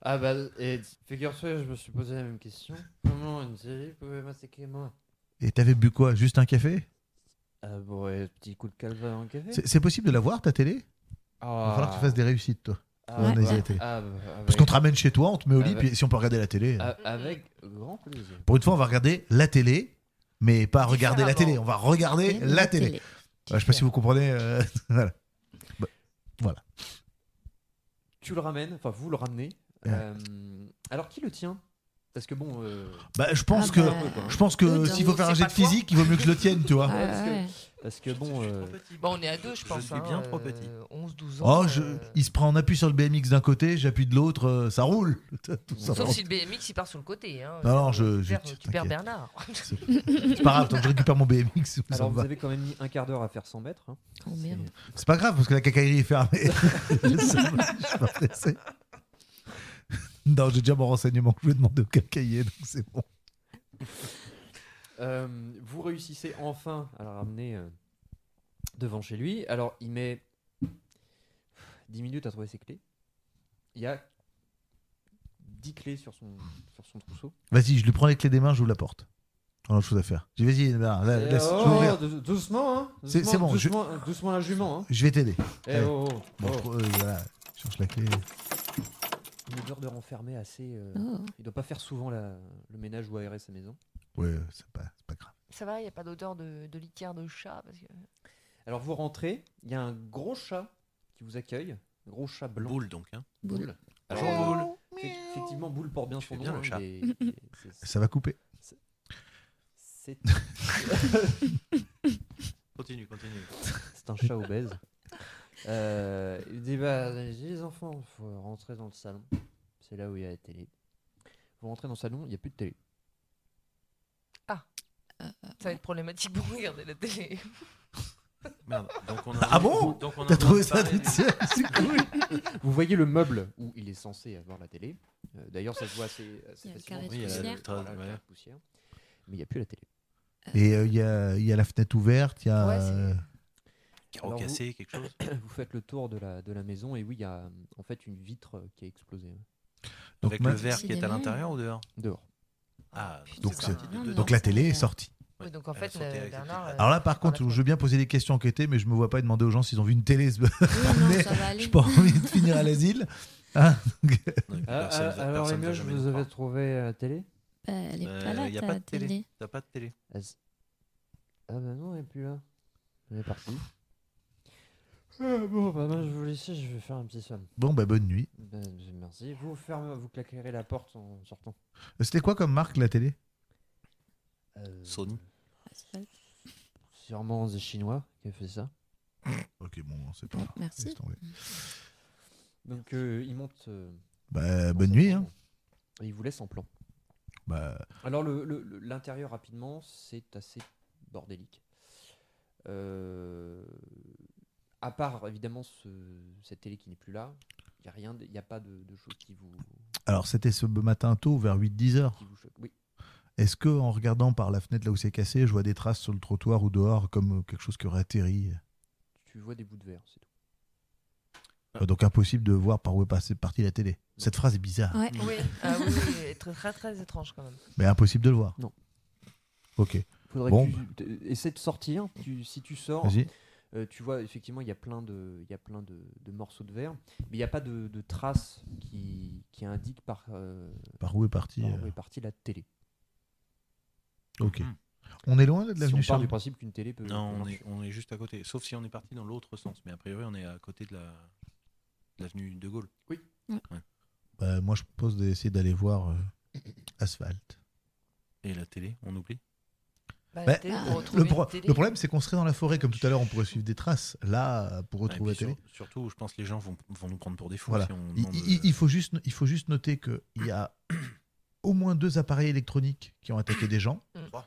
Ah bah, et figure-toi, je me suis posé la même question. Comment une télé pouvait massaquer moi? Et t'avais bu quoi? Juste un café? Ah bon, ouais, petit coup de calva en café. C'est possible de la voir, ta télé? Il va falloir que tu fasses des réussites, toi. Ah, on a ouais. été. Ah, bah, Parce qu'on te ramène chez toi, on te met au lit, Avec- puis si on peut regarder la télé. avec grand plaisir. Pour une fois, on va regarder la télé, mais pas regarder la Différemment. télé. On va regarder la télé. Ouais, je sais pas si vous comprenez. Voilà. Bah, voilà. Tu le ramènes, enfin vous le ramenez. Ouais. Alors qui le tient? Parce que bon, Bah, je pense Ah que, bah, je pense que Aude, s'il faut faire un c'est jet pas de toi. physique, il vaut mieux que je le tienne, tu vois. parce que bon, Bon, on est à deux, je pense. suis bien trop petit. 11, 12 ans. Oh, il se prend en appui sur le BMX d'un côté, j'appuie de l'autre, ça roule. Tout ça. Sauf si le BMX il part sur le côté. Hein. Non, non, Tu perds t'inquiète. Bernard. C'est pas grave, tant que je récupère mon BMX, ça alors me vous va. avez quand même mis un quart d'heure à faire 100 mètres. Hein. Oh merde. C'est pas grave parce que la cacaillerie est fermée. Je suis pas pressé. Non, j'ai déjà mon renseignement que je vais demander au cacailler, donc c'est bon. Vous réussissez enfin à le ramener devant chez lui. Alors il met 10 minutes à trouver ses clés. Il y a 10 clés sur son trousseau. Vas-y, je lui prends les clés des mains, j'ouvre la porte. On a autre chose à faire. J'ai vas-y, laisse, je vais ouvrir. Doucement, hein. C'est bon, Doucement la jument, hein. Je vais t'aider. Eh, Allez. oh, oh, Bon, oh. voilà, je cherche la clé. Une odeur de renfermé assez. Oh. Il doit pas faire souvent le ménage ou aérer sa maison. Ouais, c'est pas grave. Ça va, il n'y a pas d'odeur de litière de chat parce que... Alors vous rentrez, il y a un gros chat qui vous accueille, un gros chat blanc. Boule donc. Hein. Boule. Alors, effectivement, Boule porte bien son fais bien nom. le chat. Ça va couper. C'est Continue. c'est un chat obèse. Il dit les enfants, il faut rentrer dans le salon. C'est là où il y a la télé. Vous rentrez dans le salon, il n'y a plus de télé. Ça va être problématique pour regarder la télé. Merde. Donc on Ah bon donc on a T'as trouvé un ça pareil- toute seule? C'est cool. Vous voyez le meuble où il est censé avoir la télé. D'ailleurs, ça se voit assez Il y a le facilement. carré de Oui, il y a la poussière. lettre, Voilà, le ouais. carré de poussière. Mais il n'y a plus la télé. Et il y a la fenêtre ouverte, il y a. Ouais, c'est- Carreau Alors, cassé, quelque chose. Vous faites le tour de la maison et oui, il y a en fait une vitre qui a explosé donc, Avec ma- le verre qui est à Décidément. l'intérieur ou dehors? dehors. Ah, Donc, c'est c'est- sorti de non, dedans. donc la télé est sortie. Oui, donc en Elle a fait, sauté avec Bernard. cette Alors là, par par contre, la je veux bien poser des questions enquêtées, mais je me vois pas demander aux gens s'ils ont vu une télé. Oui, non, ça va aller. J'ai pas envie de finir à l'asile. Hein, donc, Non, et puis personne- alors personne les va meufs, jamais vous le avez croire. trouvé la télé? Bah, elle est pas là, y a ta pas de télé. télé. T'as pas de télé. Ah bah non, elle est plus là. Elle est partie. Bon, bah moi je vous laisse, je vais faire un petit somme. bon, bah bonne nuit. Merci. Vous claquerez la porte en sortant. C'était quoi comme marque la télé? Sony. Asphalt. Sûrement des Chinois qui a fait ça. Ok, bon, c'est pas. Bon, merci. laisse tomber. Donc il monte. Bah, dans bonne sa nuit. chambre. Hein. Et il vous laisse en plan. Bah, Alors l'intérieur rapidement, c'est assez bordélique. À part évidemment cette télé qui n'est plus là, il y a rien, il n'y a pas de choses qui vous alors, c'était ce matin tôt, vers 8-10 heures. choquent. Oui. Est-ce que en regardant par la fenêtre là où c'est cassé, je vois des traces sur le trottoir ou dehors comme quelque chose qui aurait atterri? Tu vois des bouts de verre, c'est tout. Donc impossible de voir par où est partie la télé. Cette phrase est bizarre, Ouais. Oui, ah oui, oui, très, très très étrange quand même. mais impossible de le voir. Non. Ok, Faudrait Bon. que tu essaies de sortir. Si tu sors, vas-y. tu vois effectivement il y a plein de morceaux de verre, mais il n'y a pas de traces qui indiquent par Par où est partie où est partie la télé. Ok. Mhm. On est loin de la Si on avenue part Charles. du principe qu'une télé peut. Non, peut on marcher. est juste à côté. Sauf si on est parti dans l'autre sens. Mais a priori, on est à côté de l'avenue de Gaulle. Bah, moi, je propose d'essayer d'aller voir Asphalte. Et la télé, on oublie. Bah, Bah, la télé, pour Le, retrouver pro- une télé. le problème, c'est qu'on serait dans la forêt, comme tout à l'heure, on pourrait suivre des traces. Là, pour Et retrouver la puis télé. surtout, je pense que les gens vont nous prendre pour des fous. Voilà. Si on Il, demande, il faut juste noter qu'il y a au moins 2 appareils électroniques qui ont attaqué des gens. 3.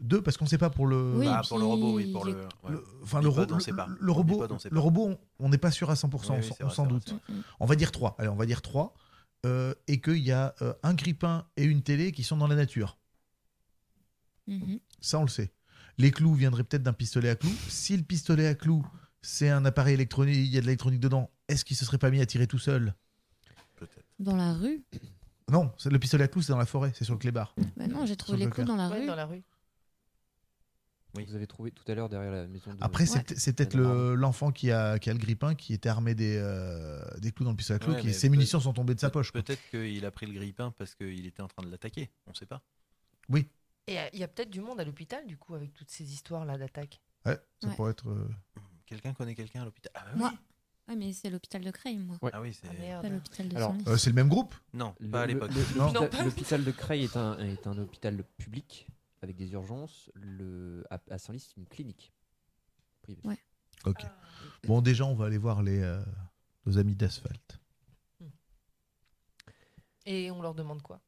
2, parce qu'on ne sait pas pour le. Oui, Ah, puis pour le robot, oui. Pour les- le, ouais. Enfin, On le, dit pas, ro- on sait pas. le On robot, dit pas, on sait le pas. robot, on n'est pas sûr à 100%, Oui, oui, c'est on vrai, s'en c'est doute. vrai. On va dire 3. Allez, on va dire 3. Et qu'il y a un grippin et une télé qui sont dans la nature. Mhm. Ça, on le sait. Les clous viendraient peut-être d'un pistolet à clous. Si le pistolet à clous, c'est un appareil électronique, il y a de l'électronique dedans, est-ce qu'il se serait pas mis à tirer tout seul? Peut-être. Dans la rue? Non, le pistolet à clous, c'est dans la forêt, c'est sur le clébard. Bah non, j'ai trouvé Sur les le clous dans la Ouais, rue. dans la rue. Oui. Vous avez trouvé tout à l'heure derrière la maison de... Après, Ouais. c'est peut-être l'enfant qui a le grippin qui était armé des clous dans le pistolet à clous, Ouais, qui mais ses munitions sont tombées de sa poche. Quoi. Peut-être qu'il a pris le grippin parce qu'il était en train de l'attaquer. On sait pas. Oui, Et il y a peut-être du monde à l'hôpital, du coup, avec toutes ces histoires-là d'attaque. ouais, ça Ouais. pourrait être. Quelqu'un connaît quelqu'un à l'hôpital? Ah, Moi. oui. Ouais, mais c'est l'hôpital de Creil, moi. Ouais. Ah oui, c'est. Ah merde. Pas l'hôpital de Alors, Senlis. C'est le même groupe. Non, Le- pas à le- l'époque. le- Non. l'hôpital- L'hôpital de Creil est un hôpital public avec des urgences. À Senlis, c'est une clinique privée. Ouais. Ok. Bon, déjà, on va aller voir nos amis d'Asphalte. Et on leur demande quoi?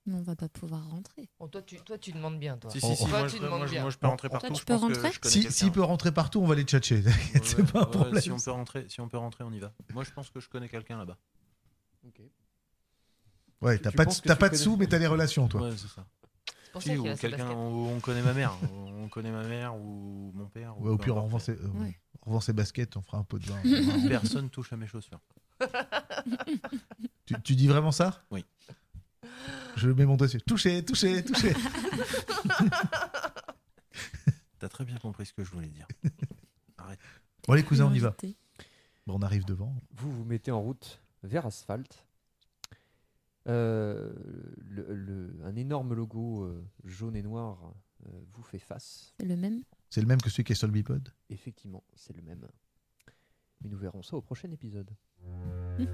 Mais on va pas pouvoir rentrer. Bon, toi, tu demandes bien, toi. Si, Oh, si, oh. Toi, moi, tu je, demandes moi, je- bien. moi, je peux rentrer partout. tu je peux pense que rentrer je connais S'il quelqu'un. peut rentrer partout, on va les tchatcher. C'est Ouais, pas un ouais, problème. si on peut rentrer, on y va. Moi, je pense que je connais quelqu'un là-bas. Ok. Ouais, Tu t'as pas penses que t'as tu pas de connais- sous, mais t'as les relations, toi. Ouais, c'est ça. C'est pour Si, ça qu'il ou a ses quelqu'un baskets. où on connaît ma mère. On connaît ma mère ou mon père. Ouais, au peu pire, on importe. Ouais. revend ses baskets, on fera un pot de vin. Personne touche à mes chaussures. Tu dis vraiment ça? Oui. Je mets mon dossier. Touché, touché, touché. T'as très bien compris ce que je voulais dire. Arrête. Bon, les cousins, on y va. Invité. Bon, on arrive devant. Vous vous mettez en route vers Asphalte. Un énorme logo jaune et noir vous fait face. C'est le même. C'est le même que celui qui est sur le bipod. Effectivement, c'est le même. Mais nous verrons ça au prochain épisode. Mmh.